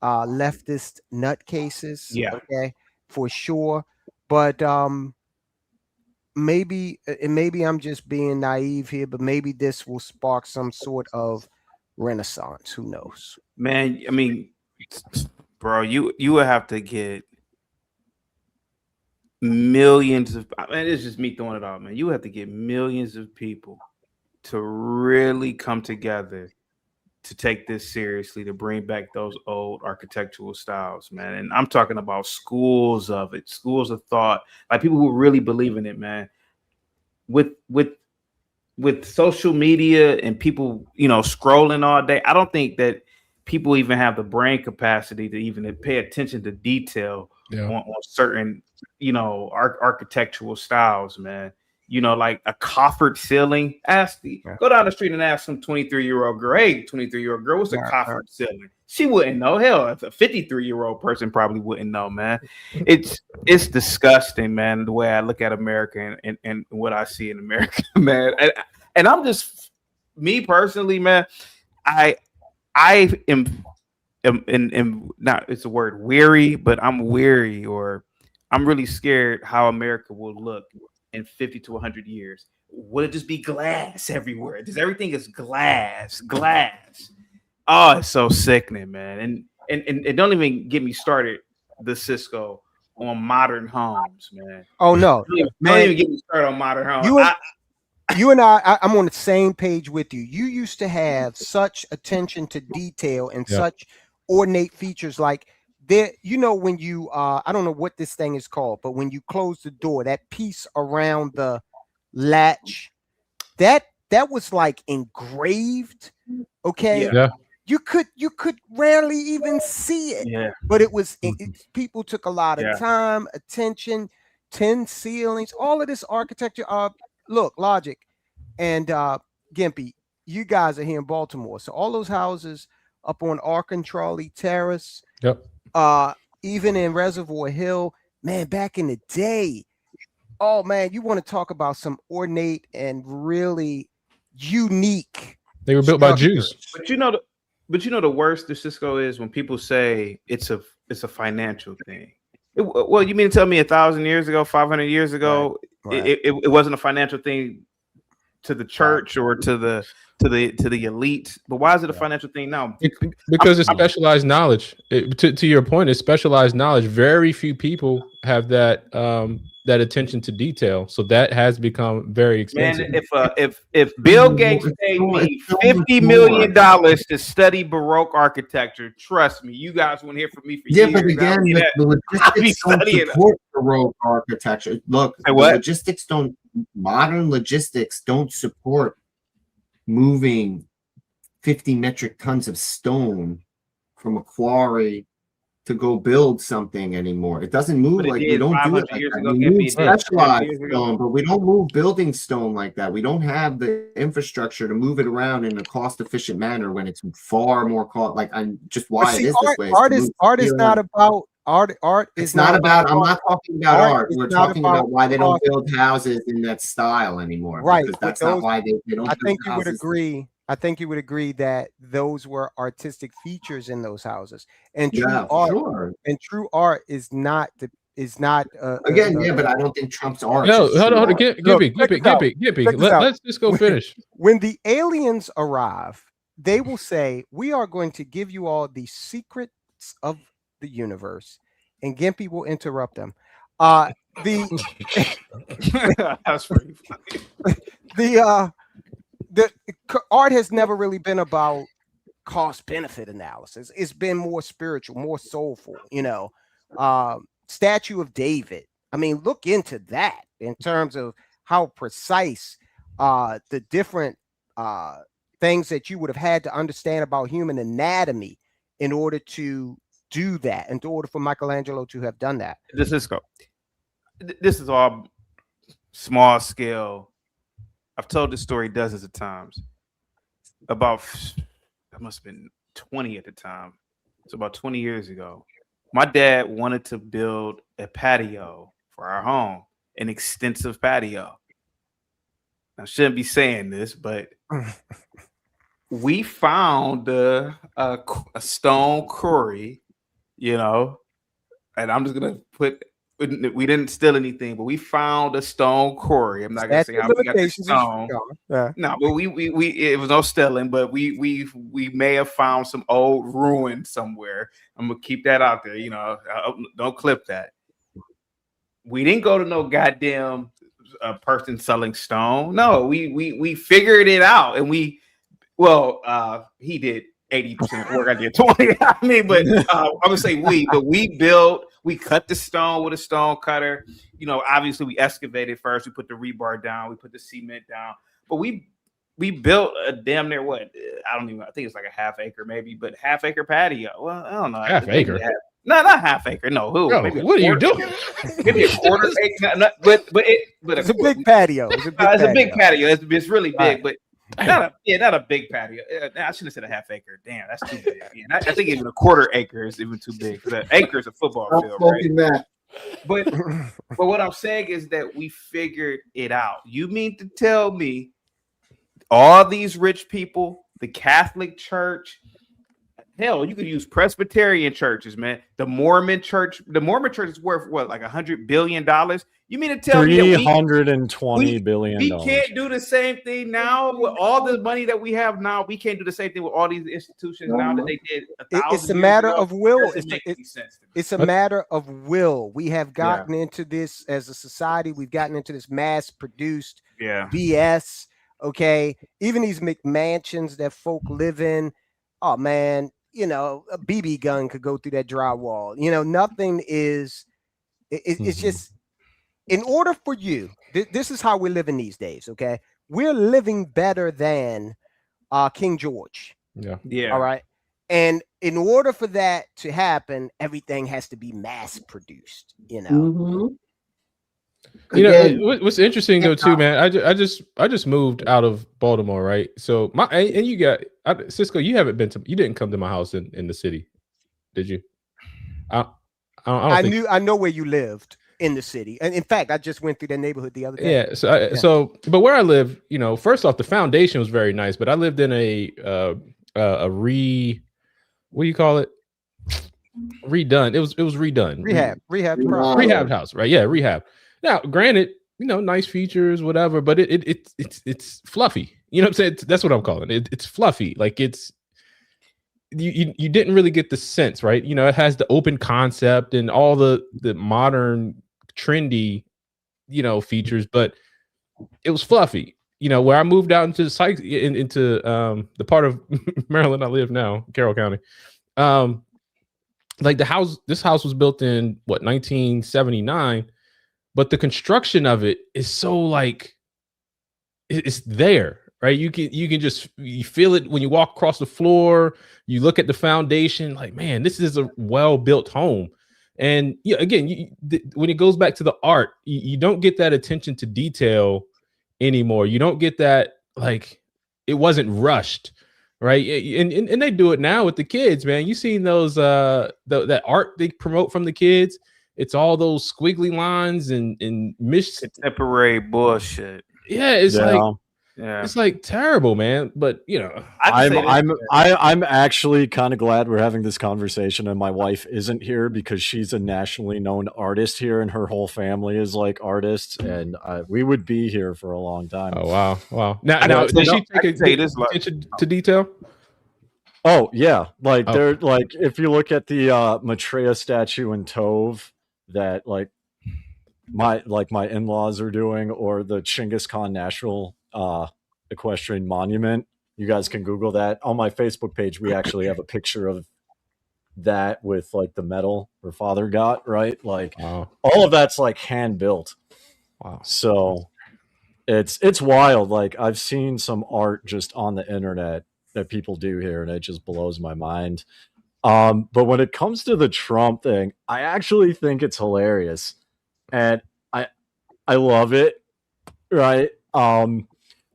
leftist nutcases. Yeah. Okay, for sure. But maybe I'm just being naive here, but maybe this will spark some sort of renaissance. Who knows? Man, I mean, bro, you would have to get millions of. I mean, it's just me throwing it out, man. You have to get millions of people to really come together to take this seriously, to bring back those old architectural styles, man. And I'm talking about schools of it, schools of thought, like people who really believe in it, man. With social media and people, you know, scrolling all day, I don't think that people even have the brain capacity to even pay attention to detail on certain, you know, architectural styles, man. You know, like a coffered ceiling. Go down the street and ask some 23-year-old girl, hey, 23-year-old girl, what's a coffered ceiling? She wouldn't know. Hell, if a 53-year-old person probably wouldn't know, man. It's disgusting, man, the way I look at America and what I see in America, man. And I'm just, me personally, man, I am not, it's a word, weary, but I'm weary, or I'm really scared how America will look in 50 to 100 years. Will it just be glass everywhere? Because everything is glass. Oh, it's so sickening, man. And don't even get me started, the Cisco, on modern homes, man. Oh no, don't even get me started on modern homes. You and I'm on the same page with you. You used to have such attention to detail and such ornate features, like there, you know, when you I don't know what this thing is called, but when you close the door, that piece around the latch, that was like engraved. Okay. Yeah. You could rarely even see it. Yeah. But it was people took a lot of time, attention, 10 ceilings, all of this architecture. Look, Logic and Gimpy, you guys are here in Baltimore. So all those houses up on Archentrolly Terrace. Yep. Even in Reservoir Hill, man, back in the day. Oh man, you want to talk about some ornate and really unique. They were built by Jews. But you know the worst the Cisco is when people say it's a financial thing. Well, you mean to tell me 1,000 years ago, 500 years ago, right. It wasn't a financial thing to the church or to the elite? But why is it a financial thing now? Because it's specialized knowledge. To your point, it's specialized knowledge. Very few people have that that attention to detail. So that has become very expensive. Man, if Bill Gates paid me $50 million to study Baroque architecture, trust me, you guys won't hear from me for years. But again, the logistics don't support Baroque architecture. Look, modern logistics don't support moving 50 metric tons of stone from a quarry to go build something anymore. It doesn't move like we don't do it like that. We move specialized stone, but we don't move building stone like that. We don't have the infrastructure to move it around in a cost-efficient manner when it's far more cost. Like, I'm just why it is this way. Art is not about art. Art is not about. I'm not talking about art. We're talking about why they don't build houses in that style anymore. Right. Because that's not why they don't. I think you would agree. I think you would agree that those were artistic features in those houses, and true art is not but I don't think Trump's art. No, hold on, Gippy. Let's just go finish. When the aliens arrive, they will say, "We are going to give you all the secrets of the universe," and Gimpy will interrupt them. That's pretty funny. The art has never really been about cost benefit analysis. It's been more spiritual, more soulful, Statue of David. I mean, look into that in terms of how precise the different things that you would have had to understand about human anatomy in order to do that, in order for Michelangelo to have done that. This is all small scale. I've told this story dozens of times. That must have been 20 at the time. It's about 20 years ago. My dad wanted to build a patio for our home, an extensive patio. I shouldn't be saying this, but we found a stone quarry, and I'm just gonna put. We didn't steal anything, but we found a stone quarry. I'm not gonna say how we got the stone. No, but we it was no stealing, but we may have found some old ruin somewhere. I'm gonna keep that out there. Don't clip that. We didn't go to no goddamn person selling stone. No, we figured it out, and he did 80% work. I did 20. I mean, but I'm gonna say we cut the stone with a stone cutter. Obviously we excavated first. We put the rebar down. We put the cement down. But we built a damn near I think it's like a half acre maybe, but half acre patio. Well, I don't know. Half acre? No, not half acre. No, maybe what are you doing? Maybe a quarter acre. But it's a big patio. It's a big patio. It's really big, but. Not a big patio. I shouldn't have said a half acre. Damn, that's too big. Yeah, I think even a quarter acre is even too big. The acre is a football field, right? But what I'm saying is that we figured it out. You mean to tell me all these rich people, the Catholic Church, hell, you could use Presbyterian churches, man. The Mormon church is worth what, like $100 billion? You mean to tell me $320 billion? We can't do the same thing now with all the money that we have now. We can't do the same thing with all these institutions now that they did. It's a matter of will. It's a matter of will. We have gotten into this as a society. We've gotten into this mass-produced BS. Okay, even these McMansions that folk live in. Oh man, a BB gun could go through that drywall. Nothing is. It's just. In order for you, this is how we're living these days, okay? We're living better than King George. Yeah. All right. And in order for that to happen, everything has to be mass produced, What's interesting though too, man. I just moved out of Baltimore, right? So you got Cisco. You didn't come to my house in the city, did you? I know where you lived. In the city, and in fact, I just went through that neighborhood the other day. Yeah. But where I live, first off, the foundation was very nice. But I lived in a what do you call it? Redone. It was redone. Rehab house, right? Yeah, rehab. Now, granted, nice features, whatever, but it's fluffy. You know what I'm saying? That's what I'm calling it. It's fluffy. Like it's. You didn't really get the sense, right? It has the open concept and all the modern trendy features, but it was fluffy. Where I moved out into the part of Maryland I live now, Carroll County. Like this house was built in 1979, but the construction of it is so like it's there, right? You can just you feel it when you walk across the floor. You look at the foundation, like, man, this is a well-built home. And again, when it goes back to the art, you don't get that attention to detail anymore. You don't get that, like, it wasn't rushed, right? And they do it now with the kids, man. You seen those that art they promote from the kids? It's all those squiggly lines and contemporary bullshit. Yeah, it's like terrible, man. But I'm actually kind of glad we're having this conversation, and my wife isn't here because she's a nationally known artist here, and her whole family is like artists, and we would be here for a long time. Oh wow! Now did she take attention to detail? Oh yeah, they're like, if you look at the Maitreya statue in Tove that my in-laws are doing, or the Chinggis Khan National Equestrian Monument, you guys can Google that. On my Facebook page, we actually have a picture of that with like the medal her father got, right? Like all of that's like hand built. Wow. So it's wild. Like, I've seen some art just on the internet that people do here, and it just blows my mind. But when it comes to the Trump thing, I actually think it's hilarious, and I love it, right?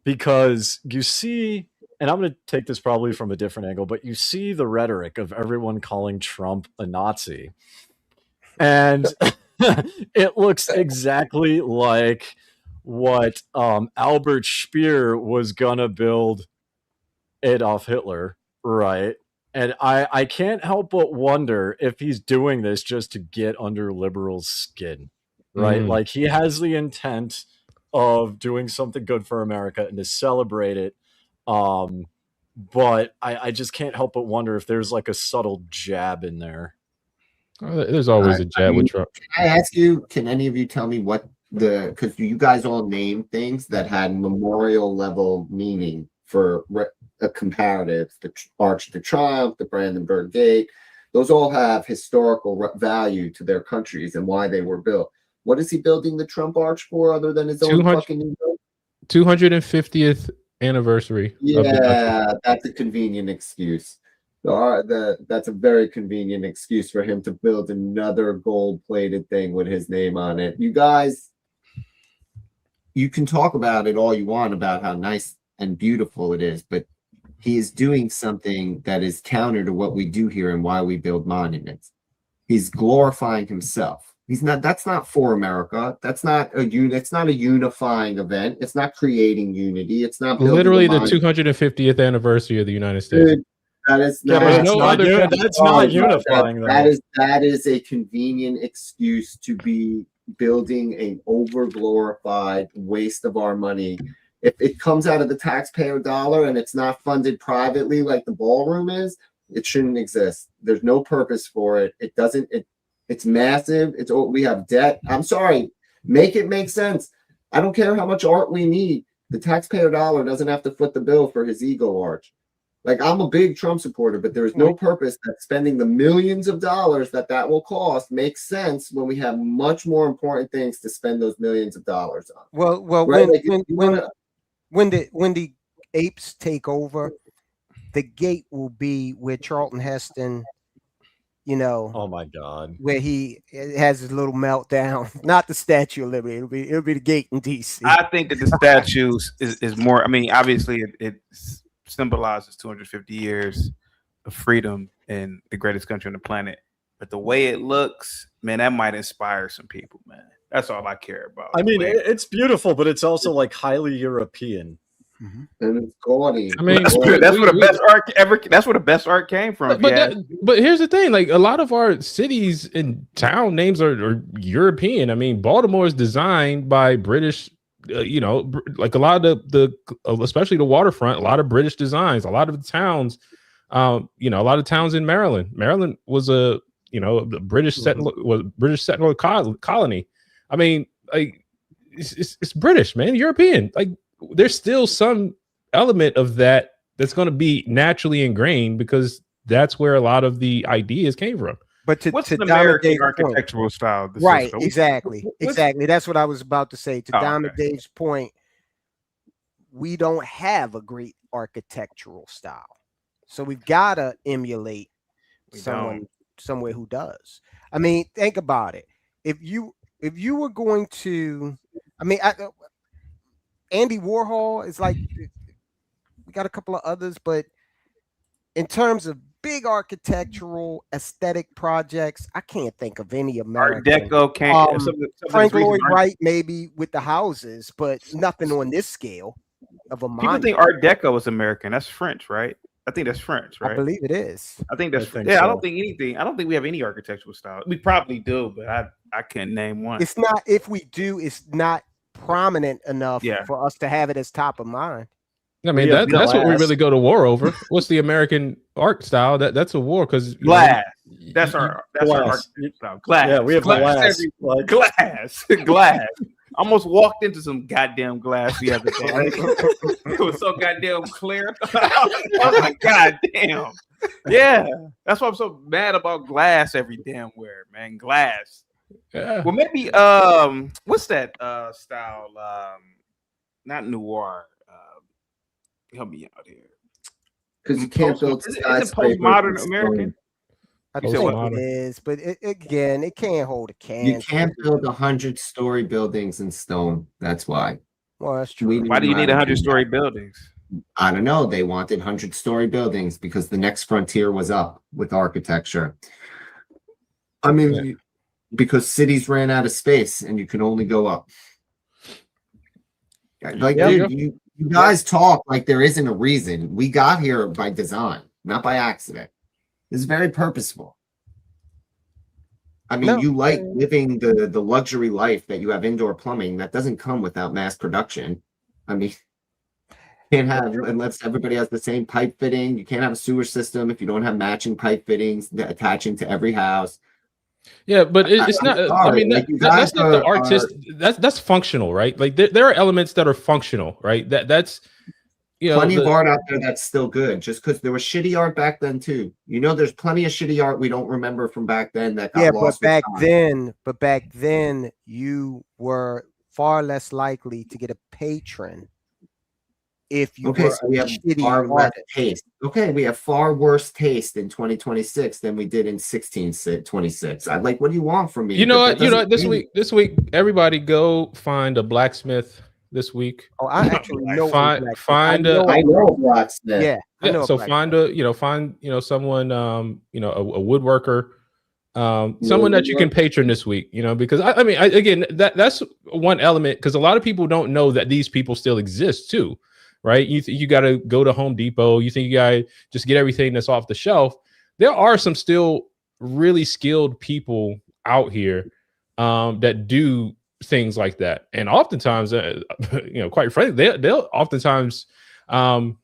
Because you see, and I'm going to take this probably from a different angle, but you see the rhetoric of everyone calling Trump a Nazi, and it looks exactly like what Albert Speer was gonna build Adolf Hitler, right? And I can't help but wonder if he's doing this just to get under liberals' skin, right? Like, he has the intent of doing something good for America and to celebrate it. But I just can't help but wonder if there's like a subtle jab in there. There's always a jab with Trump. Can I ask you, can any of you tell me what because you guys all named things that had memorial level meaning for comparatives, the Arch of Triumph, the Brandenburg Gate, those all have historical value to their countries and why they were built. What is he building the Trump Arch for, other than his own fucking 250th anniversary? Yeah, that's a convenient excuse. That's a very convenient excuse for him to build another gold-plated thing with his name on it. You guys, you can talk about it all you want about how nice and beautiful it is, but he is doing something that is counter to what we do here and why we build monuments. He's glorifying himself. That's not for America. That's not it's not a unifying event. It's not creating unity. It's not literally the 250th anniversary of the United States. Dude, that is that's not unifying. That is a convenient excuse to be building an over-glorified waste of our money. If it comes out of the taxpayer dollar and it's not funded privately like the ballroom is, it shouldn't exist. There's no purpose for it. It doesn't. It's massive. We have debt. I'm sorry. Make it make sense. I don't care how much art we need. The taxpayer dollar doesn't have to foot the bill for his ego arch. Like, I'm a big Trump supporter, but there is no purpose that spending the millions of dollars that will cost makes sense when we have much more important things to spend those millions of dollars on. Well, right? when the apes take over, the gate will be where Charlton Heston, oh my God, where he has his little meltdown. Not the Statue of Liberty. It'll be the gate in DC. I think that the statue is more. I mean, obviously, it symbolizes 250 years of freedom in the greatest country on the planet. But the way it looks, man, that might inspire some people, man. That's all I care about. I mean, it's beautiful, but it's also like highly European. And it's gaudy. I mean, that's where the best art ever. That's where the best art came from. But here's the thing: like, a lot of our cities and town names are European. I mean, Baltimore is designed by British. Like a lot of the especially the waterfront, a lot of British designs. A lot of the towns, a lot of towns in Maryland. Maryland was the British settler colony. I mean, like, it's British, man, European. Like there's still some element of that that's going to be naturally ingrained because that's where a lot of the ideas came from. But What's to an American Dave's architectural style? right? Cisco? Exactly, What's- exactly. That's what I was about to say. To Oh, okay. Dave's point, we don't have a great architectural style, so we've got to emulate someone somewhere who does. I mean, think about it. If you were going to, I mean, Andy Warhol is like, we got a couple of others, but in terms of big architectural aesthetic projects, I can't think of any American. Art Deco can't. Frank Lloyd Wright maybe with the houses, but nothing on this scale of a People monument. think Art Deco is American. That's French, right? I think that's French, right? I believe it is. I think that's think yeah. so. I don't think anything. I don't think we have any architectural style. We probably do, but I can't name one. It's not. If we do, it's not prominent enough Yeah. for us to have it as top of mind. I mean, that's what we really go to war over. What's the American art style? That's a war because glass. That's our architectural style. Glass. Yeah, we have glass. Like, glass. Almost walked into some goddamn glass the other day. It was so goddamn clear. I was like, goddamn. Yeah, that's why I'm so mad about glass every damn where, man. Glass. Yeah. Well, maybe what's that style? Not noir. Help me out here. Because you can't build Is it skyscrapers postmodern with American? I You said think what? it is, but again, it can't hold a stone. You candle. can't build 100-story buildings in stone. That's why. Well, that's true. Why do you need 100-story buildings? I don't know. They wanted 100-story buildings because the next frontier was up with architecture. I mean, because cities ran out of space and you can only go up. Like, dude, you guys talk like there isn't a reason. We got here by design, not by accident. This is very purposeful. I mean, you like living the luxury life that you have indoor plumbing. That doesn't come without mass production. I mean, can't have unless everybody has the same pipe fitting. You can't have a sewer system if you don't have matching pipe fittings attaching to every house. Yeah, but it's not. I mean, like, that's not the artist. That's functional, right? Like there are elements that are functional, right? That's plenty of art out there that's still good. Just because there was shitty art back then too. You know, there's plenty of shitty art we don't remember from back then that got lost. But back then, you were far less likely to get a patron if you were so we have shitty far less artist. taste. Okay, we have far worse taste in 2026 than we did in 1626. I'd like, what do you want from me? You know But what? that doesn't This week, everybody go find a blacksmith this week. Oh, I actually know. find I know a blacksmith. Yeah, I know. So find someone a woodworker, someone that you can patron this week. Because I mean, again, that's one element because a lot of people don't know that these people still exist too. Right? You got to go to Home Depot. You think you got to just get everything that's off the shelf. There are some still really skilled people out here that do things like that. And oftentimes, quite frankly, they'll oftentimes, do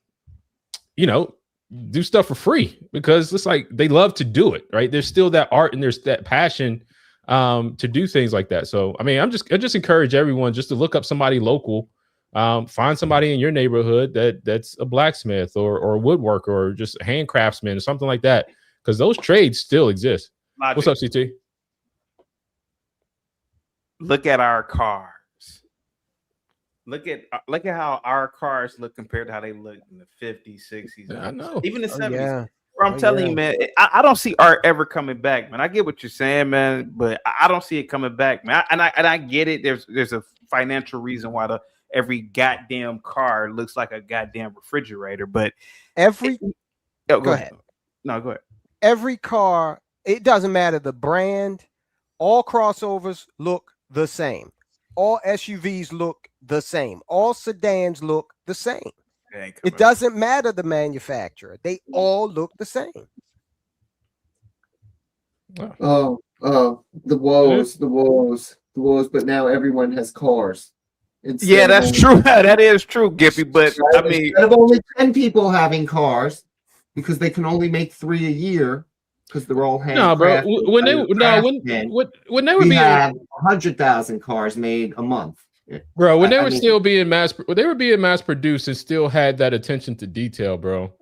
stuff for free because it's like they love to do it. Right? There's still that art and there's that passion to do things like that. So, I mean, I just encourage everyone just to look up somebody local. Find somebody in your neighborhood that's a blacksmith or a woodworker or just a handcraftsman or something like that, because those trades still exist. Logic. What's up, CT? Look at our cars. Look at how our cars look compared to how they look in the 50s, 60s. I know. Even the 70s. Yeah. I'm telling you, man, I don't see art ever coming back, man. I get what you're saying, man, but I don't see it coming back, man. And I get it. There's a financial reason why every goddamn car looks like a goddamn refrigerator, but go ahead. No, go ahead. Every car, it doesn't matter the brand. All crossovers look the same. All SUVs look the same. All sedans look the same. It doesn't matter the manufacturer. They all look the same. Oh, the woes. But now everyone has cars. That's true. That is true, Gippy. But I mean, instead of only 10 people having cars because they can only make 3 a year because they're all handcrafted. No, bro. When they would be 100,000 cars made a month. Bro, when they were still being mass produced and still had that attention to detail, bro.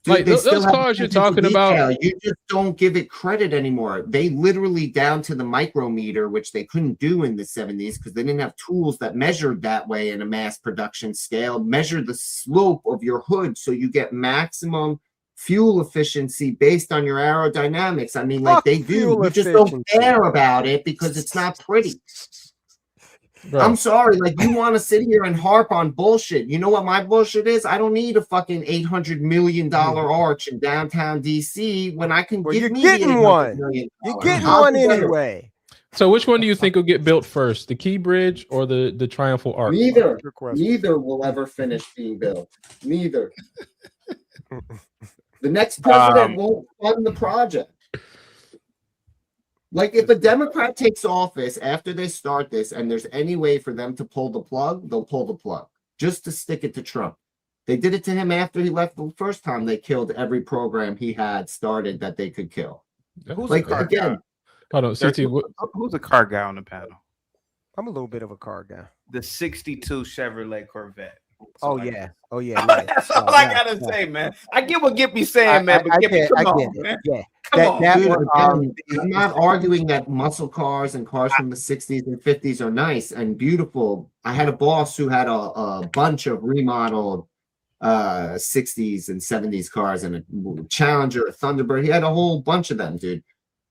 Dude, Like those cars you're talking about, you just don't give it credit anymore. They literally down to the micrometer, which they couldn't do in the 70s because they didn't have tools that measured that way in a mass production scale, measure the slope of your hood so you get maximum fuel efficiency based on your aerodynamics. I mean, like they do. You just don't care about it because it's not pretty. Bro. I'm sorry, like you want to sit here and harp on bullshit. You know what my bullshit is? I don't need a fucking $800 million arch in downtown DC when I can give me one. You're getting one anyway. So which one do you think will get built first, the Key Bridge or the Triumphal Arch? Neither will ever finish being built. Neither. The next president won't fund the project. Like, if a Democrat takes office after they start this and there's any way for them to pull the plug, they'll pull the plug just to stick it to Trump. They did it to him after he left the first time. They killed every program he had started that they could kill. Who's like, again, hold on, CT, who's a car guy on the panel? I'm a little bit of a car guy. The 62 Chevrolet Corvette. Oh yeah. That's all I gotta say, man. I get what Gippy's saying, man. But Gippy, come on, man. Yeah. Come on, dude, I'm not arguing that muscle cars and cars from the 60s and 50s are nice and beautiful. I had a boss who had a bunch of remodeled 60s and 70s cars and a Challenger, a Thunderbird. He had a whole bunch of them, dude.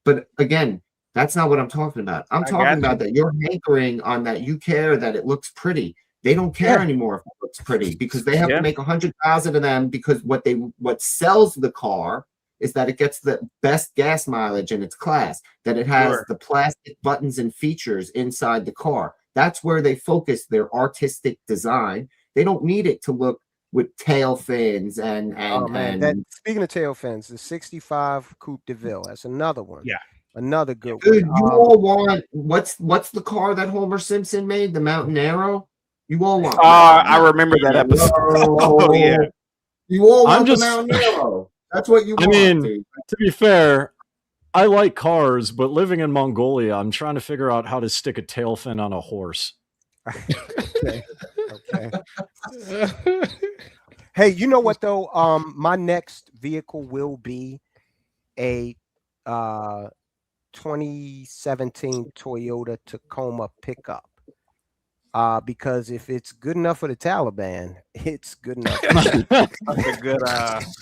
But again, that's not what I'm talking about. I'm talking about that you're hankering on that. You care that it looks pretty. They don't care anymore if it looks pretty because they have to make 100,000 of them because what sells the car is that it gets the best gas mileage in its class, that it has the plastic buttons and features inside the car. That's where they focus their artistic design. They don't need it to look with tail fins and speaking of tail fins, the 65 Coupe de Ville, that's another one. Yeah. Another good Dude, one. you all want what's the car that Homer Simpson made? The Mountain Arrow? You all want I remember that episode. Oh yeah. You all want the Mountain Arrow. That's what you want. I mean, dude. to be fair, I like cars, but living in Mongolia, I'm trying to figure out how to stick a tail fin on a horse. Okay. Hey, you know what though? My next vehicle will be a 2017 Toyota Tacoma pickup. Because if it's good enough for the Taliban, it's good enough. That's a good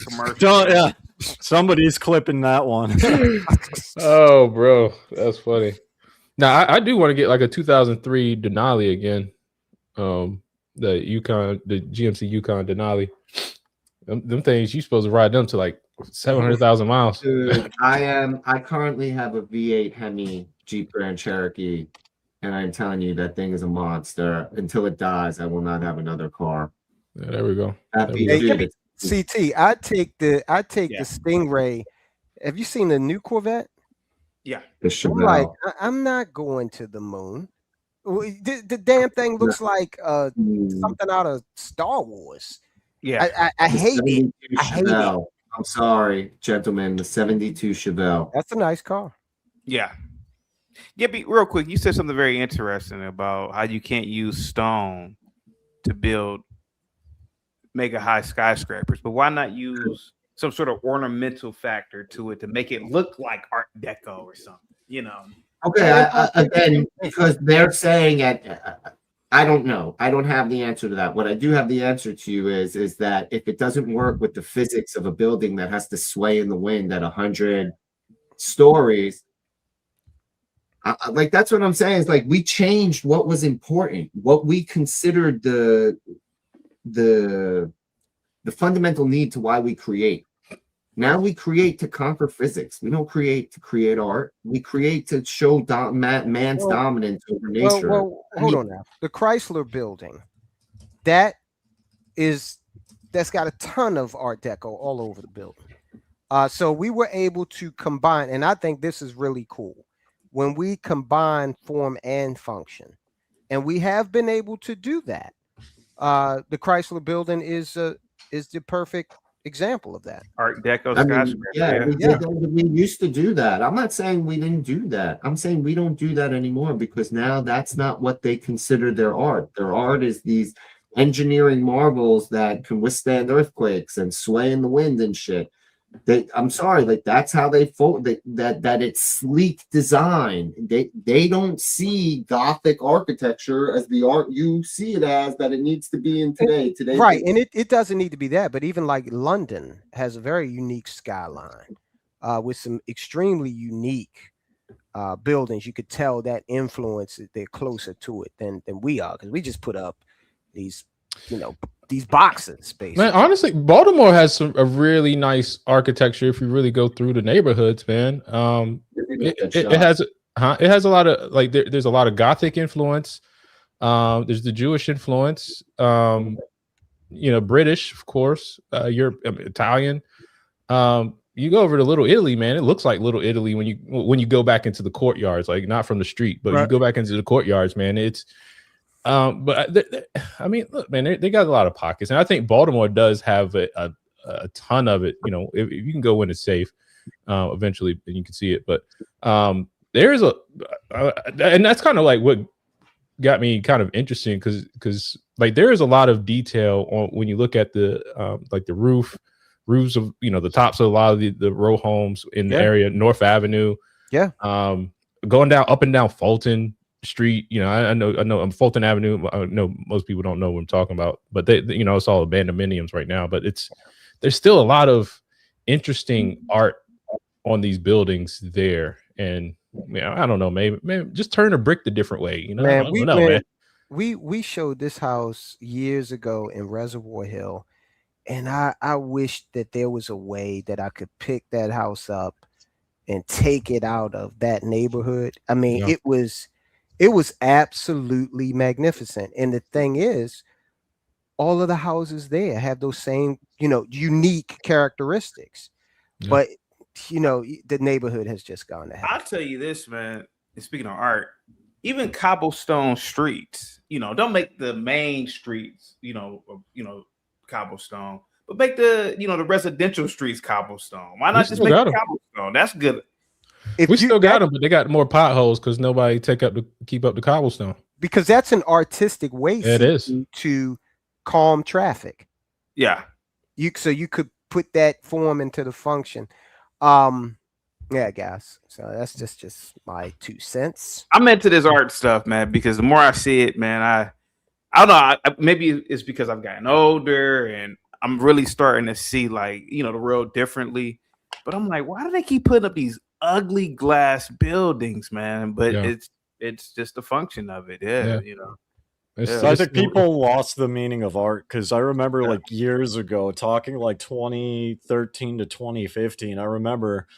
commercial. Somebody's clipping that one. Oh, bro, that's funny. Now I do want to get like a 2003 Denali again. The GMC Yukon Denali. Them things you supposed to ride them to like 700,000 miles. Dude, I currently have a V8 Hemi Jeep Grand Cherokee. And I'm telling you, that thing is a monster. Until it dies, I will not have another car. Yeah, there we go. CT, I'd take the Stingray. Have you seen the new Corvette? Yeah. I'm not going to the moon. The damn thing looks like something out of Star Wars. Yeah. I hate it. I hate it. I'm sorry, gentlemen. The 72 Chevelle. That's a nice car. Yeah. Yeah, but real quick, you said something very interesting about how you can't use stone to make a high skyscrapers, but why not use some sort of ornamental factor to it to make it look like Art Deco or something, you know? Okay, again, because they're saying I don't know. I don't have the answer to that. What I do have the answer to you is that if it doesn't work with the physics of a building that has to sway in the wind at 100 stories, like that's what I'm saying. Is like we changed what was important, what we considered the fundamental need to why we create. Now we create to conquer physics. We don't create to create art. We create to show man's dominance over nature. Well, hold on now. The Chrysler Building, that's got a ton of Art Deco all over the building. So we were able to combine, and I think this is really cool. When we combine form and function, and we have been able to do that. The Chrysler Building is the perfect example of that. Art Deco I mean, skyscraper. yeah, we, Yeah. we used to do that. I'm not saying we didn't do that. I'm saying we don't do that anymore because now that's not what they consider their art. Their art is these engineering marvels that can withstand earthquakes and sway in the wind and shit. I'm sorry, like that's how they that it's sleek design. They don't see Gothic architecture as the art you see it as that it needs to be in today. Right, and it doesn't need to be that, but even like London has a very unique skyline with some extremely unique buildings. You could tell that influence, they're closer to it than we are, because we just put up these, these boxes, basically. Man, honestly, Baltimore has a really nice architecture if you really go through the neighborhoods, man. It has a lot of there's a lot of Gothic influence. There's the Jewish influence. British, of course. Italian. You go over to Little Italy, man. It looks like Little Italy when you go back into the courtyards, like not from the street, but you go back into the courtyards, man. It's I mean, look, man, they got a lot of pockets, and I think Baltimore does have a ton of it. If you can go in, it's safe. Eventually, and you can see it, but there's and that's kind of like what got me kind of interesting because like there is a lot of detail on when you look at the like the roofs of the tops of a lot of the row homes in the area, North Avenue, going down up and down Fulton Street. I know Fulton Avenue. I know most people don't know what I'm talking about, but it's all abandoned right now. But there's still a lot of interesting art on these buildings there, and I don't know, maybe just turn a brick the different way. Man, we showed this house years ago in Reservoir Hill, and I wish that there was a way that I could pick that house up and take it out of that neighborhood. I mean, it was absolutely magnificent. And the thing is, all of the houses there have those same, unique characteristics. Yeah. But, the neighborhood has just gone to hell. I'll tell you this, man. And speaking of art, even cobblestone streets, don't make the main streets, cobblestone, but make the, the residential streets cobblestone. Why not just make it cobblestone? That's good. We still got them, but they got more potholes because nobody keep up the cobblestone. Because that's an artistic way to calm traffic. Yeah. So you could put that form into the function. Yeah, guys. So that's just my 2 cents. I'm into this art stuff, man, because the more I see it, man, I don't know. Maybe it's because I've gotten older and I'm really starting to see the world differently. But I'm like, why do they keep putting up these ugly glass buildings, man? But it's just a function of it. I think people lost the meaning of art because I remember years ago talking 2013 to 2015. I remember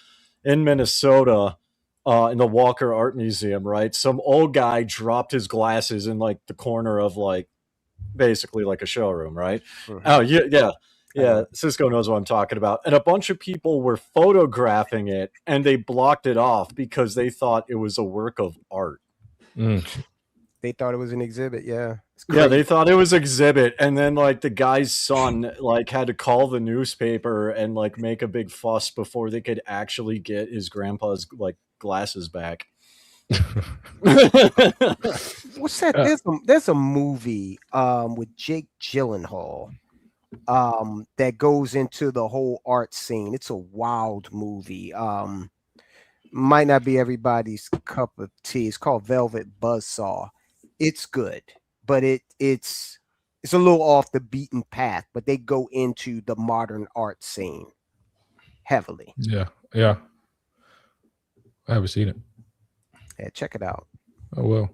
in Minnesota in the Walker Art Museum, right? Some old guy dropped his glasses in the corner of basically a showroom, right? Mm-hmm. Oh yeah. Cisco knows what I'm talking about. And a bunch of people were photographing it and they blocked it off because they thought it was a work of art. Mm. They thought it was an exhibit. Yeah. Yeah, they thought it was exhibit. And then the guy's son had to call the newspaper and make a big fuss before they could actually get his grandpa's glasses back. What's that? There's a movie with Jake Gyllenhaal that goes into the whole art scene. It's a wild movie. Might not be everybody's cup of tea. It's called Velvet Buzzsaw. It's good, but it's a little off the beaten path, but they go into the modern art scene heavily. Yeah. I haven't seen it. Yeah, check it out. Oh well.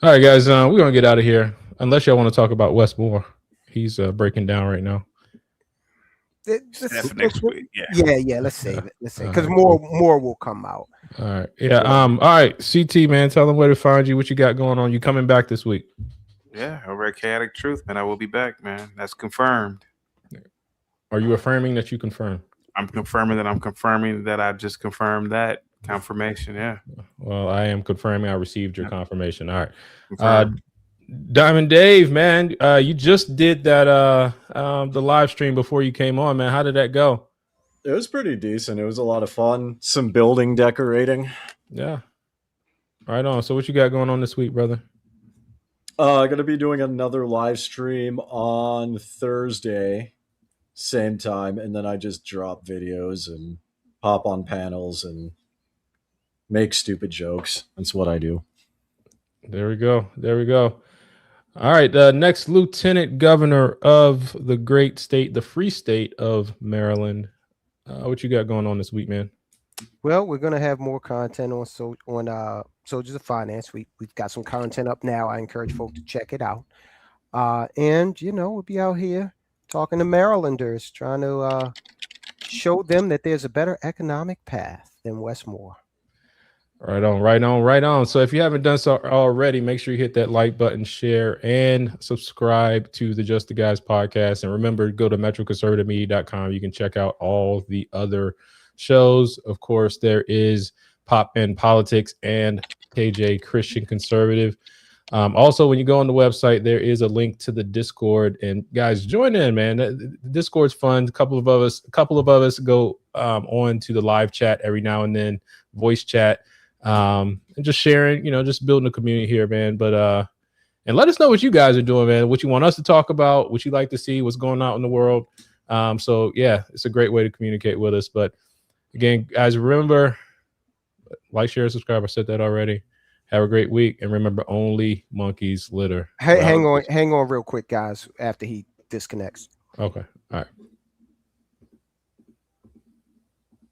All right, guys, we're gonna get out of here. Unless y'all want to talk about Wes Moore. He's breaking down right now. Next week. Yeah. Let's save it. Because more will come out. All right. Yeah. All right. CT, man, tell them where to find you. What you got going on? You coming back this week? Yeah, over at Chaotic Truth, man. I will be back, man. That's confirmed. Are you affirming that you confirm? I'm confirming that I'm confirming that I just confirmed that confirmation. Yeah. Well, I am confirming I received your confirmation. All right. Diamond Dave, man, you just did that the live stream before you came on, man. How did that go? It was pretty decent. It was a lot of fun. Some building decorating. Yeah. Right on. So what you got going on this week, brother? Going to be doing another live stream on Thursday, same time, and then I just drop videos and pop on panels and make stupid jokes. That's what I do. There we go. There we go. All right. The next Lieutenant Governor of the great state, the free state of Maryland. What you got going on this week, man? Well, we're gonna have more content on Soldiers of Finance. We've got some content up now. I encourage folks to check it out. And we'll be out here talking to Marylanders, trying to show them that there's a better economic path than Westmore. Right on, right on, right on. So if you haven't done so already, make sure you hit that like button, share, and subscribe to the Just the Guys podcast. And remember, go to metroconservativemedia.com. You can check out all the other shows. Of course, there is Pop and Politics and KJ Christian Conservative. Also, when you go on the website, there is a link to the Discord. And guys, join in, man. The Discord's fun. A couple of us go on to the live chat every now and then, voice chat. And just sharing, just building a community here, man. But and let us know what you guys are doing, man. What you want us to talk about, what you like to see, what's going on in the world. So yeah, it's a great way to communicate with us. But again, guys, remember, like, share, subscribe. I said that already. Have a great week, and remember, only monkeys litter. Hey, hang on real quick, guys, after he disconnects. Okay. All right.